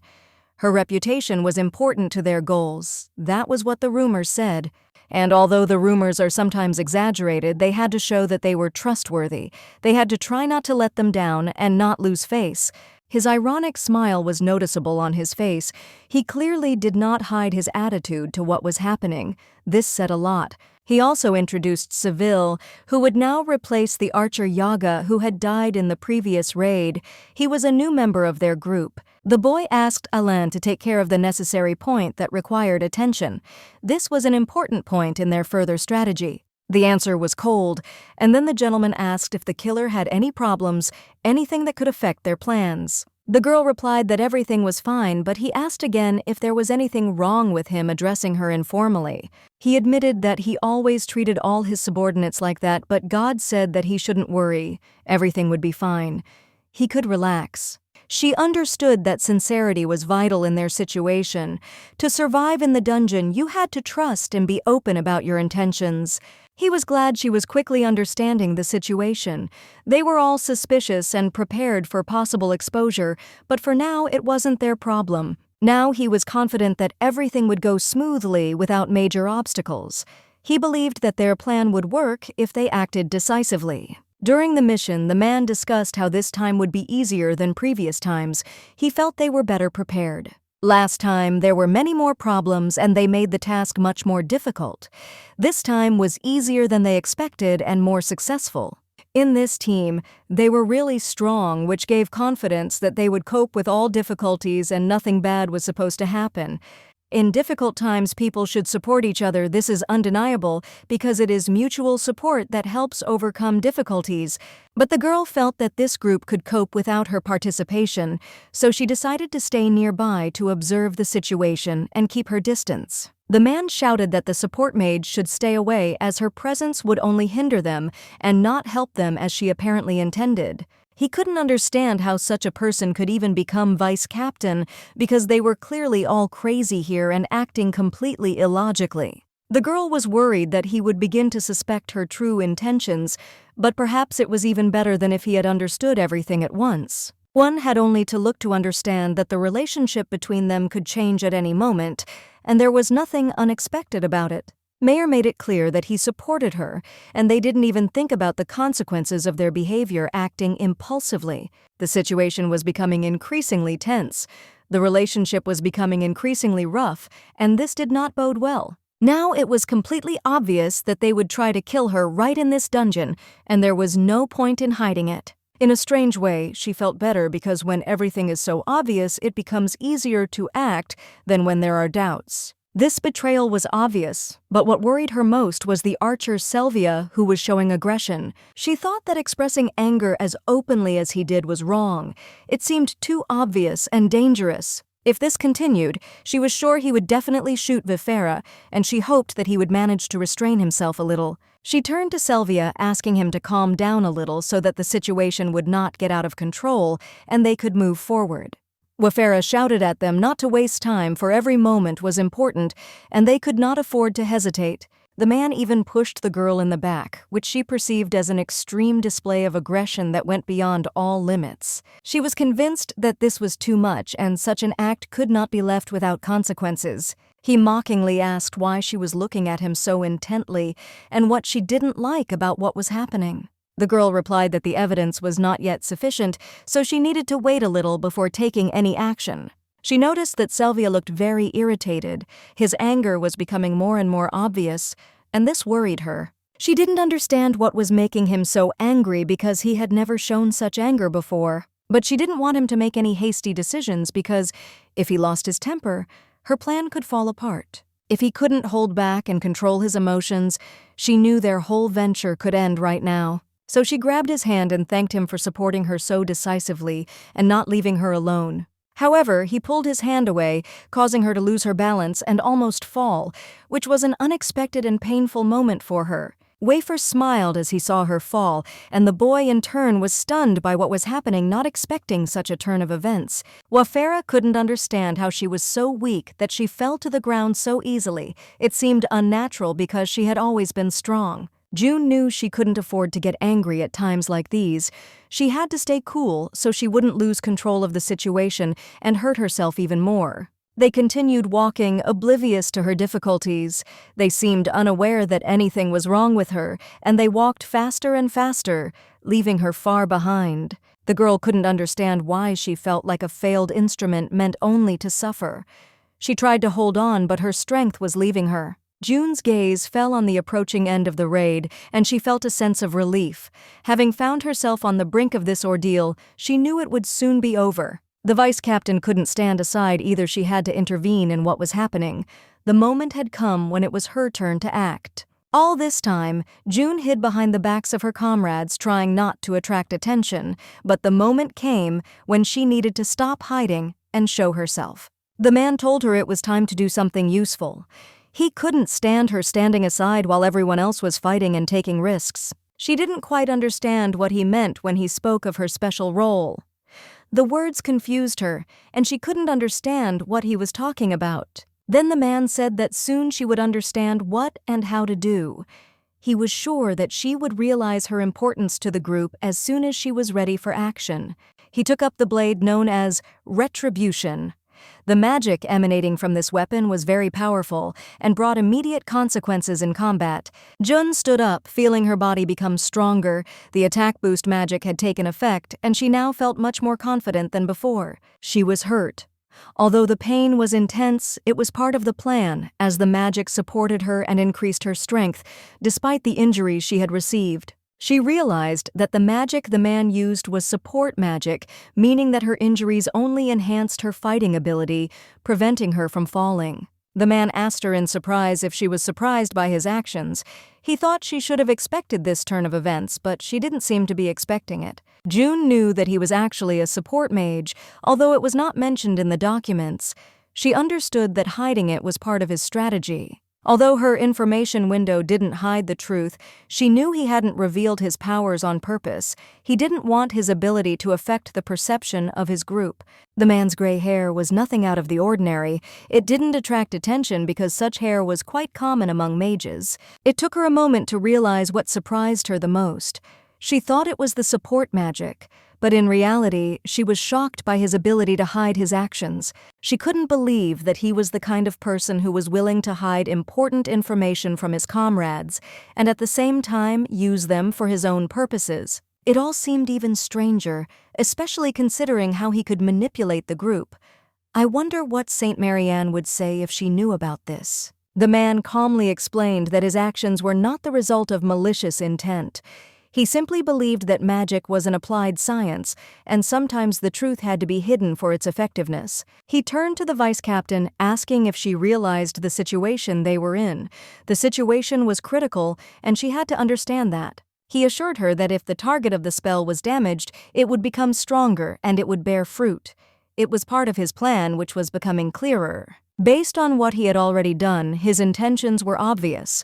Her reputation was important to their goals. That was what the rumors said. And although the rumors are sometimes exaggerated, they had to show that they were trustworthy. They had to try not to let them down and not lose face. His ironic smile was noticeable on his face. He clearly did not hide his attitude to what was happening. This said a lot. He also introduced Seville, who would now replace the archer Yaga, who had died in the previous raid. He was a new member of their group. The boy asked Alain to take care of the necessary point that required attention. This was an important point in their further strategy. The answer was cold, and then the gentleman asked if the killer had any problems, anything that could affect their plans. The girl replied that everything was fine, but he asked again if there was anything wrong with him addressing her informally. He admitted that he always treated all his subordinates like that, but God said that he shouldn't worry. Everything would be fine. He could relax. She understood that sincerity was vital in their situation. To survive in the dungeon, you had to trust and be open about your intentions. He was glad she was quickly understanding the situation. They were all suspicious and prepared for possible exposure, but for now it wasn't their problem. Now he was confident that everything would go smoothly without major obstacles. He believed that their plan would work if they acted decisively. During the mission, the man discussed how this time would be easier than previous times. He felt they were better prepared. Last time, there were many more problems and they made the task much more difficult. This time was easier than they expected and more successful. In this team, they were really strong, which gave confidence that they would cope with all difficulties and nothing bad was supposed to happen. In difficult times, people should support each other. This is undeniable because it is mutual support that helps overcome difficulties. But the girl felt that this group could cope without her participation, so she decided to stay nearby to observe the situation and keep her distance. The man shouted that the support mage should stay away as her presence would only hinder them and not help them as she apparently intended. He couldn't understand how such a person could even become vice captain because they were clearly all crazy here and acting completely illogically. The girl was worried that he would begin to suspect her true intentions, but perhaps it was even better than if he had understood everything at once. One had only to look to understand that the relationship between them could change at any moment, and there was nothing unexpected about it. Mayer made it clear that he supported her, and they didn't even think about the consequences of their behavior, acting impulsively. The situation was becoming increasingly tense. The relationship was becoming increasingly rough, and this did not bode well. Now it was completely obvious that they would try to kill her right in this dungeon, and there was no point in hiding it. In a strange way, she felt better because when everything is so obvious, it becomes easier to act than when there are doubts. This betrayal was obvious, but what worried her most was the archer Sylvia, who was showing aggression. She thought that expressing anger as openly as he did was wrong. It seemed too obvious and dangerous. If this continued, she was sure he would definitely shoot Vifera, and she hoped that he would manage to restrain himself a little. She turned to Sylvia, asking him to calm down a little so that the situation would not get out of control and they could move forward. Wafera shouted at them not to waste time, for every moment was important, and they could not afford to hesitate. The man even pushed the girl in the back, which she perceived as an extreme display of aggression that went beyond all limits. She was convinced that this was too much and such an act could not be left without consequences. He mockingly asked why she was looking at him so intently and what she didn't like about what was happening. The girl replied that the evidence was not yet sufficient, so she needed to wait a little before taking any action. She noticed that Sylvia looked very irritated. His anger was becoming more and more obvious, and this worried her. She didn't understand what was making him so angry because he had never shown such anger before. But she didn't want him to make any hasty decisions because, if he lost his temper, her plan could fall apart. If he couldn't hold back and control his emotions, she knew their whole venture could end right now. So she grabbed his hand and thanked him for supporting her so decisively and not leaving her alone. However, he pulled his hand away, causing her to lose her balance and almost fall, which was an unexpected and painful moment for her. Wafer smiled as he saw her fall, and the boy in turn was stunned by what was happening, not expecting such a turn of events. Wafera couldn't understand how she was so weak that she fell to the ground so easily. It seemed unnatural because she had always been strong. June knew she couldn't afford to get angry at times like these. She had to stay cool so she wouldn't lose control of the situation and hurt herself even more. They continued walking, oblivious to her difficulties. They seemed unaware that anything was wrong with her, and they walked faster and faster, leaving her far behind. The girl couldn't understand why she felt like a failed instrument meant only to suffer. She tried to hold on, but her strength was leaving her. June's gaze fell on the approaching end of the raid, and she felt a sense of relief. Having found herself on the brink of this ordeal, she knew it would soon be over. The vice captain couldn't stand aside either. She had to intervene in what was happening. The moment had come when it was her turn to act. All this time, June hid behind the backs of her comrades, trying not to attract attention, but the moment came when she needed to stop hiding and show herself. The man told her it was time to do something useful. He couldn't stand her standing aside while everyone else was fighting and taking risks. She didn't quite understand what he meant when he spoke of her special role. The words confused her, and she couldn't understand what he was talking about. Then the man said that soon she would understand what and how to do. He was sure that she would realize her importance to the group as soon as she was ready for action. He took up the blade known as retribution. The magic emanating from this weapon was very powerful and brought immediate consequences in combat. Jun stood up, feeling her body become stronger. The attack boost magic had taken effect, and she now felt much more confident than before. She was hurt. Although the pain was intense, it was part of the plan, as the magic supported her and increased her strength, despite the injuries she had received. She realized that the magic the man used was support magic, meaning that her injuries only enhanced her fighting ability, preventing her from falling. The man asked her in surprise if she was surprised by his actions. He thought she should have expected this turn of events, but she didn't seem to be expecting it. June knew that he was actually a support mage, although it was not mentioned in the documents. She understood that hiding it was part of his strategy. Although her information window didn't hide the truth, she knew he hadn't revealed his powers on purpose. He didn't want his ability to affect the perception of his group. The man's gray hair was nothing out of the ordinary. It didn't attract attention because such hair was quite common among mages. It took her a moment to realize what surprised her the most. She thought it was the support magic, but in reality, she was shocked by his ability to hide his actions. She couldn't believe that he was the kind of person who was willing to hide important information from his comrades, and at the same time use them for his own purposes. It all seemed even stranger, especially considering how he could manipulate the group. I wonder what Saint Marianne would say if she knew about this. The man calmly explained that his actions were not the result of malicious intent. He simply believed that magic was an applied science, and sometimes the truth had to be hidden for its effectiveness. He turned to the vice captain, asking if she realized the situation they were in. The situation was critical, and she had to understand that. He assured her that if the target of the spell was damaged, it would become stronger and it would bear fruit. It was part of his plan, which was becoming clearer. Based on what he had already done, his intentions were obvious.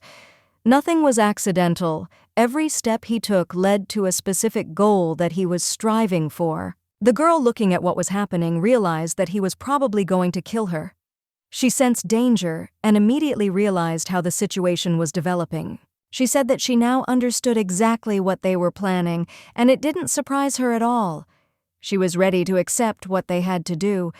Nothing was accidental. Every step he took led to a specific goal that he was striving for. The girl, looking at what was happening, realized that he was probably going to kill her. She sensed danger and immediately realized how the situation was developing. She said that she now understood exactly what they were planning, and it didn't surprise her at all. She was ready to accept what they had to do,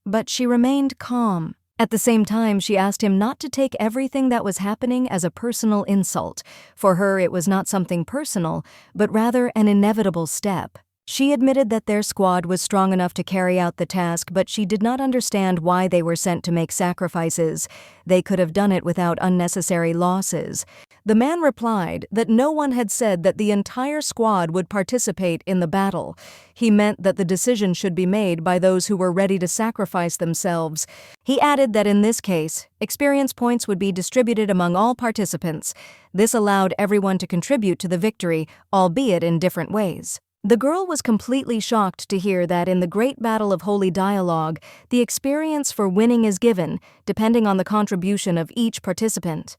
but she remained calm. At the same time, she asked him not to take everything that was happening as a personal insult. For her, it was not something personal, but rather an inevitable step. She admitted that their squad was strong enough to carry out the task, but she did not understand why they were sent to make sacrifices. They could have done it without unnecessary losses. The man replied that no one had said that the entire squad would participate in the battle. He meant that the decision should be made by those who were ready to sacrifice themselves. He added that in this case, experience points would be distributed among all participants. This allowed everyone to contribute to the victory, albeit in different ways. The girl was completely shocked to hear that in the Great Battle of Holy Dialogue, the experience for winning is given, depending on the contribution of each participant.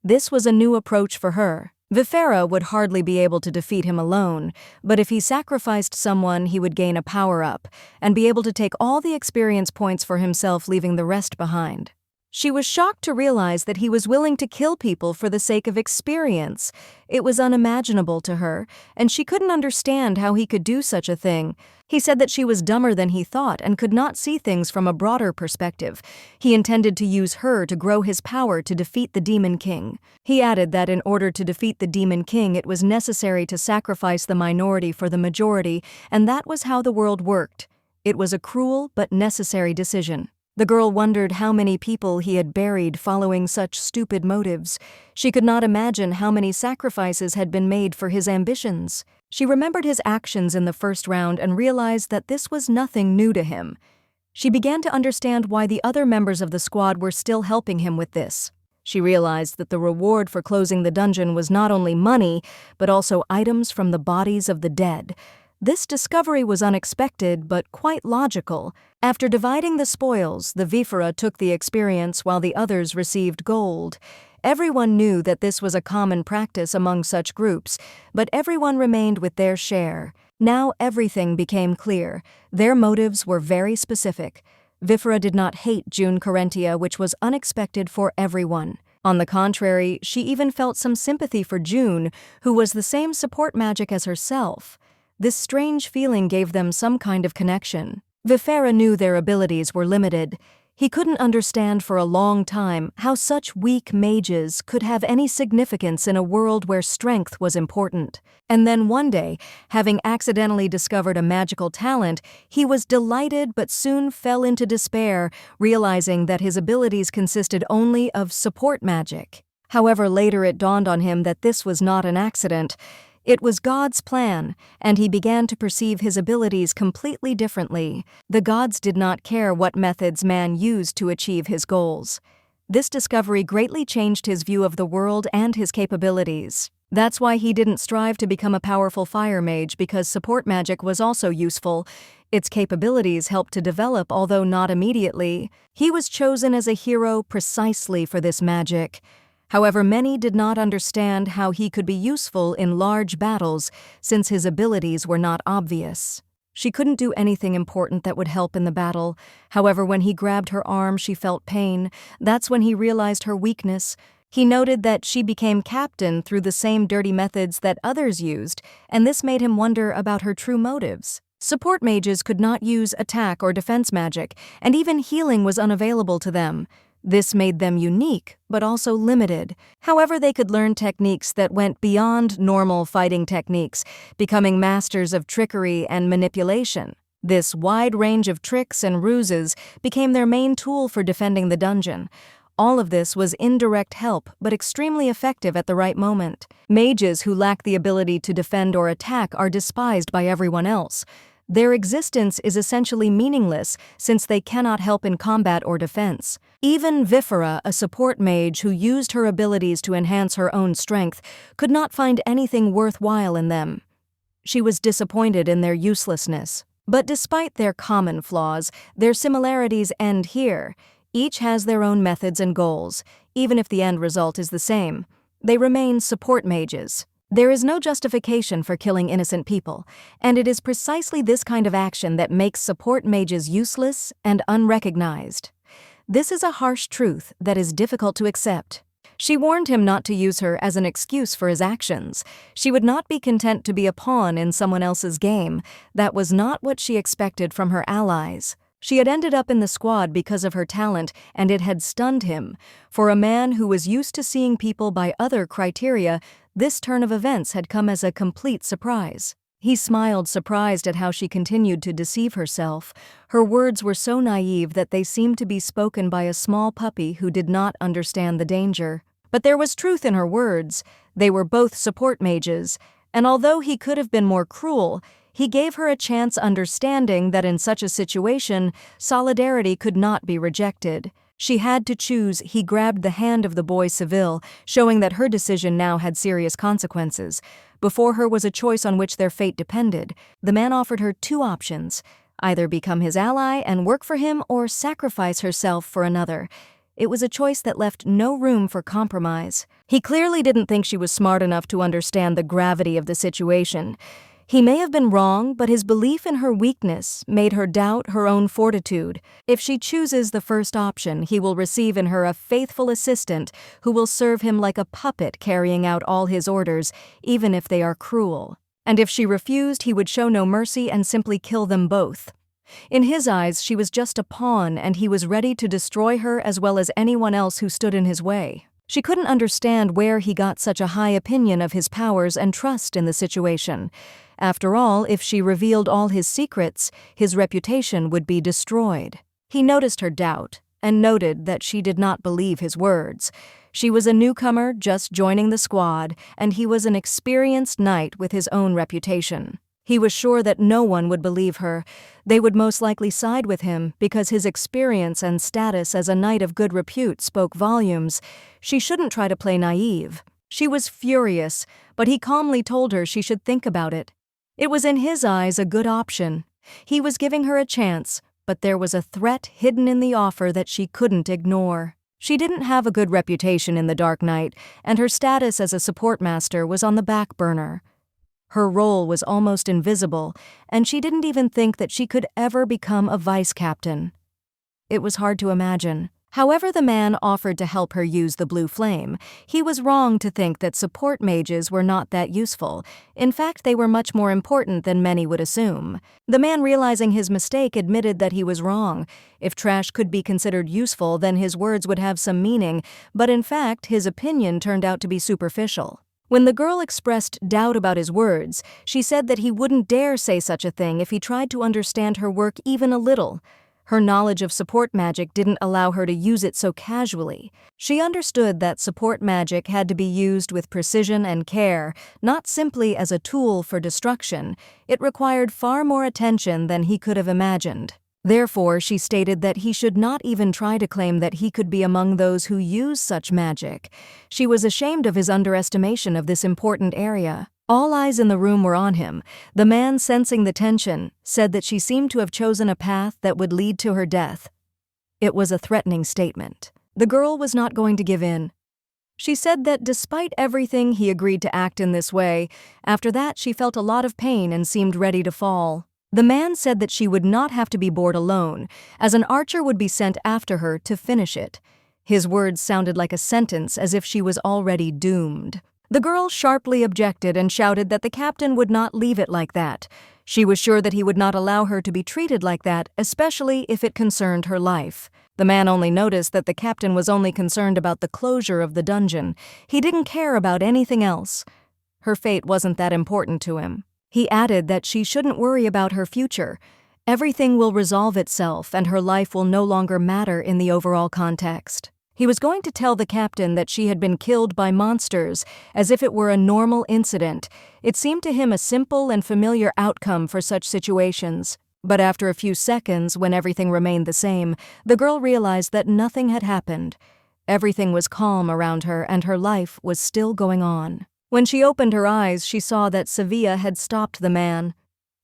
This was a new approach for her. Vifera would hardly be able to defeat him alone, but if he sacrificed someone, he would gain a power-up and be able to take all the experience points for himself, leaving the rest behind. She was shocked to realize that he was willing to kill people for the sake of experience. It was unimaginable to her, and she couldn't understand how he could do such a thing. He said that she was dumber than he thought and could not see things from a broader perspective. He intended to use her to grow his power to defeat the Demon King. He added that in order to defeat the Demon King, it was necessary to sacrifice the minority for the majority, and that was how the world worked. It was a cruel but necessary decision. The girl wondered how many people he had buried following such stupid motives. She could not imagine how many sacrifices had been made for his ambitions. She remembered his actions in the first round and realized that this was nothing new to him. She began to understand why the other members of the squad were still helping him with this. She realized that the reward for closing the dungeon was not only money, but also items from the bodies of the dead. This discovery was unexpected, but quite logical. After dividing the spoils, the Vifera took the experience while the others received gold. Everyone knew that this was a common practice among such groups, but everyone remained with their share. Now everything became clear. Their motives were very specific. Vifera did not hate June Carentia, which was unexpected for everyone. On the contrary, she even felt some sympathy for June, who was the same support magic as herself. This strange feeling gave them some kind of connection. Vifera knew their abilities were limited. He couldn't understand for a long time how such weak mages could have any significance in a world where strength was important. And then one day, having accidentally discovered a magical talent, he was delighted but soon fell into despair, realizing that his abilities consisted only of support magic. However, later it dawned on him that this was not an accident. It was God's plan, and he began to perceive his abilities completely differently. The gods did not care what methods man used to achieve his goals. This discovery greatly changed his view of the world and his capabilities. That's why he didn't strive to become a powerful fire mage, because support magic was also useful. Its capabilities helped to develop, although not immediately. He was chosen as a hero precisely for this magic. However, many did not understand how he could be useful in large battles since his abilities were not obvious. She couldn't do anything important that would help in the battle. However, when he grabbed her arm, she felt pain. That's when he realized her weakness. He noted that she became captain through the same dirty methods that others used, and this made him wonder about her true motives. Support mages could not use attack or defense magic, and even healing was unavailable to them. This made them unique, but also limited. However, they could learn techniques that went beyond normal fighting techniques, becoming masters of trickery and manipulation. This wide range of tricks and ruses became their main tool for defending the dungeon. All of this was indirect help, but extremely effective at the right moment. Mages who lack the ability to defend or attack are despised by everyone else. Their existence is essentially meaningless since they cannot help in combat or defense. Even Vifera, a support mage who used her abilities to enhance her own strength, could not find anything worthwhile in them. She was disappointed in their uselessness. But despite their common flaws, their similarities end here. Each has their own methods and goals, even if the end result is the same. They remain support mages. There is no justification for killing innocent people, and it is precisely this kind of action that makes support mages useless and unrecognized. This is a harsh truth that is difficult to accept. She warned him not to use her as an excuse for his actions. She would not be content to be a pawn in someone else's game. That was not what she expected from her allies. She had ended up in the squad because of her talent, and it had stunned him. For a man who was used to seeing people by other criteria, this turn of events had come as a complete surprise. He smiled, surprised at how she continued to deceive herself. Her words were so naive that they seemed to be spoken by a small puppy who did not understand the danger. But there was truth in her words. They were both support mages, and although he could have been more cruel, he gave her a chance, understanding that in such a situation, solidarity could not be rejected. She had to choose. He grabbed the hand of the boy Seville, showing that her decision now had serious consequences. Before her was a choice on which their fate depended. The man offered her two options: either become his ally and work for him, or sacrifice herself for another. It was a choice that left no room for compromise. He clearly didn't think she was smart enough to understand the gravity of the situation. He may have been wrong, but his belief in her weakness made her doubt her own fortitude. If she chooses the first option, he will receive in her a faithful assistant who will serve him like a puppet, carrying out all his orders, even if they are cruel. And if she refused, he would show no mercy and simply kill them both. In his eyes, she was just a pawn, and he was ready to destroy her as well as anyone else who stood in his way. She couldn't understand where he got such a high opinion of his powers and trust in the situation. After all, if she revealed all his secrets, his reputation would be destroyed. He noticed her doubt and noted that she did not believe his words. She was a newcomer just joining the squad, and he was an experienced knight with his own reputation. He was sure that no one would believe her. They would most likely side with him because his experience and status as a knight of good repute spoke volumes. She shouldn't try to play naive. She was furious, but he calmly told her she should think about it. It was in his eyes a good option. He was giving her a chance, but there was a threat hidden in the offer that she couldn't ignore. She didn't have a good reputation in the Dark Knight, and her status as a support master was on the back burner. Her role was almost invisible, and she didn't even think that she could ever become a vice captain. It was hard to imagine. However, the man offered to help her use the blue flame. He was wrong to think that support mages were not that useful. In fact, they were much more important than many would assume. The man, realizing his mistake, admitted that he was wrong. If trash could be considered useful, then his words would have some meaning, but in fact, his opinion turned out to be superficial. When the girl expressed doubt about his words, she said that he wouldn't dare say such a thing if he tried to understand her work even a little. Her knowledge of support magic didn't allow her to use it so casually. She understood that support magic had to be used with precision and care, not simply as a tool for destruction. It required far more attention than he could have imagined. Therefore, she stated that he should not even try to claim that he could be among those who use such magic. She was ashamed of his underestimation of this important area. All eyes in the room were on him. The man, sensing the tension, said that she seemed to have chosen a path that would lead to her death. It was a threatening statement. The girl was not going to give in. She said that despite everything, he agreed to act in this way. After that, she felt a lot of pain and seemed ready to fall. The man said that she would not have to be bored alone, as an archer would be sent after her to finish it. His words sounded like a sentence, as if she was already doomed. The girl sharply objected and shouted that the captain would not leave it like that. She was sure that he would not allow her to be treated like that, especially if it concerned her life. The man only noticed that the captain was only concerned about the closure of the dungeon. He didn't care about anything else. Her fate wasn't that important to him. He added that she shouldn't worry about her future. Everything will resolve itself, and her life will no longer matter in the overall context. He was going to tell the captain that she had been killed by monsters, as if it were a normal incident. It seemed to him a simple and familiar outcome for such situations. But after a few seconds, when everything remained the same, the girl realized that nothing had happened. Everything was calm around her, and her life was still going on. When she opened her eyes, she saw that Sevilla had stopped the man.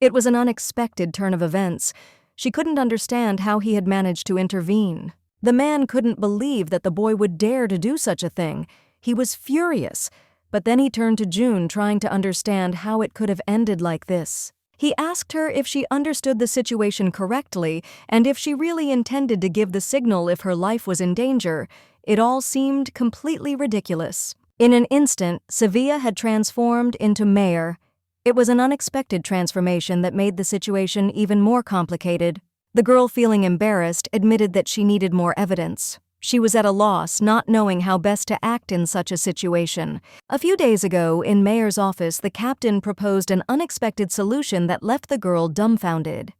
It was an unexpected turn of events. She couldn't understand how he had managed to intervene. The man couldn't believe that the boy would dare to do such a thing. He was furious, but then he turned to June, trying to understand how it could have ended like this. He asked her if she understood the situation correctly and if she really intended to give the signal if her life was in danger. It all seemed completely ridiculous. In an instant, Sevilla had transformed into mayor. It was an unexpected transformation that made the situation even more complicated. The girl, feeling embarrassed, admitted that she needed more evidence. She was at a loss, not knowing how best to act in such a situation. A few days ago, in Mayor's office, the captain proposed an unexpected solution that left the girl dumbfounded.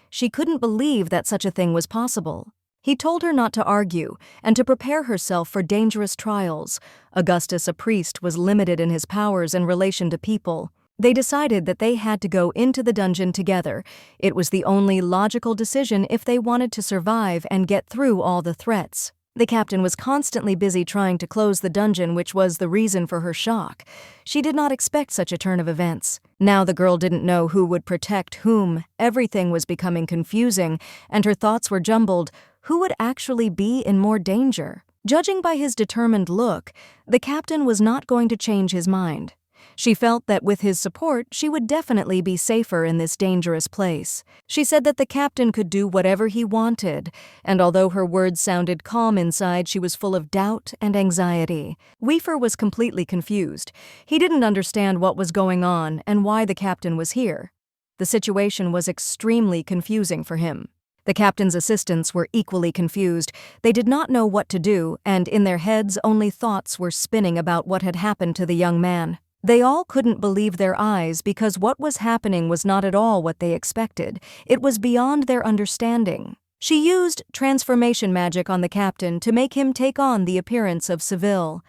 She couldn't believe that such a thing was possible. He told her not to argue and to prepare herself for dangerous trials. Augustus, a priest, was limited in his powers in relation to people. They decided that they had to go into the dungeon together. It was the only logical decision if they wanted to survive and get through all the threats. The captain was constantly busy trying to close the dungeon, which was the reason for her shock. She did not expect such a turn of events. Now the girl didn't know who would protect whom. Everything was becoming confusing, and her thoughts were jumbled. Who would actually be in more danger? Judging by his determined look, the captain was not going to change his mind. She felt that with his support, she would definitely be safer in this dangerous place. She said that the captain could do whatever he wanted, and although her words sounded calm inside, she was full of doubt and anxiety. Weaver was completely confused. He didn't understand what was going on and why the captain was here. The situation was extremely confusing for him. The captain's assistants were equally confused. They did not know what to do, and in their heads only thoughts were spinning about what had happened to the young man. They all couldn't believe their eyes because what was happening was not at all what they expected. It was beyond their understanding. She used transformation magic on the captain to make him take on the appearance of Seville.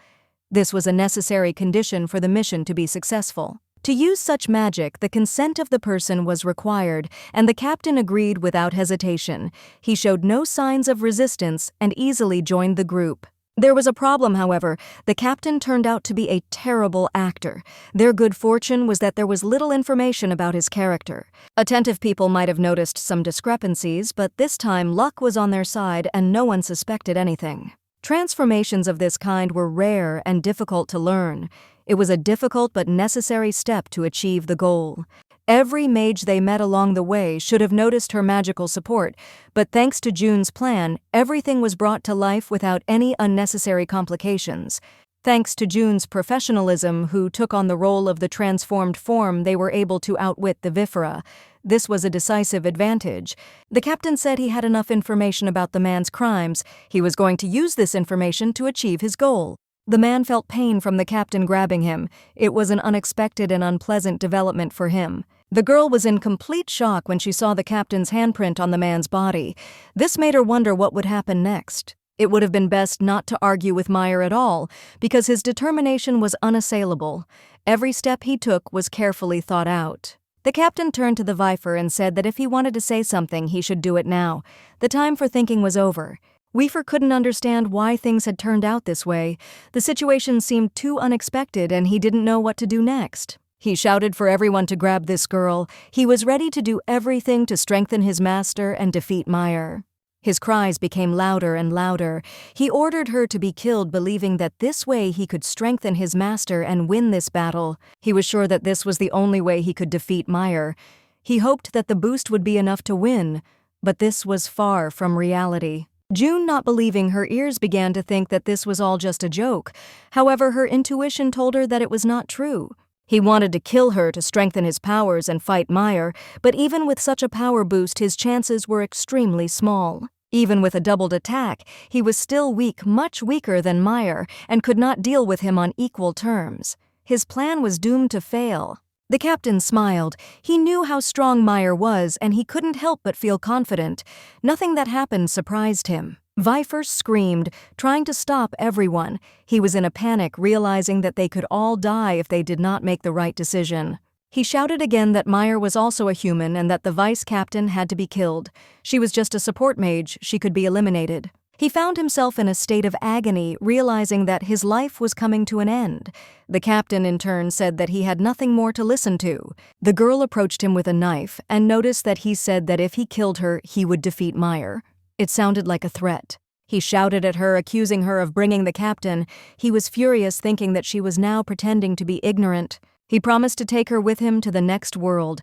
This was a necessary condition for the mission to be successful. To use such magic, the consent of the person was required, and the captain agreed without hesitation. He showed no signs of resistance and easily joined the group. There was a problem, however. The captain turned out to be a terrible actor. Their good fortune was that there was little information about his character. Attentive people might have noticed some discrepancies, but this time luck was on their side and no one suspected anything. Transformations of this kind were rare and difficult to learn. It was a difficult but necessary step to achieve the goal. Every mage they met along the way should have noticed her magical support, but thanks to June's plan, everything was brought to life without any unnecessary complications. Thanks to June's professionalism, who took on the role of the transformed form, they were able to outwit the Vifera. This was a decisive advantage. The captain said he had enough information about the man's crimes. He was going to use this information to achieve his goal. The man felt pain from the captain grabbing him. It was an unexpected and unpleasant development for him. The girl was in complete shock when she saw the captain's handprint on the man's body. This made her wonder what would happen next. It would have been best not to argue with Meyer at all, because his determination was unassailable. Every step he took was carefully thought out. The captain turned to the Viper and said that if he wanted to say something, he should do it now. The time for thinking was over. Weaver couldn't understand why things had turned out this way. The situation seemed too unexpected and he didn't know what to do next. He shouted for everyone to grab this girl. He was ready to do everything to strengthen his master and defeat Meyer. His cries became louder and louder. He ordered her to be killed, believing that this way he could strengthen his master and win this battle. He was sure that this was the only way he could defeat Meyer. He hoped that the boost would be enough to win, but this was far from reality. June, not believing her ears, began to think that this was all just a joke. However, her intuition told her that it was not true. He wanted to kill her to strengthen his powers and fight Meyer, but even with such a power boost, his chances were extremely small. Even with a doubled attack, he was still weak, much weaker than Meyer, and could not deal with him on equal terms. His plan was doomed to fail. The captain smiled. He knew how strong Meyer was, and he couldn't help but feel confident. Nothing that happened surprised him. Viper screamed, trying to stop everyone. He was in a panic, realizing that they could all die if they did not make the right decision. He shouted again that Meyer was also a human and that the vice captain had to be killed. She was just a support mage. She could be eliminated. He found himself in a state of agony, realizing that his life was coming to an end. The captain, in turn, said that he had nothing more to listen to. The girl approached him with a knife and noticed that he said that if he killed her, he would defeat Meyer. It sounded like a threat. He shouted at her, accusing her of bringing the captain. He was furious, thinking that she was now pretending to be ignorant. He promised to take her with him to the next world.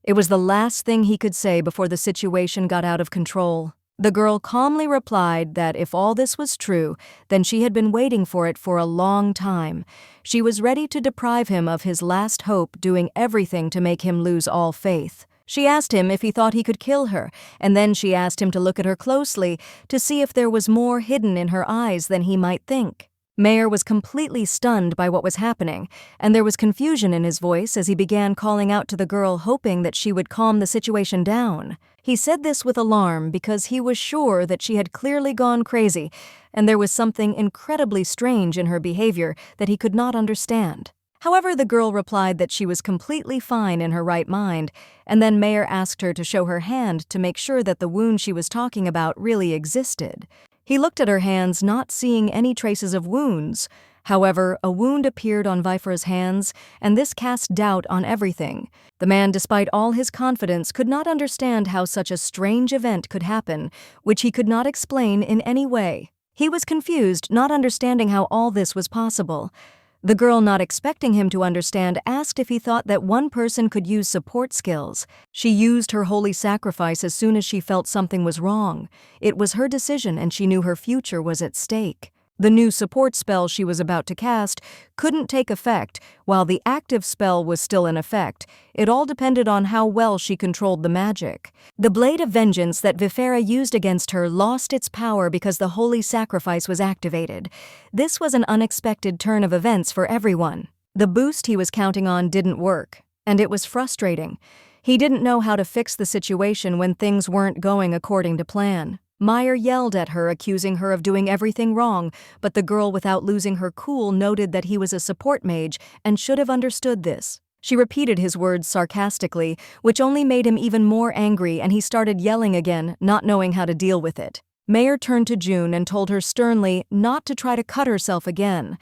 It was the last thing he could say before the situation got out of control. The girl calmly replied that if all this was true, then she had been waiting for it for a long time. She was ready to deprive him of his last hope, doing everything to make him lose all faith. She asked him if he thought he could kill her, and then she asked him to look at her closely to see if there was more hidden in her eyes than he might think. Mayer was completely stunned by what was happening, and there was confusion in his voice as he began calling out to the girl, hoping that she would calm the situation down. He said this with alarm because he was sure that she had clearly gone crazy, and there was something incredibly strange in her behavior that he could not understand. However, the girl replied that she was completely fine in her right mind, and then Mayer asked her to show her hand to make sure that the wound she was talking about really existed. He looked at her hands, not seeing any traces of wounds. However, a wound appeared on Vifera's hands, and this cast doubt on everything. The man, despite all his confidence, could not understand how such a strange event could happen, which he could not explain in any way. He was confused, not understanding how all this was possible. The girl, not expecting him to understand, asked if he thought that one person could use support skills. She used her holy sacrifice as soon as she felt something was wrong. It was her decision, and she knew her future was at stake. The new support spell she was about to cast couldn't take effect, while the active spell was still in effect. It all depended on how well she controlled the magic. The blade of vengeance that Vifera used against her lost its power because the holy sacrifice was activated. This was an unexpected turn of events for everyone. The boost he was counting on didn't work, and it was frustrating. He didn't know how to fix the situation when things weren't going according to plan. Mayer yelled at her, accusing her of doing everything wrong, but the girl, without losing her cool, noted that he was a support mage and should have understood this. She repeated his words sarcastically, which only made him even more angry, and he started yelling again, not knowing how to deal with it. Mayer turned to June and told her sternly not to try to cut herself again.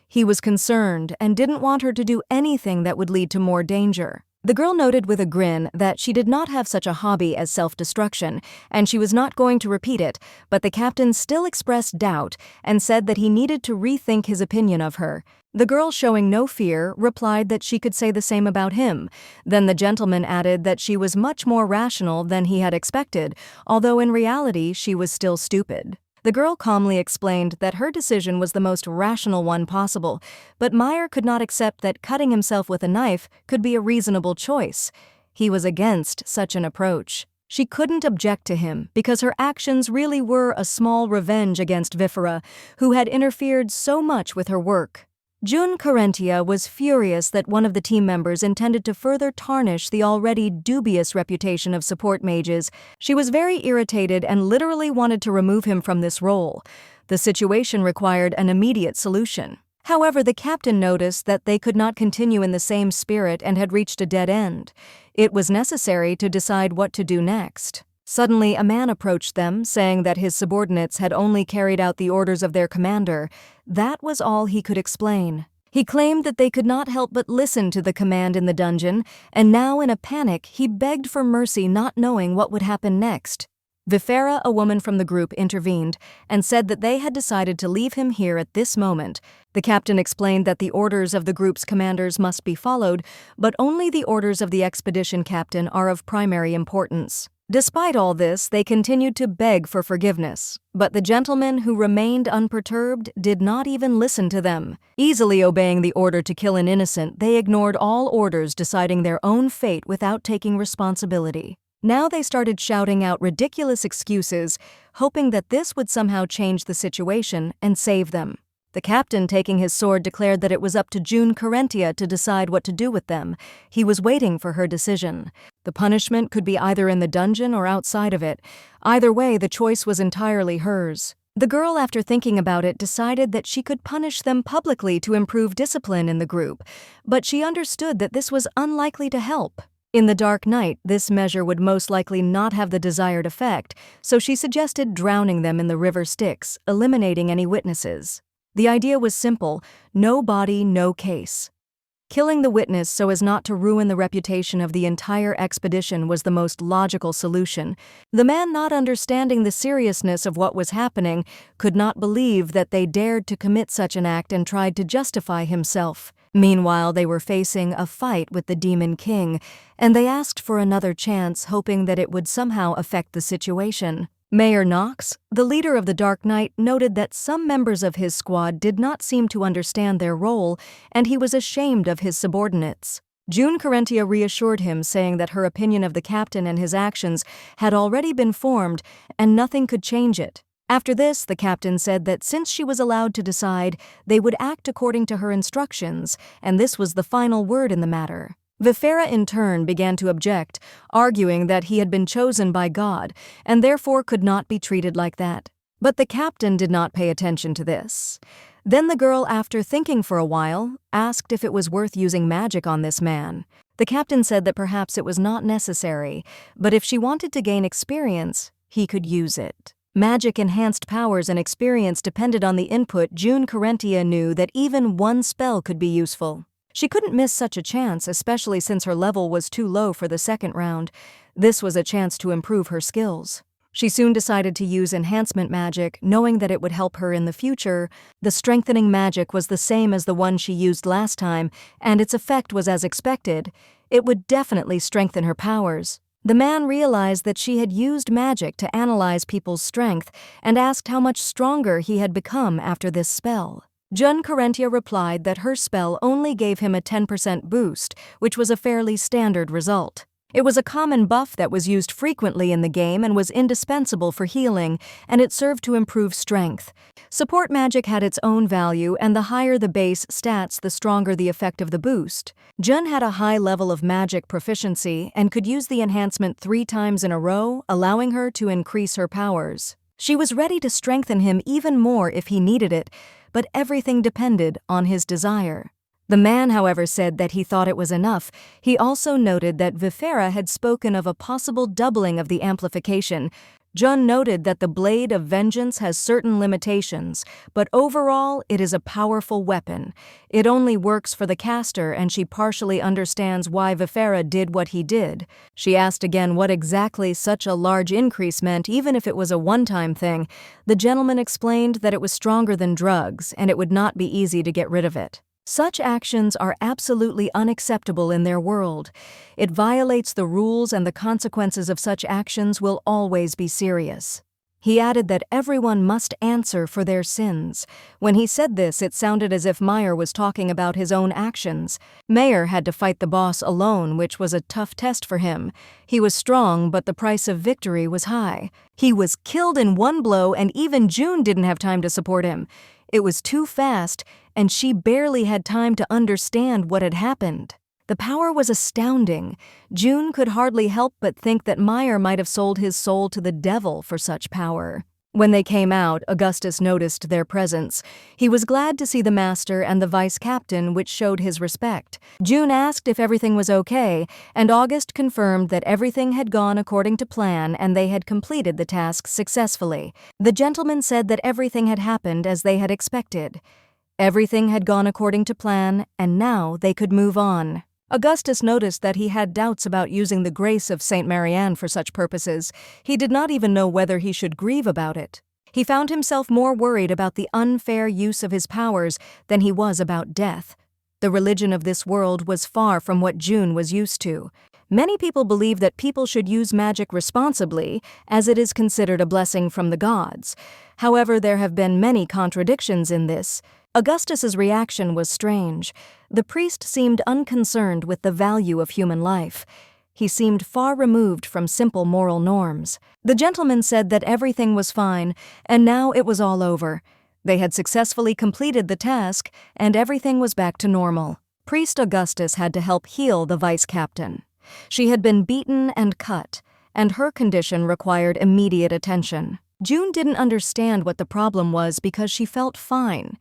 He was concerned and didn't want her to do anything that would lead to more danger. The girl noted with a grin that she did not have such a hobby as self-destruction, and she was not going to repeat it, but the captain still expressed doubt and said that he needed to rethink his opinion of her. The girl, showing no fear, replied that she could say the same about him. Then the gentleman added that she was much more rational than he had expected, although in reality she was still stupid. The girl calmly explained that her decision was the most rational one possible, but Mayer could not accept that cutting himself with a knife could be a reasonable choice. He was against such an approach. She couldn't object to him because her actions really were a small revenge against Vifera, who had interfered so much with her work. June Carentia was furious that one of the team members intended to further tarnish the already dubious reputation of support mages. She was very irritated and literally wanted to remove him from this role. The situation required an immediate solution. However, the captain noticed that they could not continue in the same spirit and had reached a dead end. It was necessary to decide what to do next. Suddenly, a man approached them, saying that his subordinates had only carried out the orders of their commander. That was all he could explain. He claimed that they could not help but listen to the command in the dungeon, and now in a panic he begged for mercy, not knowing what would happen next. Vifera, a woman from the group, intervened and said that they had decided to leave him here at this moment. The captain explained that the orders of the group's commanders must be followed, but only the orders of the expedition captain are of primary importance. Despite all this, they continued to beg for forgiveness, but the gentleman, who remained unperturbed, did not even listen to them. Easily obeying the order to kill an innocent, they ignored all orders, deciding their own fate without taking responsibility. Now they started shouting out ridiculous excuses, hoping that this would somehow change the situation and save them. The captain, taking his sword, declared that it was up to June Carentia to decide what to do with them. He was waiting for her decision. The punishment could be either in the dungeon or outside of it. Either way, the choice was entirely hers. The girl, after thinking about it, decided that she could punish them publicly to improve discipline in the group, but she understood that this was unlikely to help. In the dark night, this measure would most likely not have the desired effect, so she suggested drowning them in the river Styx, eliminating any witnesses. The idea was simple: no body, no case. Killing the witness so as not to ruin the reputation of the entire expedition was the most logical solution. The man, not understanding the seriousness of what was happening, could not believe that they dared to commit such an act and tried to justify himself. Meanwhile, they were facing a fight with the Demon King, and they asked for another chance, hoping that it would somehow affect the situation. Mayor Knox, the leader of the Dark Knight, noted that some members of his squad did not seem to understand their role, and he was ashamed of his subordinates. June Carentia reassured him, saying that her opinion of the captain and his actions had already been formed and nothing could change it. After this, the captain said that since she was allowed to decide, they would act according to her instructions, and this was the final word in the matter. Vifera in turn began to object, arguing that he had been chosen by God and therefore could not be treated like that. But the captain did not pay attention to this. Then the girl, after thinking for a while, asked if it was worth using magic on this man. The captain said that perhaps it was not necessary, but if she wanted to gain experience, he could use it. Magic-enhanced powers and experience depended on the input. June Carentia knew that even one spell could be useful. She couldn't miss such a chance, especially since her level was too low for the second round. This was a chance to improve her skills. She soon decided to use enhancement magic, knowing that it would help her in the future. The strengthening magic was the same as the one she used last time, and its effect was as expected. It would definitely strengthen her powers. The man realized that she had used magic to analyze people's strength and asked how much stronger he had become after this spell. June Carentia replied that her spell only gave him a 10% boost, which was a fairly standard result. It was a common buff that was used frequently in the game and was indispensable for healing, and it served to improve strength. Support magic had its own value, and the higher the base stats, the stronger the effect of the boost. Jun had a high level of magic proficiency and could use the enhancement 3 times in a row, allowing her to increase her powers. She was ready to strengthen him even more if he needed it, but everything depended on his desire. The man, however, said that he thought it was enough. He also noted that Vifera had spoken of a possible doubling of the amplification. Jun noted that the Blade of Vengeance has certain limitations, but overall it is a powerful weapon. It only works for the caster, and she partially understands why Vifera did what he did. She asked again what exactly such a large increase meant, even if it was a one-time thing. The gentleman explained that it was stronger than drugs, and it would not be easy to get rid of it. Such actions are absolutely unacceptable in their world. It violates the rules, and the consequences of such actions will always be serious. He added that everyone must answer for their sins. When he said this, it sounded as if Meyer was talking about his own actions. Meyer had to fight the boss alone, which was a tough test for him. He was strong, but the price of victory was high. He was killed in one blow, and even June didn't have time to support him. It was too fast, and she barely had time to understand what had happened. The power was astounding. June could hardly help but think that Meyer might have sold his soul to the devil for such power. When they came out, Augustus noticed their presence. He was glad to see the master and the vice captain, which showed his respect. June asked if everything was okay, and August confirmed that everything had gone according to plan and they had completed the task successfully. The gentleman said that everything had happened as they had expected. Everything had gone according to plan, and now they could move on. Augustus noticed that he had doubts about using the grace of Saint Marianne for such purposes. He did not even know whether he should grieve about it. He found himself more worried about the unfair use of his powers than he was about death. The religion of this world was far from what June was used to. Many people believe that people should use magic responsibly, as it is considered a blessing from the gods. However, there have been many contradictions in this. Augustus's reaction was strange. The priest seemed unconcerned with the value of human life. He seemed far removed from simple moral norms. The gentleman said that everything was fine, and now it was all over. They had successfully completed the task, and everything was back to normal. Priest Augustus had to help heal the vice captain. She had been beaten and cut, and her condition required immediate attention. June didn't understand what the problem was because she felt fine.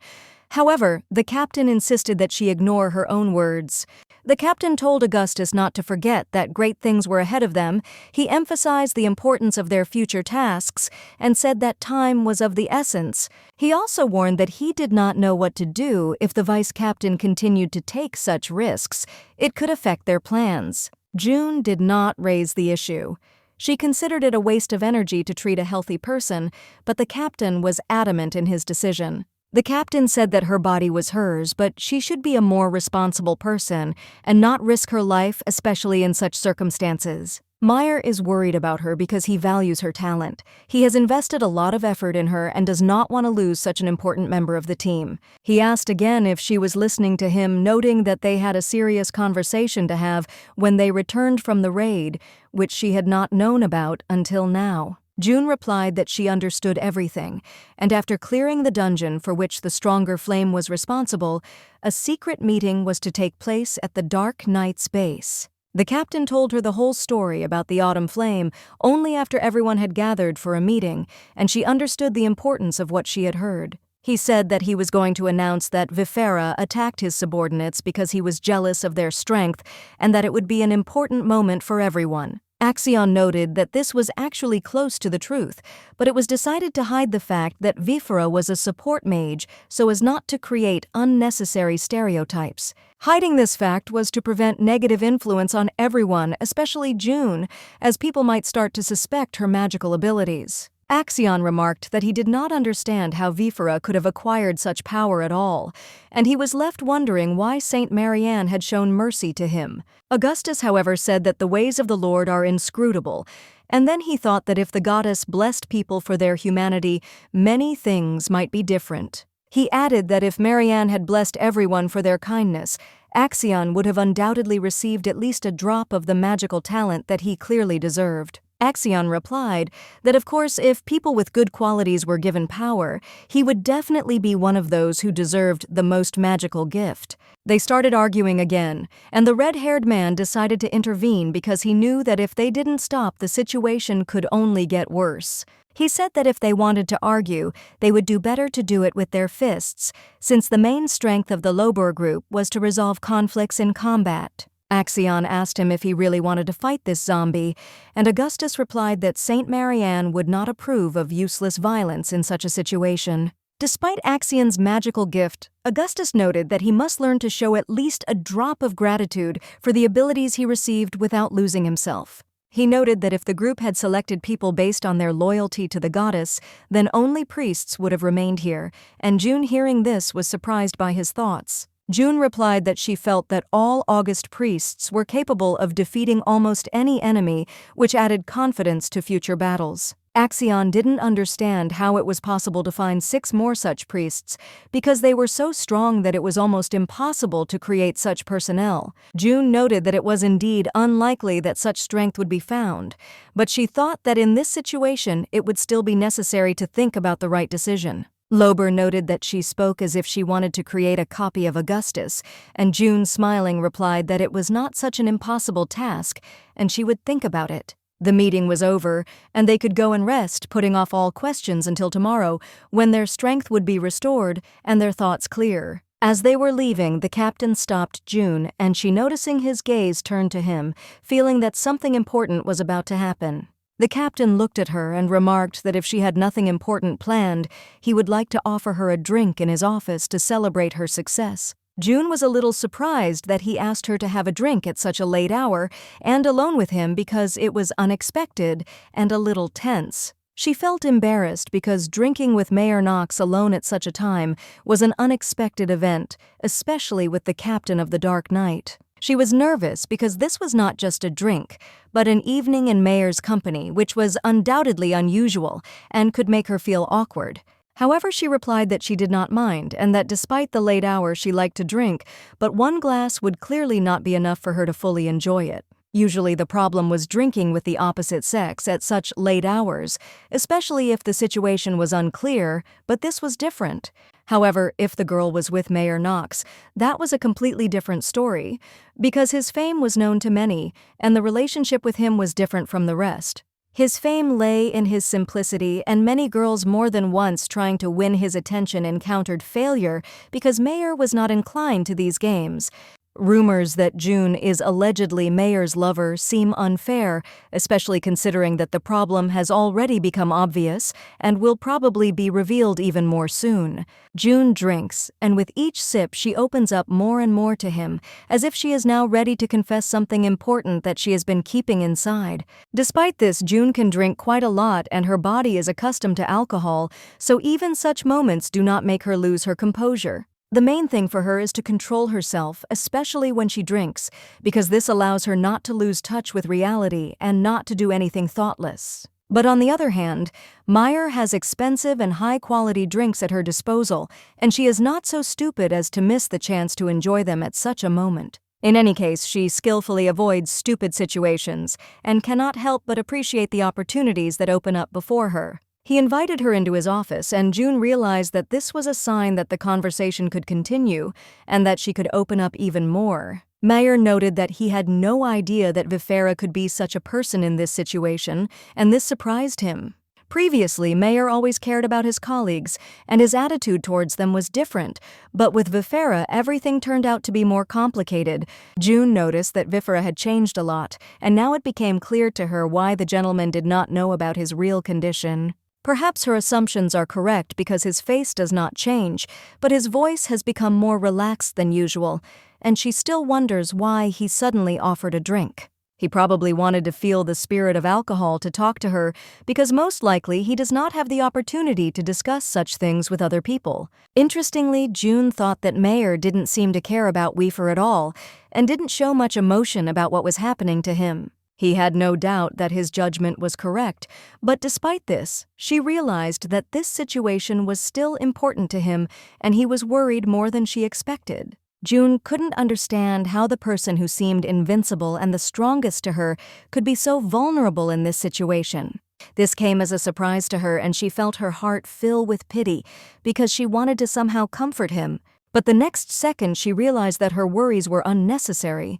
However, the captain insisted that she ignore her own words. The captain told Augustus not to forget that great things were ahead of them. He emphasized the importance of their future tasks and said that time was of the essence. He also warned that he did not know what to do if the vice captain continued to take such risks. It could affect their plans. June did not raise the issue. She considered it a waste of energy to treat a healthy person, but the captain was adamant in his decision. The captain said that her body was hers, but she should be a more responsible person and not risk her life, especially in such circumstances. Meyer is worried about her because he values her talent. He has invested a lot of effort in her and does not want to lose such an important member of the team. He asked again if she was listening to him, noting that they had a serious conversation to have when they returned from the raid, which she had not known about until now. June replied that she understood everything, and after clearing the dungeon for which the stronger flame was responsible, a secret meeting was to take place at the Dark Knight's base. The captain told her the whole story about the Autumn Flame only after everyone had gathered for a meeting, and she understood the importance of what she had heard. He said that he was going to announce that Vifera attacked his subordinates because he was jealous of their strength, and that it would be an important moment for everyone. Axion noted that this was actually close to the truth, but it was decided to hide the fact that Vifera was a support mage so as not to create unnecessary stereotypes. Hiding this fact was to prevent negative influence on everyone, especially June, as people might start to suspect her magical abilities. Axion remarked that he did not understand how Vifera could have acquired such power at all, and he was left wondering why Saint Marianne had shown mercy to him. Augustus, however, said that the ways of the Lord are inscrutable, and then he thought that if the goddess blessed people for their humanity, many things might be different. He added that if Marianne had blessed everyone for their kindness, Axion would have undoubtedly received at least a drop of the magical talent that he clearly deserved. Axion replied that of course if people with good qualities were given power, he would definitely be one of those who deserved the most magical gift. They started arguing again, and the red-haired man decided to intervene because he knew that if they didn't stop, the situation could only get worse. He said that if they wanted to argue, they would do better to do it with their fists, since the main strength of the Lobor group was to resolve conflicts in combat. Axion asked him if he really wanted to fight this zombie, and Augustus replied that Saint Marianne would not approve of useless violence in such a situation. Despite Axion's magical gift, Augustus noted that he must learn to show at least a drop of gratitude for the abilities he received without losing himself. He noted that if the group had selected people based on their loyalty to the goddess, then only priests would have remained here, and June, hearing this, was surprised by his thoughts. June replied that she felt that all August priests were capable of defeating almost any enemy, which added confidence to future battles. Axion didn't understand how it was possible to find 6 more such priests, because they were so strong that it was almost impossible to create such personnel. June noted that it was indeed unlikely that such strength would be found, but she thought that in this situation it would still be necessary to think about the right decision. Lobor noted that she spoke as if she wanted to create a copy of Augustus, and June, smiling, replied that it was not such an impossible task, and she would think about it. The meeting was over, and they could go and rest, putting off all questions until tomorrow, when their strength would be restored and their thoughts clear. As they were leaving, the captain stopped June, and she, noticing his gaze, turned to him, feeling that something important was about to happen. The captain looked at her and remarked that if she had nothing important planned, he would like to offer her a drink in his office to celebrate her success. June was a little surprised that he asked her to have a drink at such a late hour and alone with him because it was unexpected and a little tense. She felt embarrassed because drinking with Mayor Knox alone at such a time was an unexpected event, especially with the captain of the Dark Knight. She was nervous because this was not just a drink, but an evening in Mayor's company, which was undoubtedly unusual and could make her feel awkward. However, she replied that she did not mind and that despite the late hour she liked to drink, but 1 glass would clearly not be enough for her to fully enjoy it. Usually the problem was drinking with the opposite sex at such late hours, especially if the situation was unclear, but this was different. However, if the girl was with Mayor Knox, that was a completely different story, because his fame was known to many, and the relationship with him was different from the rest. His fame lay in his simplicity, and many girls more than once trying to win his attention encountered failure because Mayor was not inclined to these games. Rumors that June is allegedly Mayer's lover seem unfair, especially considering that the problem has already become obvious and will probably be revealed even more soon. June drinks, and with each sip she opens up more and more to him, as if she is now ready to confess something important that she has been keeping inside. Despite this, June can drink quite a lot and her body is accustomed to alcohol, so even such moments do not make her lose her composure. The main thing for her is to control herself, especially when she drinks, because this allows her not to lose touch with reality and not to do anything thoughtless. But on the other hand, Meyer has expensive and high-quality drinks at her disposal, and she is not so stupid as to miss the chance to enjoy them at such a moment. In any case, she skillfully avoids stupid situations and cannot help but appreciate the opportunities that open up before her. He invited her into his office, and June realized that this was a sign that the conversation could continue and that she could open up even more. Meyer noted that he had no idea that Vifera could be such a person in this situation, and this surprised him. Previously, Meyer always cared about his colleagues, and his attitude towards them was different, but with Vifera, everything turned out to be more complicated. June noticed that Vifera had changed a lot, and now it became clear to her why the gentleman did not know about his real condition. Perhaps her assumptions are correct because his face does not change, but his voice has become more relaxed than usual, and she still wonders why he suddenly offered a drink. He probably wanted to feel the spirit of alcohol to talk to her, because most likely he does not have the opportunity to discuss such things with other people. Interestingly, June thought that Meyer didn't seem to care about Weaver at all, and didn't show much emotion about what was happening to him. He had no doubt that his judgment was correct, but despite this, she realized that this situation was still important to him, and he was worried more than she expected. June couldn't understand how the person who seemed invincible and the strongest to her could be so vulnerable in this situation. This came as a surprise to her, and she felt her heart fill with pity because she wanted to somehow comfort him. But the next second she realized that her worries were unnecessary.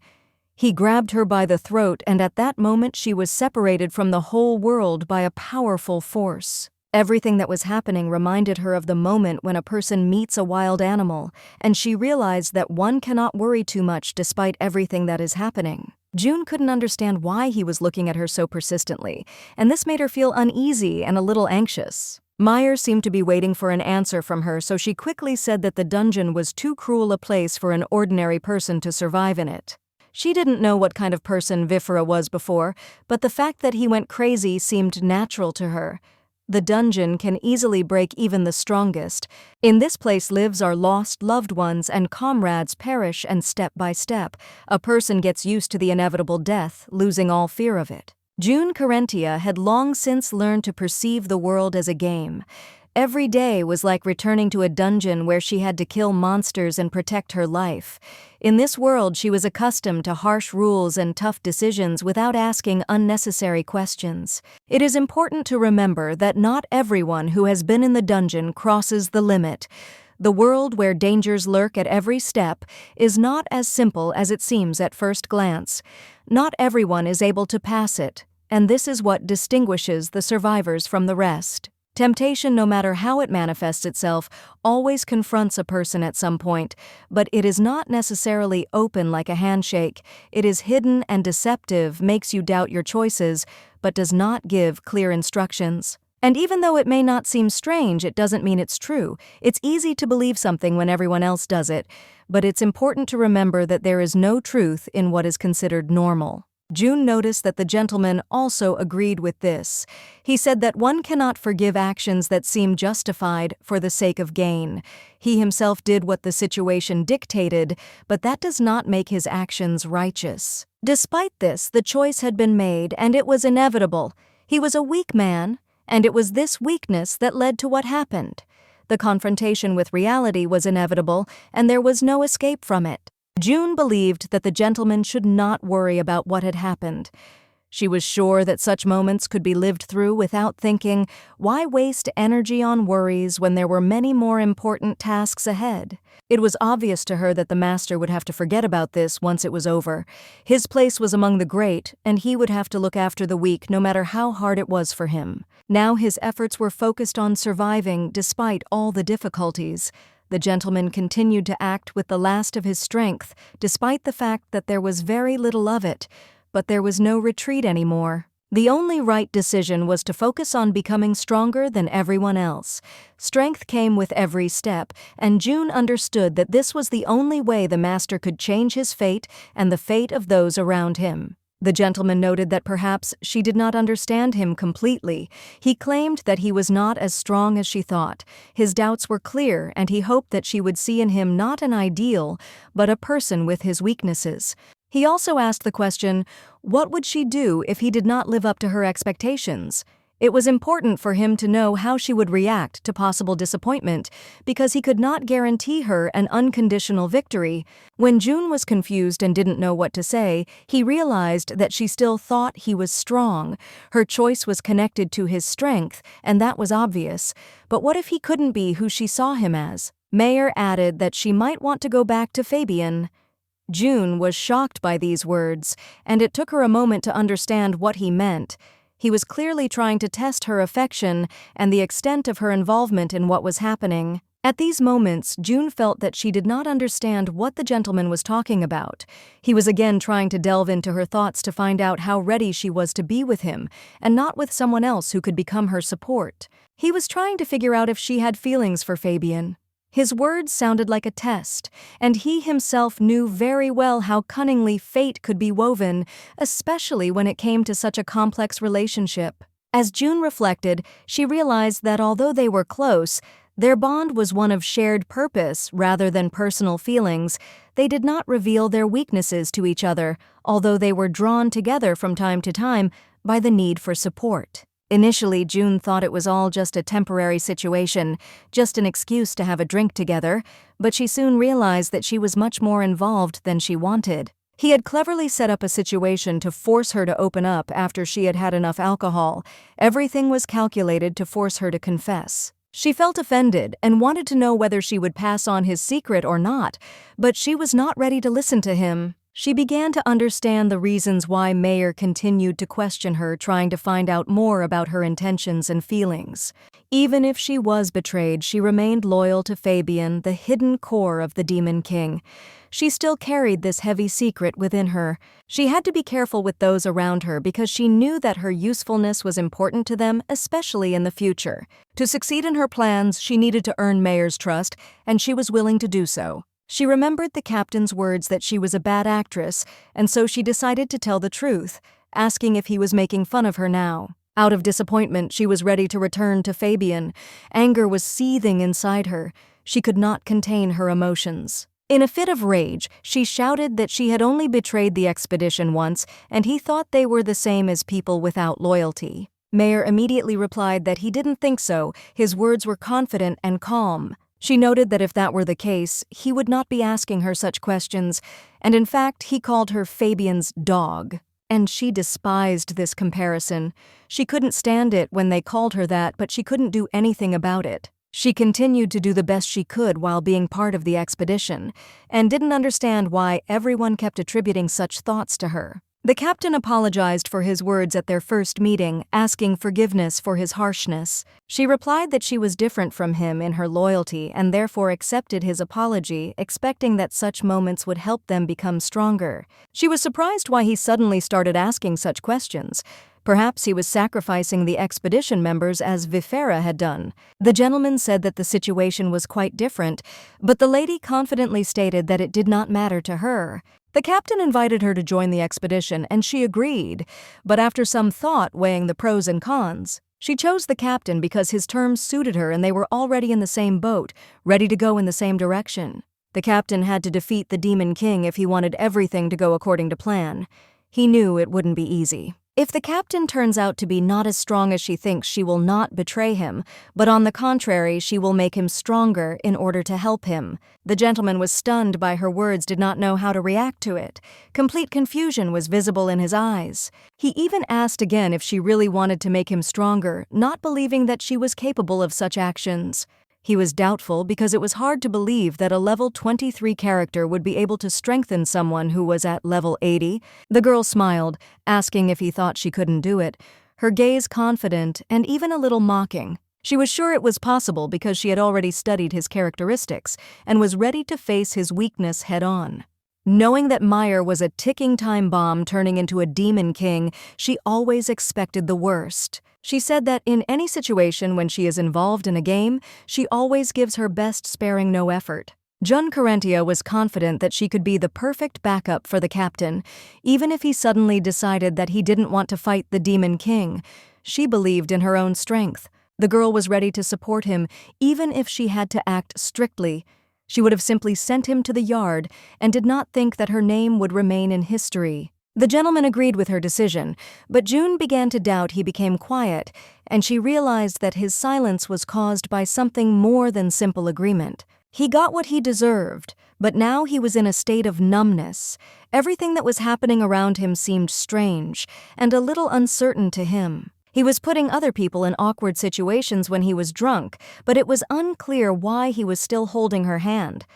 He grabbed her by the throat, and at that moment she was separated from the whole world by a powerful force. Everything that was happening reminded her of the moment when a person meets a wild animal, and she realized that one cannot worry too much despite everything that is happening. June couldn't understand why he was looking at her so persistently, and this made her feel uneasy and a little anxious. Meyer seemed to be waiting for an answer from her, so she quickly said that the dungeon was too cruel a place for an ordinary person to survive in it. She didn't know what kind of person Vifera was before, but the fact that he went crazy seemed natural to her. The dungeon can easily break even the strongest. In this place lives our lost loved ones, and comrades perish, and step by step, a person gets used to the inevitable death, losing all fear of it. June Carentia had long since learned to perceive the world as a game. Every day was like returning to a dungeon where she had to kill monsters and protect her life. In this world, she was accustomed to harsh rules and tough decisions without asking unnecessary questions. It is important to remember that not everyone who has been in the dungeon crosses the limit. The world, where dangers lurk at every step, is not as simple as it seems at first glance. Not everyone is able to pass it, and this is what distinguishes the survivors from the rest. Temptation, no matter how it manifests itself, always confronts a person at some point, but it is not necessarily open like a handshake. It is hidden and deceptive, makes you doubt your choices, but does not give clear instructions. And even though it may not seem strange, it doesn't mean it's true. It's easy to believe something when everyone else does it, but it's important to remember that there is no truth in what is considered normal. June noticed that the gentleman also agreed with this. He said that one cannot forgive actions that seem justified for the sake of gain. He himself did what the situation dictated, but that does not make his actions righteous. Despite this, the choice had been made, and it was inevitable. He was a weak man, and it was this weakness that led to what happened. The confrontation with reality was inevitable, and there was no escape from it. June believed that the gentleman should not worry about what had happened. She was sure that such moments could be lived through without thinking, why waste energy on worries when there were many more important tasks ahead? It was obvious to her that the master would have to forget about this once it was over. His place was among the great, and he would have to look after the weak no matter how hard it was for him. Now his efforts were focused on surviving despite all the difficulties. The gentleman continued to act with the last of his strength, despite the fact that there was very little of it, but there was no retreat anymore. The only right decision was to focus on becoming stronger than everyone else. Strength came with every step, and June understood that this was the only way the master could change his fate and the fate of those around him. The gentleman noted that perhaps she did not understand him completely. He claimed that he was not as strong as she thought. His doubts were clear, and he hoped that she would see in him not an ideal, but a person with his weaknesses. He also asked the question, what would she do if he did not live up to her expectations? It was important for him to know how she would react to possible disappointment, because he could not guarantee her an unconditional victory. When June was confused and didn't know what to say, he realized that she still thought he was strong. Her choice was connected to his strength, and that was obvious. But what if he couldn't be who she saw him as? Mayer added that she might want to go back to Fabian. June was shocked by these words, and it took her a moment to understand what he meant. He was clearly trying to test her affection and the extent of her involvement in what was happening. At these moments, June felt that she did not understand what the gentleman was talking about. He was again trying to delve into her thoughts to find out how ready she was to be with him, and not with someone else who could become her support. He was trying to figure out if she had feelings for Fabian. His words sounded like a test, and he himself knew very well how cunningly fate could be woven, especially when it came to such a complex relationship. As June reflected, she realized that although they were close, their bond was one of shared purpose rather than personal feelings. They did not reveal their weaknesses to each other, although they were drawn together from time to time by the need for support. Initially, June thought it was all just a temporary situation, just an excuse to have a drink together, but she soon realized that she was much more involved than she wanted. He had cleverly set up a situation to force her to open up after she had had enough alcohol. Everything was calculated to force her to confess. She felt offended and wanted to know whether she would pass on his secret or not, but she was not ready to listen to him. She began to understand the reasons why Mayer continued to question her, trying to find out more about her intentions and feelings. Even if she was betrayed, she remained loyal to Fabian, the hidden core of the Demon King. She still carried this heavy secret within her. She had to be careful with those around her because she knew that her usefulness was important to them, especially in the future. To succeed in her plans, she needed to earn Mayer's trust, and she was willing to do so. She remembered the captain's words that she was a bad actress, and so she decided to tell the truth, asking if he was making fun of her now. Out of disappointment, she was ready to return to Fabian. Anger was seething inside her. She could not contain her emotions. In a fit of rage, she shouted that she had only betrayed the expedition once, and he thought they were the same as people without loyalty. Mayer immediately replied that he didn't think so. His words were confident and calm. She noted that if that were the case, he would not be asking her such questions, and in fact, he called her Fabian's dog. And she despised this comparison. She couldn't stand it when they called her that, but she couldn't do anything about it. She continued to do the best she could while being part of the expedition, and didn't understand why everyone kept attributing such thoughts to her. The captain apologized for his words at their first meeting, asking forgiveness for his harshness. She replied that she was different from him in her loyalty and therefore accepted his apology, expecting that such moments would help them become stronger. She was surprised why he suddenly started asking such questions. Perhaps he was sacrificing the expedition members as Vifera had done. The gentleman said that the situation was quite different, but the lady confidently stated that it did not matter to her. The captain invited her to join the expedition, and she agreed, but after some thought weighing the pros and cons, she chose the captain because his terms suited her and they were already in the same boat, ready to go in the same direction. The captain had to defeat the Demon King if he wanted everything to go according to plan. He knew it wouldn't be easy. If the captain turns out to be not as strong as she thinks, she will not betray him, but on the contrary, she will make him stronger in order to help him. The gentleman was stunned by her words, did not know how to react to it. Complete confusion was visible in his eyes. He even asked again if she really wanted to make him stronger, not believing that she was capable of such actions. He was doubtful because it was hard to believe that a level 23 character would be able to strengthen someone who was at level 80. The girl smiled, asking if he thought she couldn't do it, her gaze confident and even a little mocking. She was sure it was possible because she had already studied his characteristics and was ready to face his weakness head-on. Knowing that Meyer was a ticking time bomb turning into a demon king, she always expected the worst. She said that in any situation when she is involved in a game, she always gives her best, sparing no effort. Jun Carentia was confident that she could be the perfect backup for the captain, even if he suddenly decided that he didn't want to fight the demon king. She believed in her own strength. The girl was ready to support him, even if she had to act strictly. She would have simply sent him to the yard and did not think that her name would remain in history. The gentleman agreed with her decision, but June began to doubt he became quiet, and she realized that his silence was caused by something more than simple agreement. He got what he deserved, but now he was in a state of numbness. Everything that was happening around him seemed strange and a little uncertain to him. He was putting other people in awkward situations when he was drunk, but it was unclear why he was still holding her hand.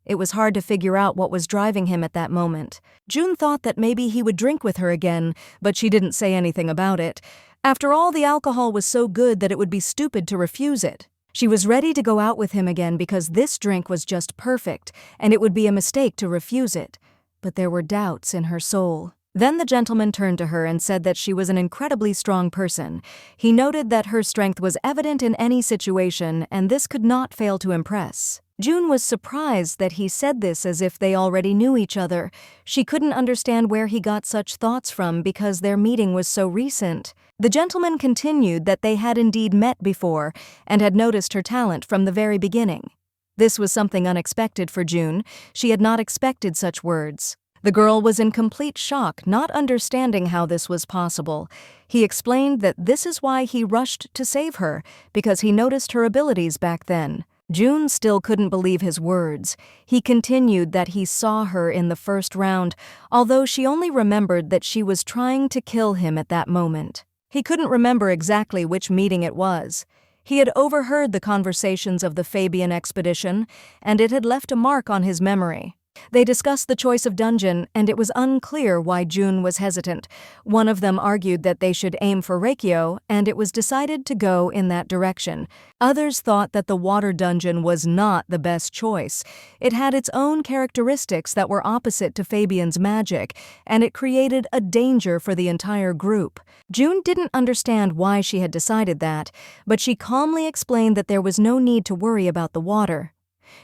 It was hard to figure out what was driving him at that moment. June thought that maybe he would drink with her again, but she didn't say anything about it. After all, the alcohol was so good that it would be stupid to refuse it. She was ready to go out with him again because this drink was just perfect, and it would be a mistake to refuse it. But there were doubts in her soul. Then the gentleman turned to her and said that she was an incredibly strong person. He noted that her strength was evident in any situation, and this could not fail to impress. June was surprised that he said this as if they already knew each other. She couldn't understand where he got such thoughts from because their meeting was so recent. The gentleman continued that they had indeed met before and had noticed her talent from the very beginning. This was something unexpected for June. She had not expected such words. The girl was in complete shock, not understanding how this was possible. He explained that this is why he rushed to save her, because he noticed her abilities back then. June still couldn't believe his words. He continued that he saw her in the first round, although she only remembered that she was trying to kill him at that moment. He couldn't remember exactly which meeting it was. He had overheard the conversations of the Fabian expedition, and it had left a mark on his memory. They discussed the choice of dungeon, and it was unclear why June was hesitant. One of them argued that they should aim for Reikio, and it was decided to go in that direction. Others thought that the water dungeon was not the best choice. It had its own characteristics that were opposite to Fabian's magic, and it created a danger for the entire group. June didn't understand why she had decided that, but she calmly explained that there was no need to worry about the water.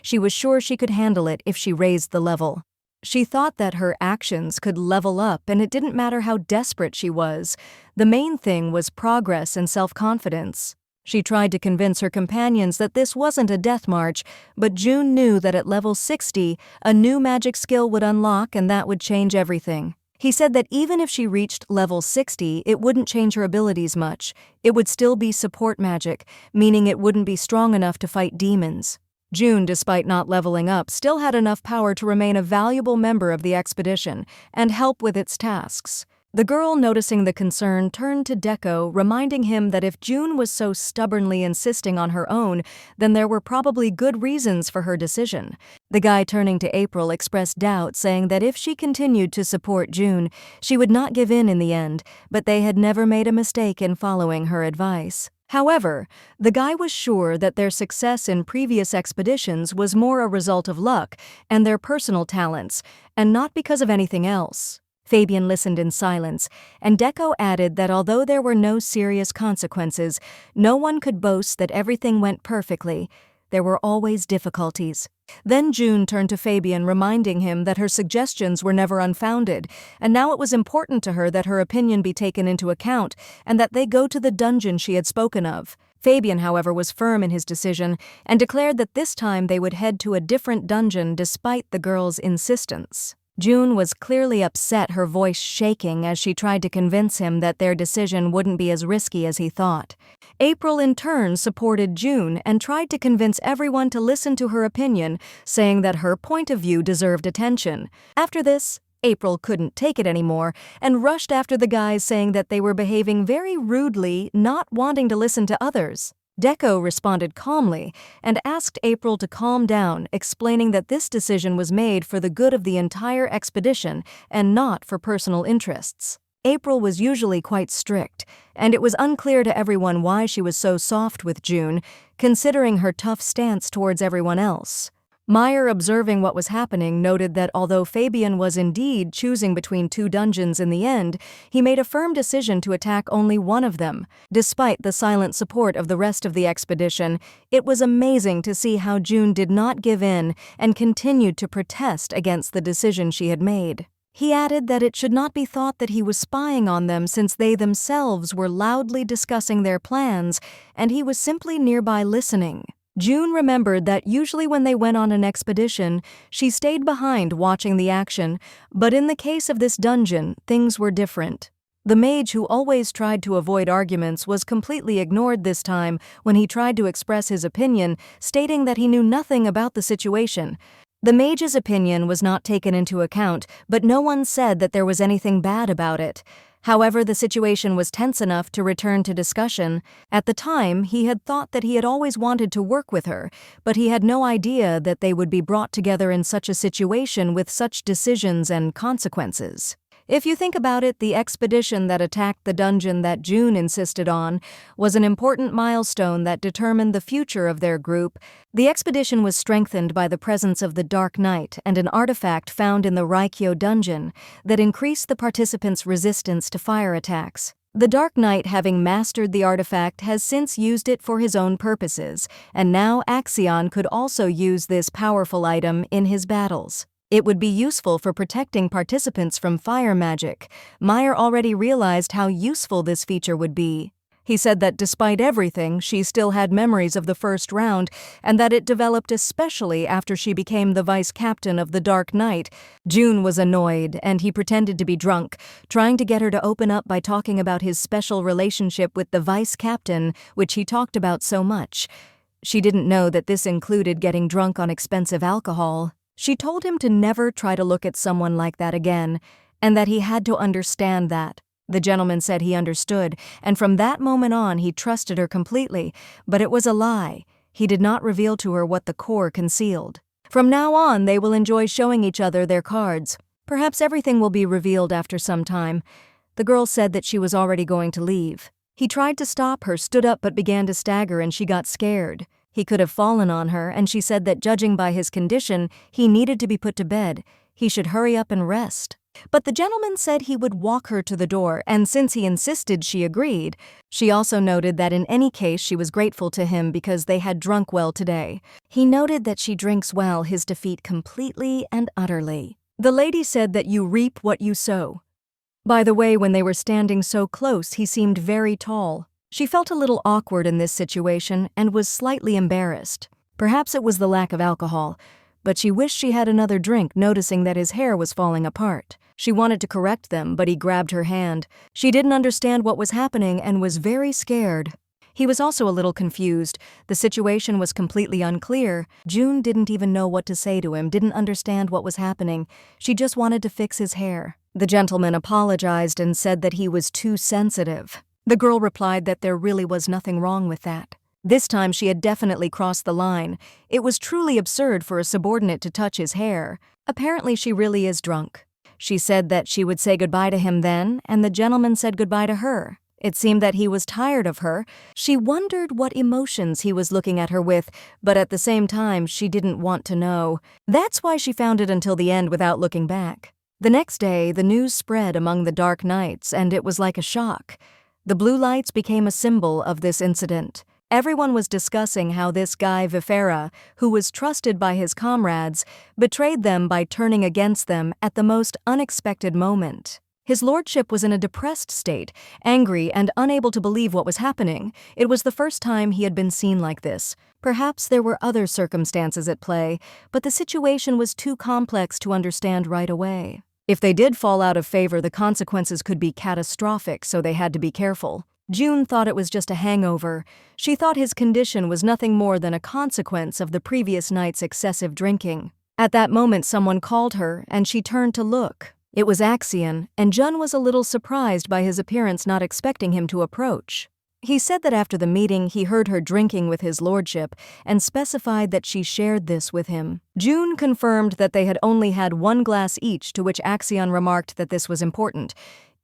She was sure she could handle it if she raised the level. She thought that her actions could level up, and it didn't matter how desperate she was. The main thing was progress and self-confidence. She tried to convince her companions that this wasn't a death march, but June knew that at level 60, a new magic skill would unlock and that would change everything. He said that even if she reached level 60, it wouldn't change her abilities much. It would still be support magic, meaning it wouldn't be strong enough to fight demons. June, despite not leveling up, still had enough power to remain a valuable member of the expedition and help with its tasks. The girl, noticing the concern, turned to Deco, reminding him that if June was so stubbornly insisting on her own, then there were probably good reasons for her decision. The guy, turning to April, expressed doubt, saying that if she continued to support June, she would not give in the end, but they had never made a mistake in following her advice. However, the guy was sure that their success in previous expeditions was more a result of luck and their personal talents, and not because of anything else. Fabian listened in silence, and Deco added that although there were no serious consequences, no one could boast that everything went perfectly. There were always difficulties. Then June turned to Fabian, reminding him that her suggestions were never unfounded, and now it was important to her that her opinion be taken into account and that they go to the dungeon she had spoken of. Fabian, however, was firm in his decision and declared that this time they would head to a different dungeon despite the girl's insistence. June was clearly upset, her voice shaking as she tried to convince him that their decision wouldn't be as risky as he thought. April, in turn, supported June and tried to convince everyone to listen to her opinion, saying that her point of view deserved attention. After this, April couldn't take it anymore and rushed after the guys, saying that they were behaving very rudely, not wanting to listen to others. Deco responded calmly and asked April to calm down, explaining that this decision was made for the good of the entire expedition and not for personal interests. April was usually quite strict, and it was unclear to everyone why she was so soft with June, considering her tough stance towards everyone else. Meyer, observing what was happening, noted that although Fabian was indeed choosing between two dungeons in the end, he made a firm decision to attack only one of them. Despite the silent support of the rest of the expedition, it was amazing to see how June did not give in and continued to protest against the decision she had made. He added that it should not be thought that he was spying on them since they themselves were loudly discussing their plans, and he was simply nearby listening. June remembered that usually when they went on an expedition, she stayed behind watching the action, but in the case of this dungeon, things were different. The mage, who always tried to avoid arguments, was completely ignored this time when he tried to express his opinion, stating that he knew nothing about the situation. The mage's opinion was not taken into account, but no one said that there was anything bad about it. However, the situation was tense enough to return to discussion. At the time, he had thought that he had always wanted to work with her, but he had no idea that they would be brought together in such a situation with such decisions and consequences. If you think about it, the expedition that attacked the dungeon that June insisted on was an important milestone that determined the future of their group. The expedition was strengthened by the presence of the Dark Knight and an artifact found in the Raikyo dungeon that increased the participants' resistance to fire attacks. The Dark Knight, having mastered the artifact, has since used it for his own purposes, and now Axion could also use this powerful item in his battles. It would be useful for protecting participants from fire magic. Meyer already realized how useful this feature would be. He said that despite everything, she still had memories of the first round, and that it developed especially after she became the vice captain of the Dark Knight. June was annoyed, and he pretended to be drunk, trying to get her to open up by talking about his special relationship with the vice captain, which he talked about so much. She didn't know that this included getting drunk on expensive alcohol. She told him to never try to look at someone like that again, and that he had to understand that. The gentleman said he understood, and from that moment on he trusted her completely, but it was a lie. He did not reveal to her what the core concealed. From now on, they will enjoy showing each other their cards. Perhaps everything will be revealed after some time. The girl said that she was already going to leave. He tried to stop her, stood up but began to stagger, and she got scared. He could have fallen on her, and she said that judging by his condition, he needed to be put to bed. He should hurry up and rest. But the gentleman said he would walk her to the door, and since he insisted, she agreed. She also noted that in any case she was grateful to him because they had drunk well today. He noted that she drinks well his defeat completely and utterly. The lady said that you reap what you sow. By the way, when they were standing so close, he seemed very tall. She felt a little awkward in this situation and was slightly embarrassed. Perhaps it was the lack of alcohol, but she wished she had another drink, noticing that his hair was falling apart. She wanted to correct them, but he grabbed her hand. She didn't understand what was happening and was very scared. He was also a little confused. The situation was completely unclear. June didn't even know what to say to him, didn't understand what was happening. She just wanted to fix his hair. The gentleman apologized and said that he was too sensitive. The girl replied that there really was nothing wrong with that. This time she had definitely crossed the line. It was truly absurd for a subordinate to touch his hair. Apparently she really is drunk. She said that she would say goodbye to him then, and the gentleman said goodbye to her. It seemed that he was tired of her. She wondered what emotions he was looking at her with, but at the same time she didn't want to know. That's why she found it until the end without looking back. The next day, the news spread among the Dark Knights, and it was like a shock. The blue lights became a symbol of this incident. Everyone was discussing how this guy Vifera, who was trusted by his comrades, betrayed them by turning against them at the most unexpected moment. His lordship was in a depressed state, angry and unable to believe what was happening. It was the first time he had been seen like this. Perhaps there were other circumstances at play, but the situation was too complex to understand right away. If they did fall out of favor, the consequences could be catastrophic, so they had to be careful. June thought it was just a hangover. She thought his condition was nothing more than a consequence of the previous night's excessive drinking. At that moment, someone called her, and she turned to look. It was Axion, and June was a little surprised by his appearance, not expecting him to approach. He said that after the meeting, he heard her drinking with his lordship and specified that she shared this with him. June confirmed that they had only had one glass each, to which Axion remarked that this was important.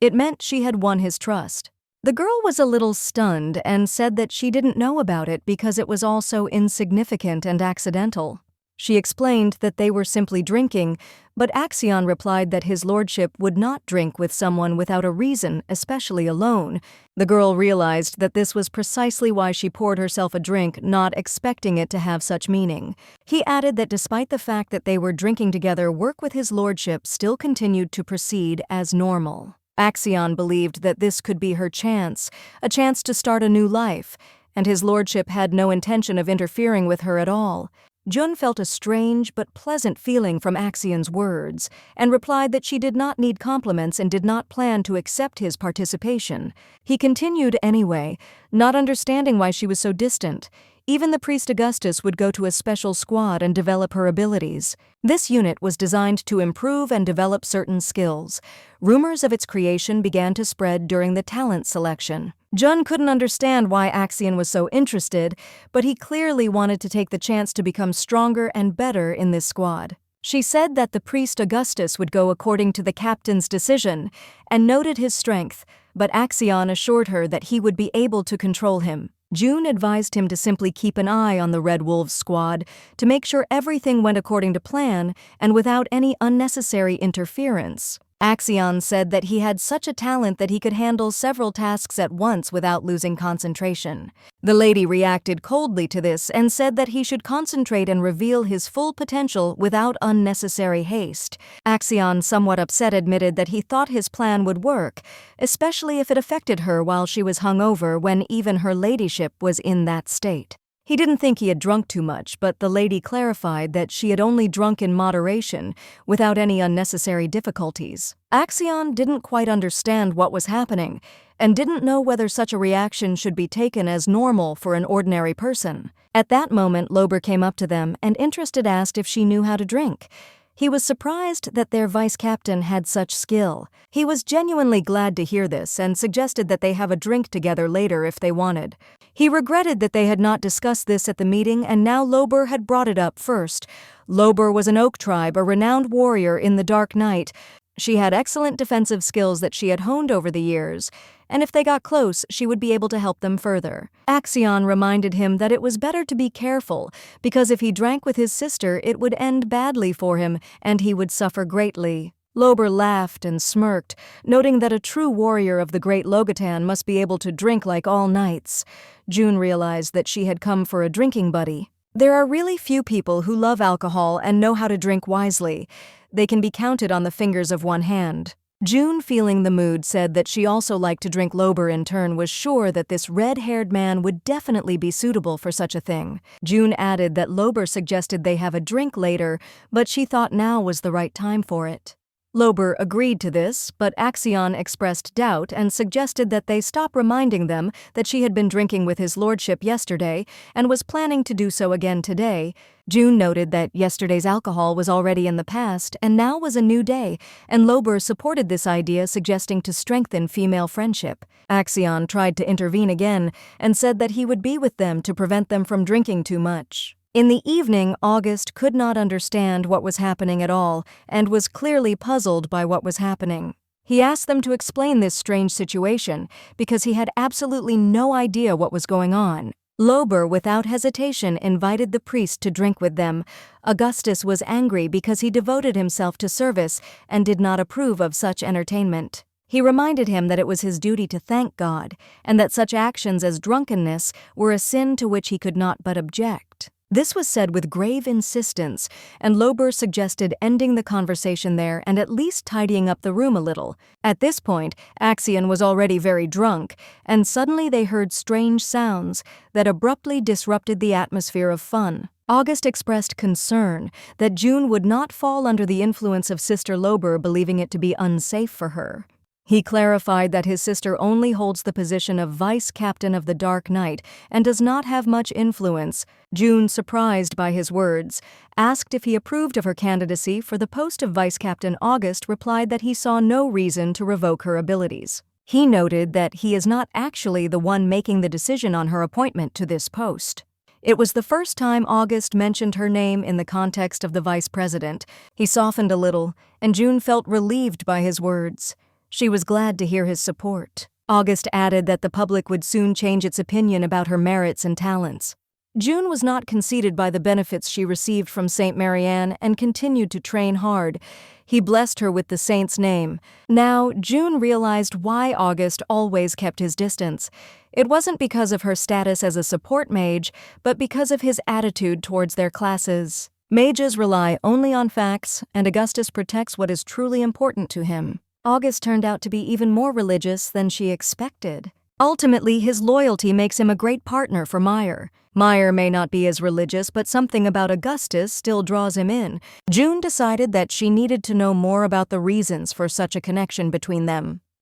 It meant she had won his trust. The girl was a little stunned and said that she didn't know about it because it was all so insignificant and accidental. She explained that they were simply drinking, but Axion replied that his lordship would not drink with someone without a reason, especially alone. The girl realized that this was precisely why she poured herself a drink, not expecting it to have such meaning. He added that despite the fact that they were drinking together, work with his lordship still continued to proceed as normal. Axion believed that this could be her chance, a chance to start a new life, and his lordship had no intention of interfering with her at all. Jun felt a strange but pleasant feeling from Axion's words and replied that she did not need compliments and did not plan to accept his participation. He continued anyway, not understanding why she was so distant. Even the priest Augustus would go to a special squad and develop her abilities. This unit was designed to improve and develop certain skills. Rumors of its creation began to spread during the talent selection. Jun couldn't understand why Axion was so interested, but he clearly wanted to take the chance to become stronger and better in this squad. She said that the priest Augustus would go according to the captain's decision and noted his strength, but Axion assured her that he would be able to control him. June advised him to simply keep an eye on the Red Wolves squad to make sure everything went according to plan and without any unnecessary interference. Axion said that he had such a talent that he could handle several tasks at once without losing concentration. The lady reacted coldly to this and said that he should concentrate and reveal his full potential without unnecessary haste. Axion, somewhat upset, admitted that he thought his plan would work, especially if it affected her while she was hungover when even her ladyship was in that state. He didn't think he had drunk too much, but the lady clarified that she had only drunk in moderation, without any unnecessary difficulties. Axion didn't quite understand what was happening, and didn't know whether such a reaction should be taken as normal for an ordinary person. At that moment, Lober came up to them and, interested, asked if she knew how to drink. He was surprised that their vice-captain had such skill. He was genuinely glad to hear this and suggested that they have a drink together later if they wanted. He regretted that they had not discussed this at the meeting, and now Lober had brought it up first. Lober was an Oak tribe, a renowned warrior in the Dark Night. She had excellent defensive skills that she had honed over the years, and if they got close, she would be able to help them further. Axion reminded him that it was better to be careful, because if he drank with his sister, it would end badly for him, and he would suffer greatly. Lober laughed and smirked, noting that a true warrior of the Great Logatan must be able to drink like all knights. June realized that she had come for a drinking buddy. There are really few people who love alcohol and know how to drink wisely. They can be counted on the fingers of one hand. June, feeling the mood, said that she also liked to drink. Lober, in turn, was sure that this red-haired man would definitely be suitable for such a thing. June added that Lober suggested they have a drink later, but she thought now was the right time for it. Lober agreed to this, but Axion expressed doubt and suggested that they stop reminding them that she had been drinking with his lordship yesterday and was planning to do so again today. June noted that yesterday's alcohol was already in the past and now was a new day, and Lober supported this idea, suggesting to strengthen female friendship. Axion tried to intervene again and said that he would be with them to prevent them from drinking too much. In the evening, August could not understand what was happening at all and was clearly puzzled by what was happening. He asked them to explain this strange situation because he had absolutely no idea what was going on. Lober, without hesitation, invited the priest to drink with them. Augustus was angry because he devoted himself to service and did not approve of such entertainment. He reminded him that it was his duty to thank God, and that such actions as drunkenness were a sin to which he could not but object. This was said with grave insistence, and Lober suggested ending the conversation there and at least tidying up the room a little. At this point, Axion was already very drunk, and suddenly they heard strange sounds that abruptly disrupted the atmosphere of fun. August expressed concern that June would not fall under the influence of Sister Lober, believing it to be unsafe for her. He clarified that his sister only holds the position of vice captain of the Dark Knight and does not have much influence. June, surprised by his words, asked if he approved of her candidacy for the post of vice captain. August replied that he saw no reason to revoke her abilities. He noted that he is not actually the one making the decision on her appointment to this post. It was the first time August mentioned her name in the context of the vice president. He softened a little, and June felt relieved by his words. She was glad to hear his support. August added that the public would soon change its opinion about her merits and talents. June was not conceited by the benefits she received from Saint Marianne and continued to train hard. He blessed her with the saint's name. Now, June realized why August always kept his distance. It wasn't because of her status as a support mage, but because of his attitude towards their classes. Mages rely only on facts, and Augustus protects what is truly important to him. August turned out to be even more religious than she expected. Ultimately, his loyalty makes him a great partner for Meyer. Meyer may not be as religious, but something about Augustus still draws him in. June decided that she needed to know more about the reasons for such a connection between them.